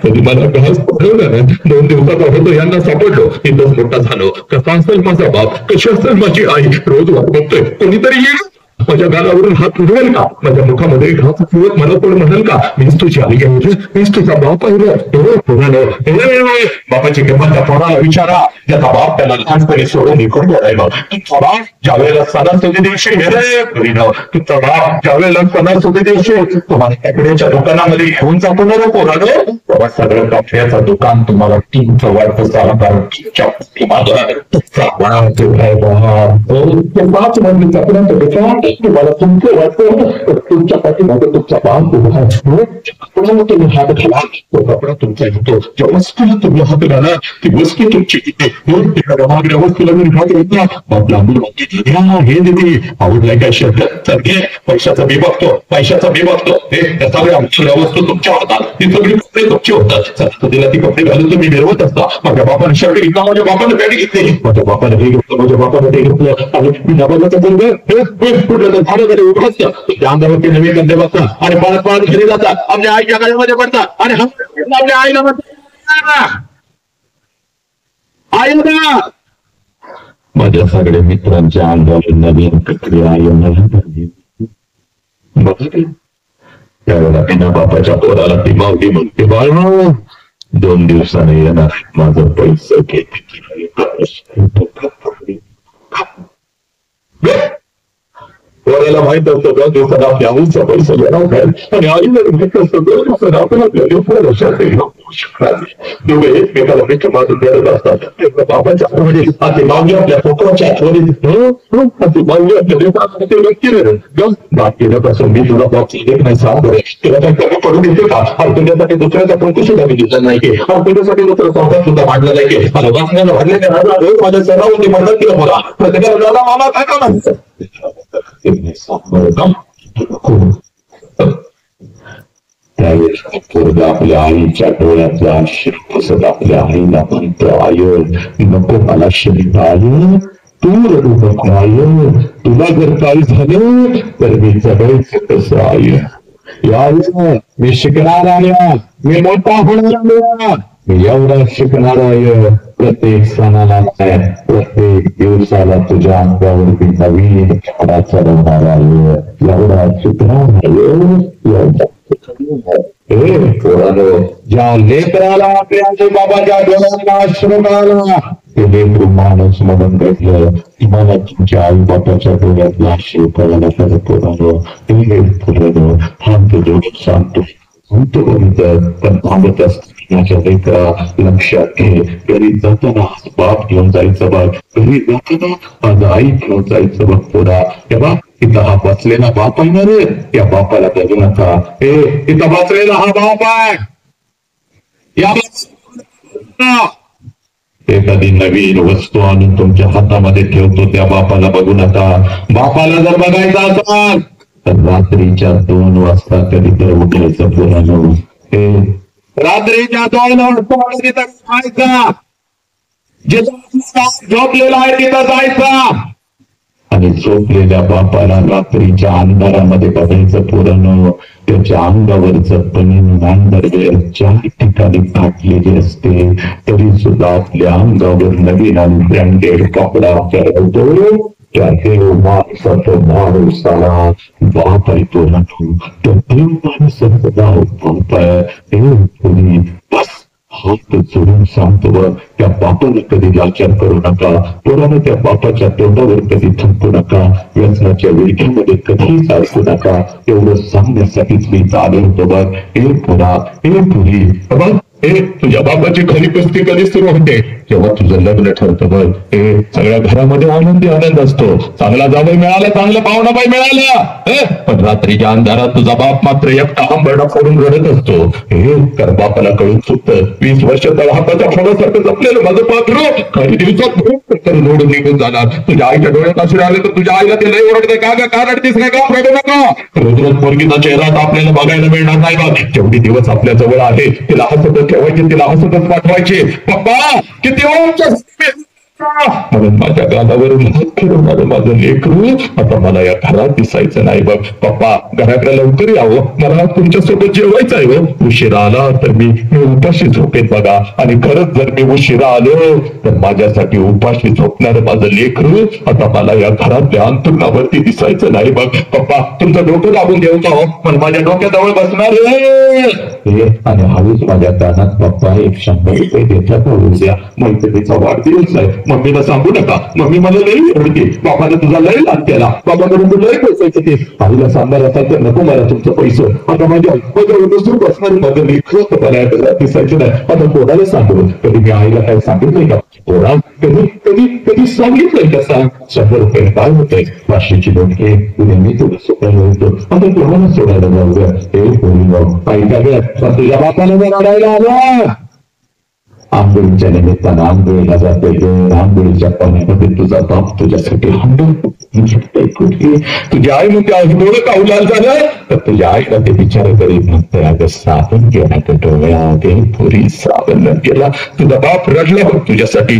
कधी मला घास पडवलं नाही. 2 दिवसाचा होतो यांना सापडलो, इथंच मोठा झालो. कसा असेल माझा बाप, कशी असेल माझी आई, रोज वाट बघतोय कोणीतरी येईल माझ्या गालावरून हात उडवेल का, माझ्या मुखामध्ये घास फिरवत मला कोण म्हणेल का, मीच तुझी आई आहे, मीच तुझा बाप आहे. बापाची किंमत त्या पोराला विचारा, ज्याचा बाप त्याला लहानपणी सोडून निघून गेलाय. तुमचा बाप ज्यावेळेला सणासुदी दिवशी तुमचा बाप ज्यावेळेला सणासुदी दिवशी तुम्हाला कपड्याच्या दुकानामध्ये घेऊन जातो ना रे पोरानं, बाबा सगळं कपड्याचं दुकान तुम्हाला 3 वाटतं सारा, कारण तुम्हाला तुमचं वाटतं तुमच्या पाठीमागे तुमचा बाप उभा आहे. तुम्ही हात घाला, तो कपडा तुमचा येतो. ज्या वस्तूला तुम्ही हात घाला ती वस्तू तुमची येते. मागण्या वस्तूला जरी हात घेतला, बाप लांबून हे देते, आवडलाय काय शब्द तर घे, पैशाचा मी बघतो, हे सगळ्या वस्तू तुमच्या होतात, ती सगळी कपडे तुमची होतात. तिला ती कपडे घालून तुम्ही मिरवत असता. माझ्या बापाने शर्ट घेतला, माझ्या बापाने पॅन्ट घेतली, माझ्या बापाने हे घेतलं, माझ्या बापाने ते घेतलं, आणि मी नबाजाचं कुठलं तर झालं तरी उभं असतं. त्या अंगावरती नवीन गंधे बसतात आणि पळत घरी जातात, आपल्या आईच्या गळ्यामध्ये पडतात आणि आपल्या आईला म्हणतात आई ना. माझ्या सगळ्या मित्रांच्या अंगावर नवीन कपडे आई त्यावेळेला तिनं बापाच्या पोराला ती मावली म्हणते, बाळ 2 दिवसाने येणार, माझं पैसे पोराला माहित असतं 2 दिवसात आपल्या आईचा पैसा येणार आणि आईला माहित असतं 2 दिवसात आपण आपल्या दोघे एकमेकाला मिठ मारून देत असतात. बाबाच्या मागे आपल्या पोकराच्या बाप केल्यापासून मी तुला बाप एक नाही सांग बरे, तुला काही कमी पडून येते का, आणि तुझ्यासाठी दुसऱ्याचा पण कशी कमी दिसत नाही की, आणि तुझ्यासाठी दुसरं संसार सुद्धा वाढलं नाही की, मला वाचण्याला वाढले रोज माझ्या सणावरती म्हणत केलं मला प्रत्येकाला मामा काय का नाही त्यावेळेस आपल्या आईच्या डोळ्यातल्या आश्चर्य पुसत आपल्या आईला म्हणतो, आय नको मला शरीर आय, तू रडू नको आय, तुला जर काय झालं तर मी जगायचं कसं आय, मी शिकणार आल्या, मी मोठा होणार आल्या, मी एवढा शिकणार आहे प्रत्येक सणाला प्रत्येक दिवसाला तुझ्या अंगावरती नवीन खेळा चढवणार आहे एवढा शिकणार आहे ज्या लेकराला आपल्या बाबाच्या डोळ्यांना अश्रुकाला ते लेकरू माणूस म्हणून भेटलं तुम्हाला तुमच्या आई बापाच्या डोळ्यातला अश्रू कळायला तर पोरानं ते फुलं हा तो डोळ्यात सांगतो पण थांबत असताना लेकरा लक्षात घे घरी जाताना बाप घेऊन जायचं बघ घरी जाताना आज आई घेऊन जायचं बघ पोरा तेव्हा इथं हा बसलेला बाप आहे ना रे या बापाला बघू नका इथं बसलेला हा बाप आहे या एखादी नवीन वस्तू आणून तुमच्या हातामध्ये ठेवतो त्या बापाला बघू नका बापाला जर बघायचं असाल तर रात्रीच्या 2 वाजता कधी तर उठायचं पोरांनो रात्रीच्या 2 वाजता कधी तर जायचा जिथं झोपलेला आहे तिथं जायचा आणि झोपलेल्या बापाला रात्रीच्या अंधारामध्ये बघायचं पोरांनो त्याच्या अंगावरचं पनीर अंडरवेअर 4 ठिकाणी फाटलेले असते तरी सुद्धा आपल्या अंगावर नवीन आणि ब्रँडेड कपडा करतो त्या देव माणसाचं माणूसाला बाप आहे पोरांनो त्या देव माणसाचं नाव बाप आहे बस हात जोडून सांगतो त्या बापाला कधी लाचार करू नका पोरानं त्या बापाच्या तोंडावर कधी थंकू नका व्यसनाच्या विळख्यामध्ये कधीच अडकू नका एवढं सांगण्यासाठीच मी चालू होतो बघ पोरा पुरी बघ तुझ्या बापाची खरी कुस्ती कधी सुरू होते जेव्हा तुझं लग्न ठरतं बघ सगळ्या घरामध्ये आनंद असतो चांगला जावई मिळाला चांगलं पाहुणाबाई मिळालं पण रात्रीच्या अंधारात तुझा बाप मात्र एकटा आंबरडा फोडून रडत असतो तर बापाला कळून चुकतं 20 वर्ष हाताच्या फोडासारखं जपलेलं माझं पात्र काही दिवसात लोडून निघून जाणार तुझ्या आईच्या डोळ्यात असे आले तर तुझ्या आईला ते लई ओरडते का रडतीस का रडू नका रोज रोज पोरगीचा चेहरा आपल्याला बघायला मिळणार नाही बघ जेवढे दिवस आपल्या जवळ आहे तिला हसतच ठेवायचे तिला हसतच पाठवायचे पप्पा किती म्हणून माझ्या गालावरून हात फिरवणार माझं लेकरू आता मला या घरात दिसायचं नाही बघ पप्पा घराकडे लवकर यावं मला तुमच्या सोबत जेवायचं आहे उशिरा आला तर मी उपाशी झोपेत बघा आणि खरंच जर मी उशिरा आलो तर माझ्यासाठी उपाशी झोपणार माझं लेकरू आता मला या घरातल्या अंतरुणावरती दिसायचं नाही बघ पप्पा तुमचं डोकं दाबून देऊ का पण माझ्या डोक्याजवळ बसणार आणि हळूच माझ्या कानात पप्पा 100 रुपये देतात द्या मैत्रिणीचा वाढदिवस आहे मम्मीला सांगू नका मम्मी मला लई आवडते बाबाला तुझा लई लाग केला बाबाकडून तू लई पैसे ते आईला सांगणार असाल तर नको मला तुमचं पैसे आता माझ्या सुरू बसणार माझं लेखक मला दिसायचं नाही आता कोणाला सांगू कधी मी आईला काय सांगितलंय का कोणा कधी सांगितलंय का सांग 100 रुपये काय होतंय 500ची नोट घे उद्या मी तुला सोडायला होतो आता कोणाला सोडायला जाऊया आई का तुझ्या बापाला जर रडायला आला आंबोळीच्या निमित्तानं आंबोळीला जाते आंबोळीच्या पाण्यामध्ये तुझा बाप तुझ्यासाठी तुझी आई म्हणते डोळं कावलाल झालं तर तुझ्या आईला ते विचार करीत म्हणते अगं साबण गेला त्या डोळ्यात पुरी साबण गेला तुझा बाप रडला तुझ्यासाठी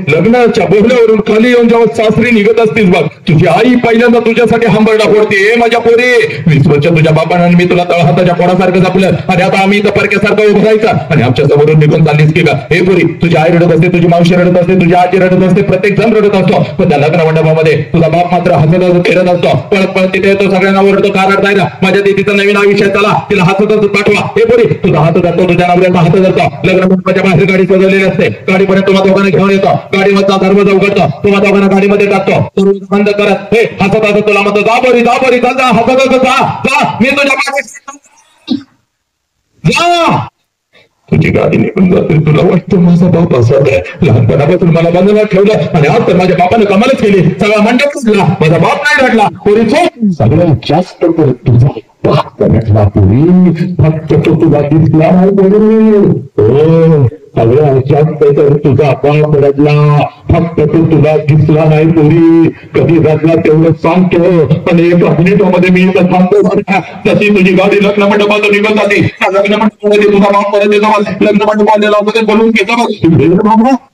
लग्नाच्या बोहल्यावरून खाली येऊन जेव्हा सासरी निघत असतीस बघ तुझी आई पहिल्यांदा तुझ्यासाठी हंबरडा फोडते माझ्या पोरी 20 वर्ष तुझ्या बापानं मी तुला तळहाताच्या पोरासारखं जपलं आणि आता आम्ही इथं परक्यासारखं उभं राहायचं आणि आमच्या समोरून निघून चालली हे पुरी तुझी आई रडत असते तुझी मावशी रडत असते तुझी आजी रडत असते प्रत्येक जण रडत असतो पण त्या लग्न मंडपामध्ये तुझा बाप मात्र हसत फिरत असतो पळत तिथे येतो सगळ्यांना ओरडतो का रडतायला माझ्या तिथं नवीन आयुष्यात चला तिला हसतच पाठवा हे पुरी तुझा हात जातो तुझ्या नवऱ्याचा हात जातो लग्न मंडपाच्या बाहेर गाडी सजवलेली असते गाडीपर्यंत तुम्हा दोघांना घेऊन येतो गाडीमधला दरवाजा उघडतो तुम्हा दोघांना गाडीमध्ये टाकतो बंद करत हे हसत तुला म्हणतो जा बरी जा हसत जा मी तुझ्या जा तुझी गाडी निघून जाते तुला वाटतं माझा बाप असा लहानपणापासून मला बांधला ठेवलं आणि आज तर माझ्या बापाने कमालच केली सगळा मंडप रडला माझा बाप नाही रडला पुरी सगळ्यात जास्त तुझा पुरी फक्त तो तुला दिसला सगळ्यात जास्त तर तुझा बाप रडला फक्त तो तुला दिसला नाही पुरी कधी रडला तेवढं सांगतो पण 1 मिनिटामध्ये मी इथं थांबतो तशी तुझी गाडी लग्न मंडपात निघत जाते लग्न मंडपामध्ये तुझा बाप परत येतो लग्न मंडपात बोलून घेतो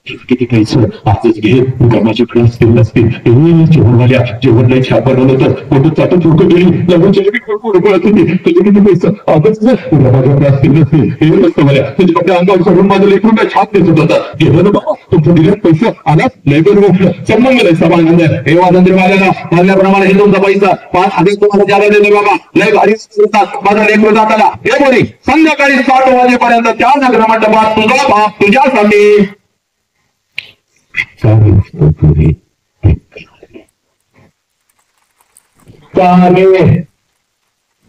किती पैसे आजच घे, उद्या माझ्याकडे असतील नसतील. जेवणवाल्या जेवण नाही छान बनवलं तर फोटो चाटून फोटो गेली लगून पळत होती. तुझे किती पैसे आजच उद्या माझ्याकडे असतील नसतील. हे नसतं मला तुझ्या कपडे अंगावर सोडून माझं लेकरून काय छाप देत होता. गेलं ना बाबा तुमचं दिलेत पैसे आला लय बरं गोष्ट संबंध गेलाय सभा आनंद हे वादंत्री वाल्याला मागल्याप्रमाणे हे तुमचा पैसा 5,000 तुम्हाला द्यायला दिले बाबा. लय भारी माझा लेकरू जाताना हे बोली संध्याकाळी 7 वाजेपर्यंत त्या नगरमंडपात तुझा बाप तुझ्यासाठी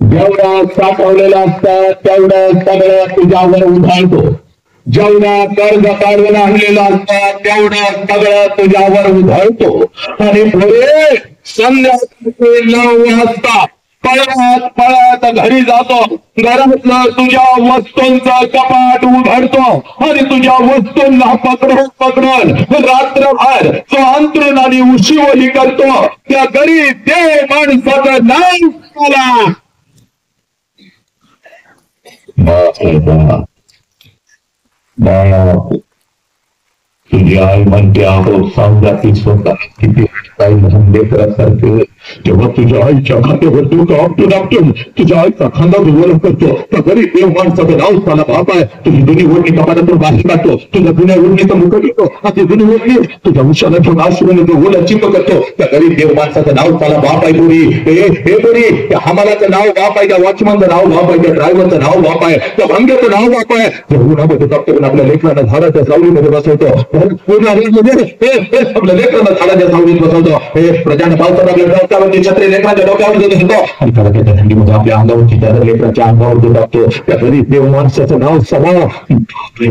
जेवढा साठवलेला असतात तेवढं सगळं तुझ्यावर उधाळतो. जेवढा कर्ज काढून आणलेला असतात तेवढं सगळं तुझ्यावर उधळतो. आणि पुढे संध्याकाळी 9 वाजता पळत पळत घरी जातो. घरातलं तुझ्या वस्तूंचं कपाट उघडतो आणि तुझ्या वस्तूंना पकडून पकडून रात्रभर तो अंतरून आणि उशिवली करतो. त्या घरी ते माणसाचं नाव आला. तुझी आई म्हणते आहो समजा ती स्वतः किती काही म्हणून लेकरासारखे. तेव्हा तुझ्या आईच्या खात्यावर तू आपटून आपटून तुझ्या आईचा खांदा दुर्वल करतो. तर गरीब देव माणसाचं नाव त्याला बाप आहे. तुझी जुनी ओढणी कपाटातून बाहेर काढतो. तुझ्या जुन्या ओढणीचं मुख घेतो. ती जुनी ओढणी तुझ्या उशाला घेऊन आश्रम ओला चिंप करतो. त्या गरीब देव माणसाचं नाव त्याला बाप आहे. पुरी हे पुरी त्या हमालाचं नाव बाप आहे. त्या वॉचमनचं नाव बाप आहे. त्या ड्रायव्हरचं नाव बाप आहे. त्या भांग्याचं नाव बाप आहे. त्या उन्हामध्ये टाकतो आपल्या लेकरांना झाडाच्या सावलीमध्ये बसवतो. आपल्या लेकरांना झाडाच्या सावलीत बसवतो. हे प्रजाने पावसात आपल्या डोक्यावरती छत्री लेकरांच्या डोक्यावर देतो आणि कडाक्याच्या थंडीमध्ये आपल्या अंगावरती त्या लेकरांच्या अंगावर टाकतो. त्या गरीब देव माणसाचं नाव सभा बाप हे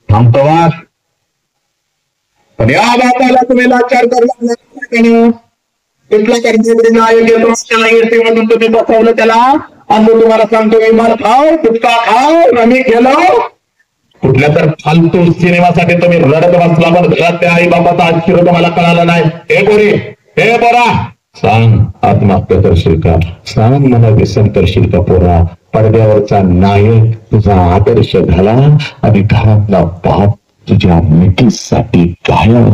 थांबतो. पण या बापाला तुम्ही लाचार करला कुठला कर्मचारी नायक येतो मधून तुम्ही बसवलं त्याला. आणि तुम्हाला सांगतो विमान खाव गुटखा खाव रमी केलं. कुठल्या तर फालतू सिनेमासाठी तुम्ही रडत बसला पण घरात त्या आई बाबाचा आश्चर्य तुम्हाला कळाला नाही. हे पोरी हे पोरा सांग आत्महत्या करशील का? सांग मला व्यसन करशील का? पोरा पडद्यावरचा नायक तुझा आदर्श झाला आणि घरातला बाप तुझ्या मिठीसाठी गायब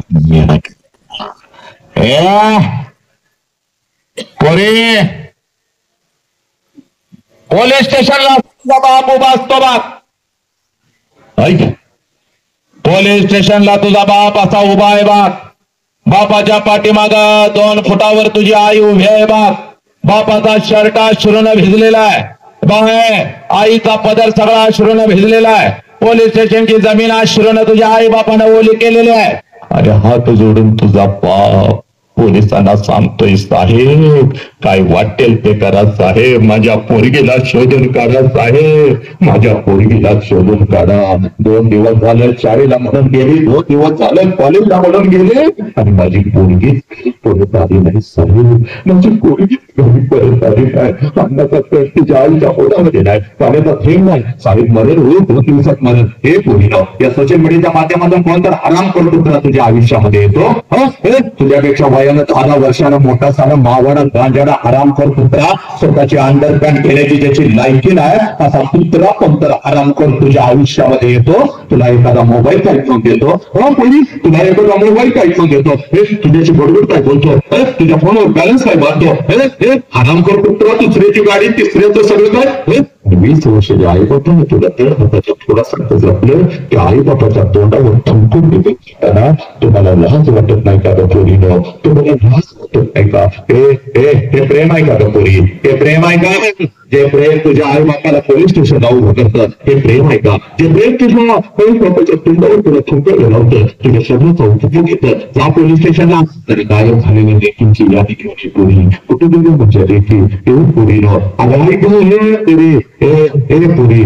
पोरी पोलीस स्टेशनला बाप उभा असतो. बाप ऐक पोलीस स्टेशनला तुझा बाप असा उभा आहे. बाप बापाच्या पाठीमाग 2 फुटावर तुझी आई उभी आहे. बापाचा शर्ट अश्रूने भिजलेला आहे. बाहे आईचा पदर सगळा अश्रूने भिजलेला आहे. पोलीस स्टेशनची जमीन अश्रूने तुझ्या आई बापाने ओली केलेली आहे. अरे हात जोडून तुझा बाप पोलिसांना सांगतोय साहेब काय वाटेल ते करा साहेब. माझ्या पोरगीला शोधून काढा साहेब. माझ्या पोरगीला शोधून काढा. 2 दिवस झाले शाळेला म्हणून गेली. 2 दिवस झाले कॉलेजला म्हणून गेले आणि माझी पोरगी परत आली नाही साहेब. माझी पोरगी परत आली नाही. अन्नाचा पेट तिच्या आईच्या पोटामध्ये नाही. पाण्याचा थेंब नाही साहेब. मरेल हो 2 दिवसात मरेल. हे पोरी या सोशल मीडियाच्या माध्यमातून कोणतर आराम करतो तुझ्या आयुष्यामध्ये येतो. तुझ्यापेक्षा वयानं 10 वर्षानं मोठा सारा मावाडा गांजाडा आराम कर पुत्रा. स्वतःची अंडरपॅन्ट घेण्याची ज्याची लायकी नाही असा पुत्रा कोणतर आराम कर तुझ्या आयुष्यामध्ये येतो. तुला एखादा मोबाईल काय घेऊन देतो. हो पोलीस तुला एखादा मोबाईल काय घेऊन देतो. हे तुझ्याची बडबड काय बोलतो. तुझ्या फोनवर बॅलन्स काय मारतो. हे आराम कर पुत्रा. दुसऱ्याची गाडी तिसऱ्याचं सगळं काय. 20 वर्षाचे आई बापाने तुला 1.5 हाताच्या थोडासा जपलं त्या आई बापाच्या तोंडावर थुंकून देते. तुम्हाला लाज वाटत नाही का ग पोरीनो? तुम्हाला लाज वाटत नाही का? हे प्रेम आहे का ग पोरी? हे प्रेम आहे का? जे प्रेम तुझ्या आई बापाला पोलीस स्टेशनला उभं करतात हे प्रेम आहे का? जे प्रेम तुझ्या आई बापाच्या तोंडावर तुला थुंकलं लावतं तुझ्या शब्दाचा उपयोग घेतात. जा पोलीस स्टेशनला तरी गायब झालेल्या लेखींची यादी घेऊन ये पोरी. कुठे गेली म्हणजे लेखी? हे पोरीनो अगं आई तू हे पोरी हे पोरी.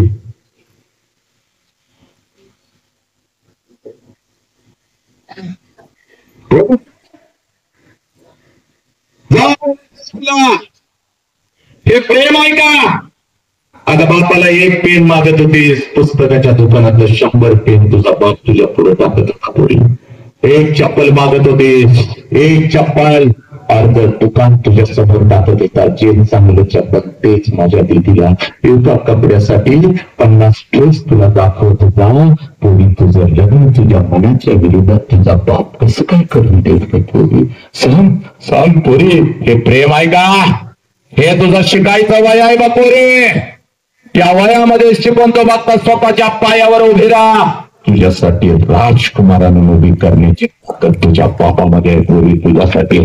हे प्रेम आहे का? अगं बापाला 1 पेन मागत होतीस पुस्तकाच्या दुकानात 100 पेन तुझा बाप तुझ्या पुढे टाकत होता पोरी. 1 चप्पल मागत होतीस 1 चप्पल अर्ध दुकान तुझ्या समोर टाकत होता, जे चांगलं चप्पल तेच माझ्या दीदीला एका कपड्यासाठी 50 ड्रेस तुला दाखवत होता. पोरी तुझं लग्न तुझ्या मनाच्या विरोधात तुझा बाप कसं काय करून देत पोरी? सांग सांग पोरी, हे प्रेम आहे का? हे तुझं शिकायचं वय आहे बा पोरी. या वयामध्ये शिकून तो बघता स्वतःच्या पायावर उभी राहा. तुझ्यासाठी राजकुमारानं उभी करण्याची ताकद तुझ्या बापामध्ये आहे पोरी. तुझ्यासाठी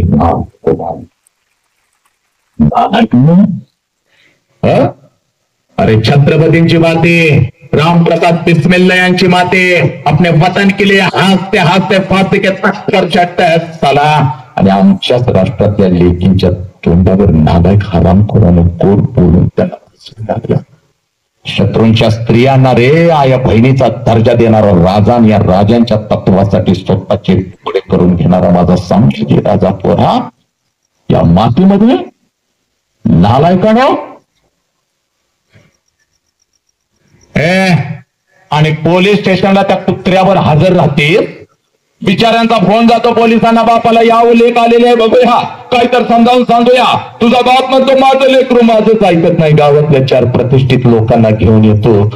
अरे छत्रपतींची माते, रामप्रसाद बिस्मिल्ला यांची माते अपने वतन के लिए हंसते हंसते फांसी के तख्त पर चढ़ते हैं साला. आणि आमच्याच राष्ट्रातल्या लेकींच्या तोंडावर नालायक हरामखोरानं कोड बोलून त्यांना लागला. शत्रूंच्या स्त्रियांना रे आया बहिणीचा दर्जा देणारा राजा आणि या राजांच्या तत्वासाठी स्वतःचे पुढे करून घेणारा माझा सांख्यजी राजा पोरा या मातीमध्ये नालायकानो. आणि पोलीस स्टेशनला त्या कुत्र्यावर हजर राहतील. बिचाऱ्यांचा फोन जातो पोलिसांना, बापाला यावं लेख आलेले आहे बघूया, काय तर समजावून सांगूया. तुझा बाप म्हणतो माझं लेकरू माझंच ऐकत नाही. गावातल्या 4 प्रतिष्ठित लोकांना घेऊन येतो.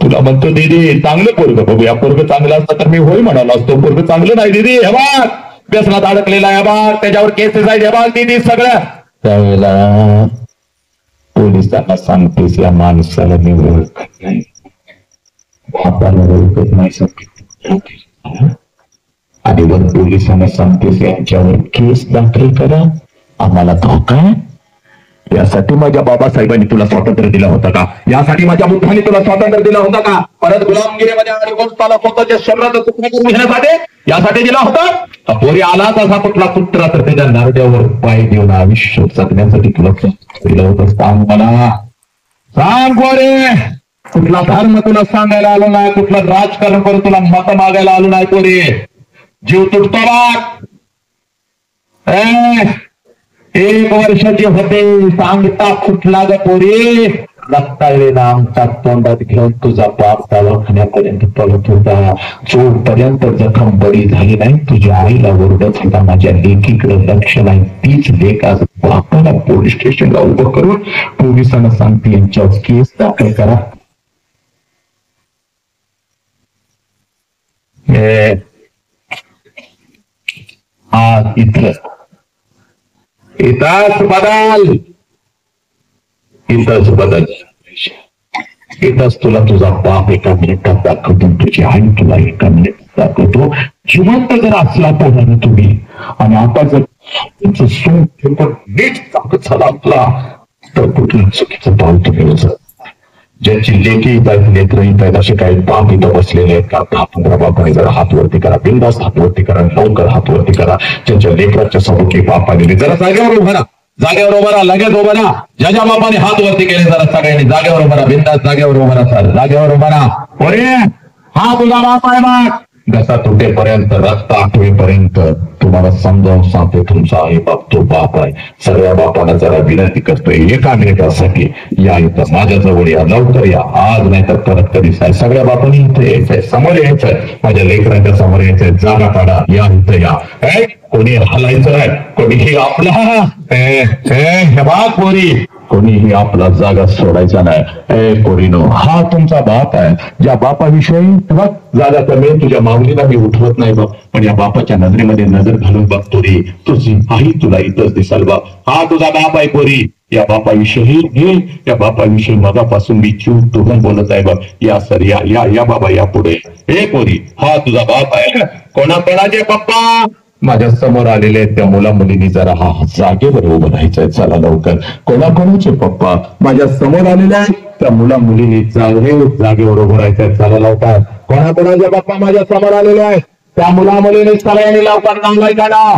तुला म्हणतो दीदी चांगलं पोरग बघूया, पोरग चांगलं असतं तर मी होय म्हणाला असतो. पोरग चांगलं नाही दीदी, हे बघ व्यसनात अडकलेला आहे, बघ त्याच्यावर केसेस आहेत, हे बघ दीदी सगळं. त्यावेळेला पोलिसांना सांगतेस या माणसाला मी ओळखत नाही, बापाला ओळखत नाही. आणि वर पोलिसांना सांगतेस यांच्यावर केस दाखल करा, आम्हाला धोका आहे. यासाठी माझ्या बाबासाहेबांनी तुला स्वातंत्र्य दिलं होतं का? यासाठी माझ्या बुद्धांनी तुला स्वातंत्र्य दिलं होतं का? परत गुलामगिरीमध्ये अडकून त्याला स्वतःच्या शरीराचा तुकडा करून घेण्यासाठी यासाठी दिला होता? पोरी आला तसा कुठला कुत्रा तर त्याच्या नारड्यावर पाय देऊन आयुष्य जगण्यासाठी तुला दिलं होतं? सांग मला, सांग पोरे. कुठला धर्म तुला सांगायला आलो नाही, कुठलं राजकारण करून तुला मत मागायला आलो नाही पोरे. जीव तुटतो बघ. 1 वर्षाचे होते सांगता कुठला ग पोरी? रक्ताळे आमच्या तोंडात घेऊन तुझा बाप दवाखान्यापर्यंत पळत होता. जोपर्यंत जखम बरी झाली नाही तुझ्या आईला ओरडत होता माझ्या लेकीकडे लक्ष नाही. तीच लेक आज बापाला पोलीस स्टेशनला उभं करून पोलिसांना सांगते यांच्यावर केस दाखल करा. आज इथंच बदल, इथंच बदल. इथंच तुला तुझा बाप एका मिनिटात दाखवतो, तुझी आई तुला एका मिनिटात दाखवतो. जिवंत जर असला पोराने तुम्ही, आणि आता जर तुमचं सोन नीट ताकद झाला आपला तर कुठलं चुकीचं पाऊल तुम्ही उचलत. ज्यांची लेखी आहेत लेकरं आहेत असे काही बाप इथं बसलेले आहेत का? 10-15 बापाने जरा हात वरती करा, बिंदास हात वरती करा, लवकर हात वरती करा. ज्यांच्या लेकराच्या समोर बाप आलेले जरा जागेवर उभा राहा, जागेवर उभा राहा, लगेच उभा राहा. ज्याच्या बापाने हात वरती केले जरा सगळ्यांनी जागेवर उभा राहा, बिंदास जागेवर उभा राहा, जागेवर उभा राहा. अरे हा तुझा बाप आहे मग. घसा तुटेपर्यंत रक्त आठवेपर्यंत तुम्हाला समजावून सांगते तुमचा आहे बाप तो बाप आहे. सगळ्या बापाला जरा विनंती करतोय एका मिनिटासाठी या इथं माझ्या जवळ या, लवकर या, आज नाही तर परत कधीच आहे. सगळ्या बापांनी इथे यायचंय, समोर यायचंय, माझ्या लेकरांच्या समोर यायचंय. जागा काढा, या इथं या. कोणी हलायचं आहे, कोणीही आपला हे बाप पोरी, कोणीही आपला जागा सोडायचा नाही. पोरीनो हा तुमचा बाप आहे. ज्या बापाविषयी जागा कमी तुझ्या माऊलीला मी उठवत नाही बघ, पण या बापाच्या नजरेमध्ये नजर घालून बघ पोरी, तुझी आई तुला इथंच दिसाल बघ. हा तुझा बाप आहे पोरी. या बापाविषयी या बापाविषयी मगापासून मी चूक तुझं बोलत आहे बघ. या सर या या या बाबा या पुढे. पोरी हा तुझा बाप आहे. कोणाचे पप्पा माझ्या समोर आलेले आहेत त्या मुला मुलींनी जरा हा जागेवर उभं राहायचंय. चला लवकर. कोणाकोणाचे पप्पा माझ्या समोर आलेले आहेत त्या मुला मुलींनी जागेवर उभं राहायचंय. चला लवकर. कोणाकोणाचे पप्पा माझ्या समोर आलेले आहेत त्या मुला मुलींनी सगळ्यांनी लवकर नांगाय काढा.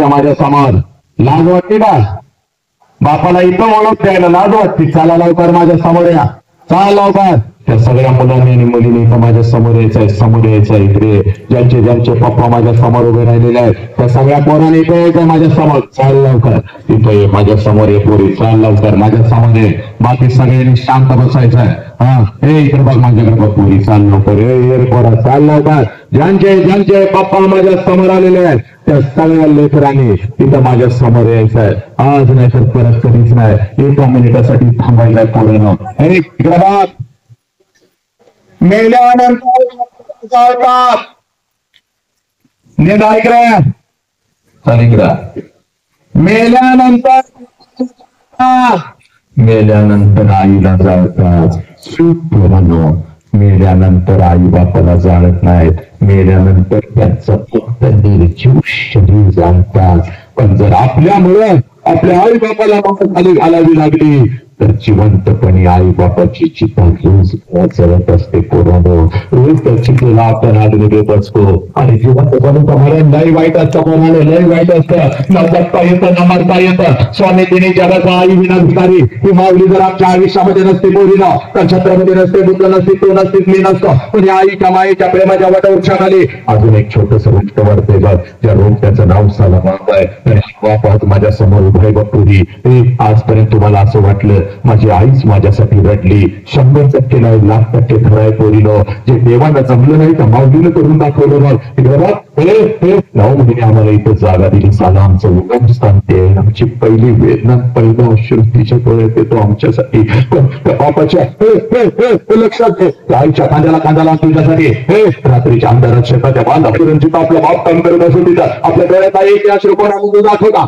माझ्या समोर लाज वाटते का? बापाला इथं ओळख द्यायला लाज वाटते. चला लवकर माझ्या समोर या. चला लवकर. त्या सगळ्या मुलांनी आणि मुलींनी इथं माझ्या समोर यायचंय, समोर यायचंय. इकडे ज्यांचे ज्यांचे पप्पा माझ्या समोर उभे राहिलेले आहेत त्या सगळ्या पोरांनी इथे यायचंय माझ्या समोर. चाल लवकर इथे माझ्या समोर ये पोरी, चाल लवकर माझ्या समोर ये. बाकी सगळ्यांनी शांत बसायचंय. हा हे इकडे बघ माझ्याकडे बघ पोरी, चाल लवकर ये पोरा, चाल लवकर. ज्यांचे ज्यांचे पप्पा माझ्या समोर आलेले आहेत त्या सगळ्या लेकरांनी इथं माझ्या समोर यायचंय. आज नाही तर परत कधीच नाही. 1 मिनिटासाठी थांबायचंय पोरांनो. हे इकडे बघ, मेल्यानंतर जाळतात. नीट ऐक रे, चल इकडं. मेल्यानंतर आईला जाळतात. पोरांनो, मेल्यानंतर आई बापाला जाळत नाहीत. मेल्यानंतर त्यांचं फक्त निर्जीव शरीर जाणतात. पण जर आपल्यामुळे आपल्या आई बापाला खाली घालावी लागली तर जिवंतपणे आई बापाची चिता रोज जळत असते. पोरांनो, रोज त्या चितेला आपण आदमी देत असतो. आणि जिवंतपणे तुम्हाला लय वाईट असतं. पोरांनो, लय वाईट असतं. न जगता येतं, न मरता येतं. स्वामी तिने जगाचा आई विना भिकारी ही माऊली जर आमच्या आयुष्यामध्ये नसते पोरीला तर छत्रामध्ये नसते, बुद्ध नसते, तो नसते, मी नसतो. पण आईच्या मायेच्या प्रेमाच्या वटवृक्षाखाली अजून एक छोटस गोष्ट वाढते बघ. ज्या रोट्याचं नाव साला बाप आहे आणि बाप माझ्या समोर उभे बघतोरी. आजपर्यंत तुम्हाला असं वाटलं माझी आईच माझ्यासाठी रडली. 100% नाही, 1,00,000% खरं आहे पोरीनो. जे देवाला जमलं नाही तर माऊलीनं करून दाखवलं. मग इकडे बघ, 9 महिने आम्हाला इथं जागा दिली. साला आमचं उगम सांगते. आमची पहिली वेदना, पहिला श्रुतीच्या डोळ्यात येतो आमच्यासाठी. पण त्या बापाच्या लक्षात घे, आईच्या कांद्याला कांदा लावून तुझ्यासाठी रात्रीच्या अंधारात शेताच्या बांधापर्यंत जिथं आपला बाप काम करत असो तिथं आपल्या डोळ्यात एक अश्रू कोणाला दाखवता.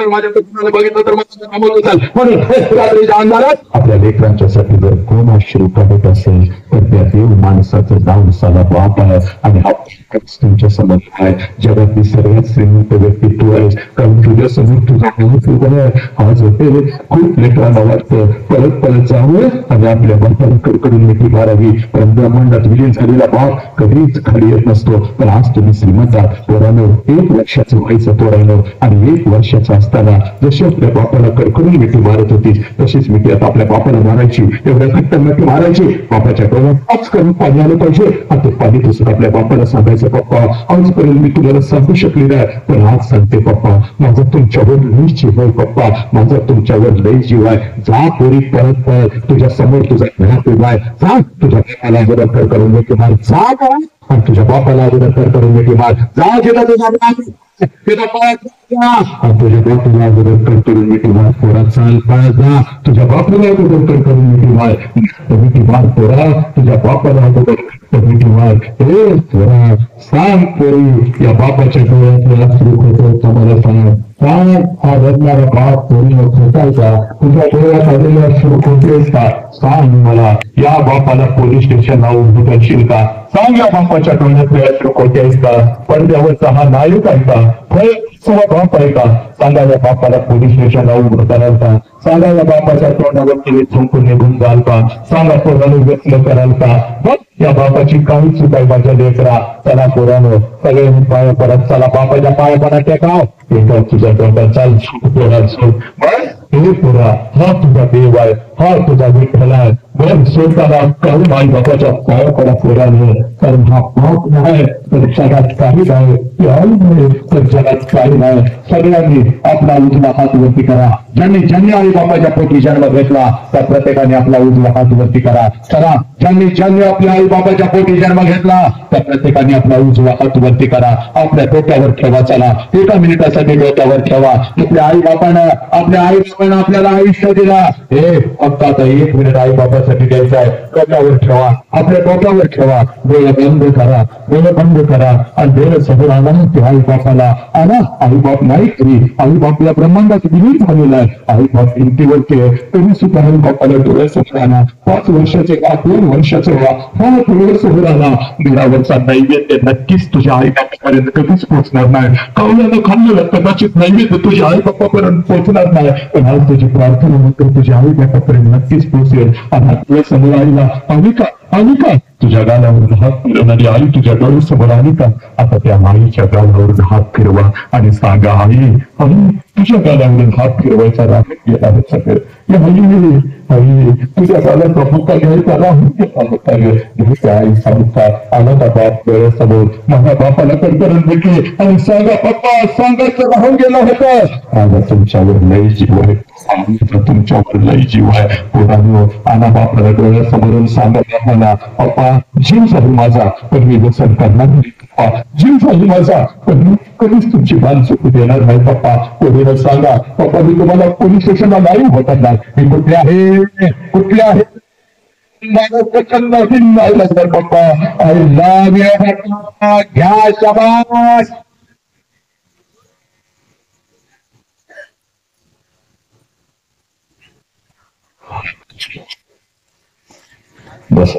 माझ्या कुणाला बघितलं तर म्हणून रात्रीच्या अंधारात आपल्या लेकरांच्यासाठी जर कोण अश्रू काढत असेल तर त्या देव माणसाचं नाव साला बाप आहे. आणि हा तुमच्या समोर आहे. जगातली सर्वात श्रीमंत व्यक्तित्व आहे. कारण तुझ्या समोर तुझा आज होते. खूप लेकरांना वाटतं परत परत जावं आणि आपल्या बापाला कडकडून मिठी मारावी. पण ब्रह्मांडात विलीन झालेला बाप कधीच खाली येत नसतो. पण आज तुम्ही श्रीमंत पोरांनो, 1 वर्षाचं व्हायचं पोरांनो. आणि 1 वर्षाचं असताना जशी आपल्या बापाला कडकडून मिठी मारत होती तशीच मिठी आता आपल्या बापाला मारायची. एवढ्या घट्ट मिठी मारायची. बापाच्या डोळ्यात आज करून पाणी आलं पाहिजे. आता पाणी तसं आपल्या बापाला सांगायचं, पप्पा आजपर्यंत मी तुम्हाला सांगू शकले नाही पण आज सांगते पप्पा, माझा तुमच्यावर लई जीव आहे. पप्पा माझा तुमच्यावर लई जीव आहे. जा पोरी, परत परत तुझ्या समोर तुझा घरात उभा आहे. जा तुझ्या बापाला अगोदर करून मिठी मार. जा का आणि तुझ्या बापाला अगोदर करून मिठी मार. जा जिथं तुझा तुझ्या बापूला अगोदर करून मिठी मार. पोरा चाल पाय जा. तुझ्या बापूला अगोदर करून मिठी मार. मिठी मार पोरा. तुझ्या बापाला अगोदर मिठी मार. हे पोरा सांग पोरी, या बापाच्या डोळ्यात सुरू होतो तुम्हाला सांग. सांग हा रडणारा बाप पोरीला खोटाय का? तुझ्या डोळ्यात आलेला सुरू होतेस का? सांग मला. या बापाला पोलीस स्टेशनला उभं करशील का? सांग या बापाच्या डोळ्यात सुरू होतेस का? पडद्यावरचा हा नायक आहे का? बाप आहे का? सांगा या बापाला पोलीस स्टेशनला उभं कराल का? सांगा या बापाच्या तोंडावर केली थुंकून निघून जाल का? सांगा पोरानं व्यक्त कराल का? बघ या बापाची काही चूक आहे माझ्या लेकरा. चला पोरानो सगळ्यांनी पाया पडत. चला बापाच्या पायापणा टेकाव. टेकाव तुझ्या तोंडात. चाल पोरा सोड. बस हे पोरा, हा तुझा देव आहे, हा तुझा विठ्ठल आहे. बरं सोडताना काढून आई बापाच्या पाया पडा पोरानो. कारण हा बाप नाही तर जगात काही नाही. आई नाही तर जगात काही नाही. सगळ्यांनी आपला उजवा हात वरती करा. ज्यांनी आई बापाच्या पोटी जन्म घेतला त्या प्रत्येकाने आपला उजवा हात वरती करा. चला ज्यांनी आपल्या आई बापाच्या पोटी जन्म घेतला त्या प्रत्येकाने आपला उजवा हात वरती करा. आपल्या डोक्यावर ठेवा. चला 1 मिनिटासाठी डोक्यावर ठेवा. आपल्या आई बापानं आपल्याला आयुष्य दिला. हे फक्त आता 1 मिनिट आई बापासाठी द्यायचं आहे. डोक्यावर ठेवा. आपल्या डोक्यावर ठेवा. डोळे बंद करा. डोळे बंद करा आणि डोळे समोर आणा ते आई बापाला. आणा. आई बाप नाही तरी आई बाप या ब्रह्मांडात विलीन झालेला आहे. आई बाप भिंतीवरती आहे तरी सुद्धा आई बापाला डोळ्यासमोर आणा. 5 वर्षाचे का 2 वर्षाचे व्हा, हा डोळ्यासमोर आणा. घरावरचा नैवेद्य नक्कीच तुझ्या आई बापापर्यंत कधीच पोहोचणार नाही. कौलानं खाल्लेलं कदाचित नैवेद्य तुझ्या आई बापापर्यंत पोहोचणार नाही. पण आज तुझी प्रार्थना मात्र तुझ्या आई बापापर्यंत नक्कीच पोहोचेल. आणि डोळ्यासमोर आईला अनिका तुझ्या गालावरून हात फिरवणारी आई तुझ्या डोळ्यासमोर आली का? आता त्या आईच्या गालावरून हात फिरवा आणि सांगा आई तुझ्या गालावरून हात फिरवायचा राहून गेला होता ग. आई तुझ्या गालाचा मुक्का घ्यायचा राहून गेला होता ग. आई सांगता आला का बाप डोळ्यासमोर माझ्या बापाला कडकडून भेटली आणि सांगा पप्पा सांगायचं राहून गेला होता. माझा तुमच्यावर लय जीव आहे, सांगितलं तुमच्यावर लय जीव आहे. पोरांनो आला बापाला डोळ्यासमोरून सांगा मला पप्पा जीव झाली माझा पण मी व्यसन करणार नाही. पप्पा जीव झाली माझा पण मी कधीच तुमची बाल चुकू देणार नाही. पप्पा पोरीनं सांगा पप्पा मी तुम्हाला पोलीस स्टेशनला नाही होतात. मी कुठले आहे नाही लागणार पप्पा. आय लव्ह यू घ्या शाबास. बस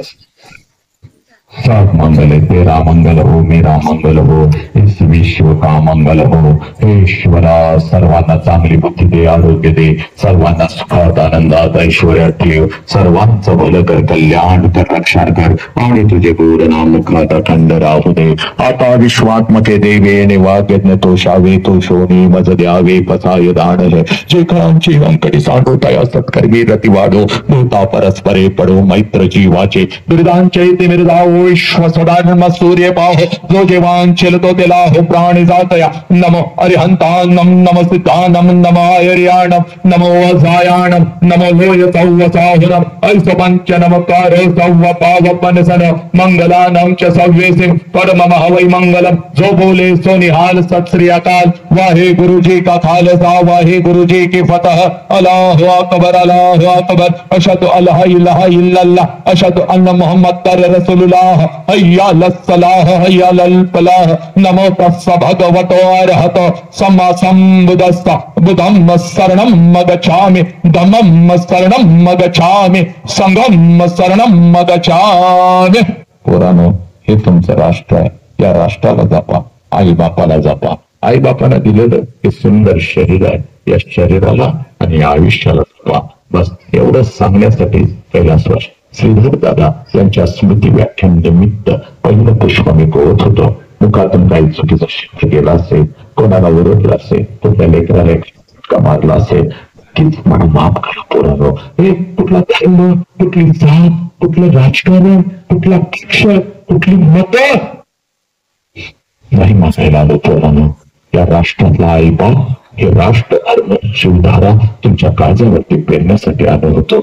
सब मंगल तेरा मंगल हो, मेरा मंगल हो, इस विश्व का मंगल हो. हे ईश्वरा सर्वांना चांगली बुद्धी दे, आरोग्य दे, सर्वांना सुखात आनंदात ऐश्वर्यात ठेव, सर्वांचं भलं कर, कल्याण कर, रक्षा कर आणि तुझे गोड नाम मुखात अखंड राहू दे. आता विश्वात्मके देवे निवाग्यज्ञ तोषावे तोषोनी मज द्यावे पसाय दानले जे कांची अंकटी सांडोताया सत्कर्मी रती वाढो भूता परस्परे पडो मैत्र जीवाचे बिरदांचे ते मिरदाओ सदाजन्म सूर्य पाहो जो जेवांचेल तो तेला हो प्राणी जातया. नमो अरिहंतानम नमो सिद्धानम नमो आयर्याणम नमो अजायाणम नमो लोय सौवसाहुरम ऐस पंच नमकार सौव पावपनसन मंगलानम च सव्यसिम परमम हवै मंगलम. जो बोले सो निहाल सत श्री अकाल. वाहे गुरु जी का खालसा वाहे गुरु जी की फतह. अल्लाहु अकबर अल्लाहु अकबर. अशहदु अल्ला इलाहा इल्लल्लाह अशहदु अन्ना मुहम्मद रसूलुल्लाह. हय्या लस्सलाह हय्या लल्फलाह. नमो तस्स भगवतो अरहतो सम्मा सम्बुद्धस्स. बुद्धं शरणं गच्छामि धम्मं शरणं गच्छामि संघं शरणं गच्छामि. पोरांनो हे तुमचं राष्ट्र आहे, या राष्ट्राला जपा, आई बापाला जपा. आई बापाला दिलेलं हे सुंदर शरीर आहे, या शरीराला आणि आयुष्याला जपा. बस एवढंच सांगण्यासाठी कैलासवास श्रीधर दादा यांच्या स्मृती व्याख्यान निमित्त पहिलं पुष्प मी पोहत होतो. मुखातून काही चुकीचा शब्द गेला असेल, कोणाला ओरडला असेल, कुठल्या लेकराला मारला असेल, तीच मला माफ करा पोरांनो. हे कुठला धर्म, कुठली जात, कुठलं राजकारण, कुठला पक्ष, कुठली मत नाही मागायला आलो पोरांनो. या राष्ट्रातला आई बाप हे राष्ट्र धर्म शिवधारा तुमच्या काळजावरती पेरण्यासाठी आलो होतो.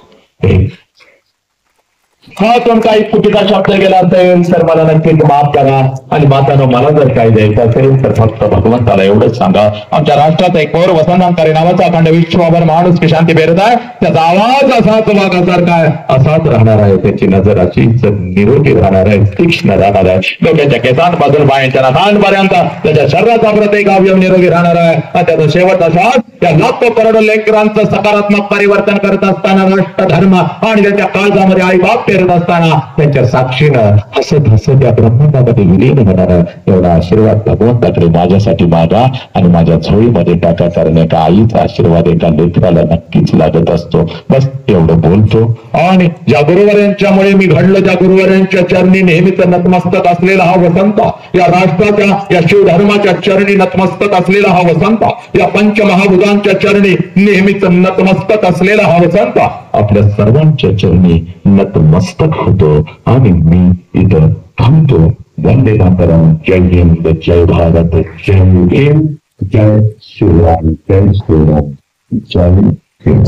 हा पण काही चुकीचा शब्द गेला असेल तर मला नक्कीच माफ करा. आणि मातानो मला जर काही द्यायचं असेल तर फक्त भगवंताला एवढंच सांगा. आमच्या राष्ट्राचा एक पौर वसंतांकारी नावाचा अखंड विश्वभर माणूस की शांती पेरत आहे. त्याचा आवाज असाच वाघासारखा आहे, असाच राहणार आहे. त्याची नजर अशी निरोगी राहणार आहे, तीक्ष्ण राहणार आहे. डोक्याच्या केसांपासून पायांच्या नाकांपर्यंत त्याच्या शरीराचा प्रत्येक अवयव निरोगी राहणार आहे. आणि त्याचा शेवट असाच त्या लाखो करोडो लेकरांचं सकारात्मक परिवर्तन करत असताना राष्ट्र धर्म आणि त्याच्या काळजामध्ये आई बाप पेरत असताना त्यांच्या साक्षीनं हसत हसत त्या ब्रह्मांडामध्ये विलीन होणार एवढा आशीर्वाद भगवंताकडे माझ्यासाठी मागा. आणि माझ्या झोळीमध्ये टाका, कारण एका आईचा आशीर्वाद एका लेकराला नक्कीच लागत असतो. बस एवढं बोलतो. आणि ज्या गुरुवरांच्यामुळे मी घडलो, ज्या गुरुवरांच्या चरणी नेहमीच नतमस्तक असलेला हा वसंत, या राष्ट्राच्या या शिवधर्माच्या चरणी नतमस्तक असलेला हा वसंत, या पंचमहाभूतांच्या चरणी नेहमीच नतमस्तक असलेला हा वसंत आपल्या सर्वांच्या चरणी नतमस्तक होतो. आणि मी इथं थांबतो. वंदे मातरम. जय हिंद, जय भारत, जय भीम, जय श्रीराम, जय श्रीराम, जय हिंद.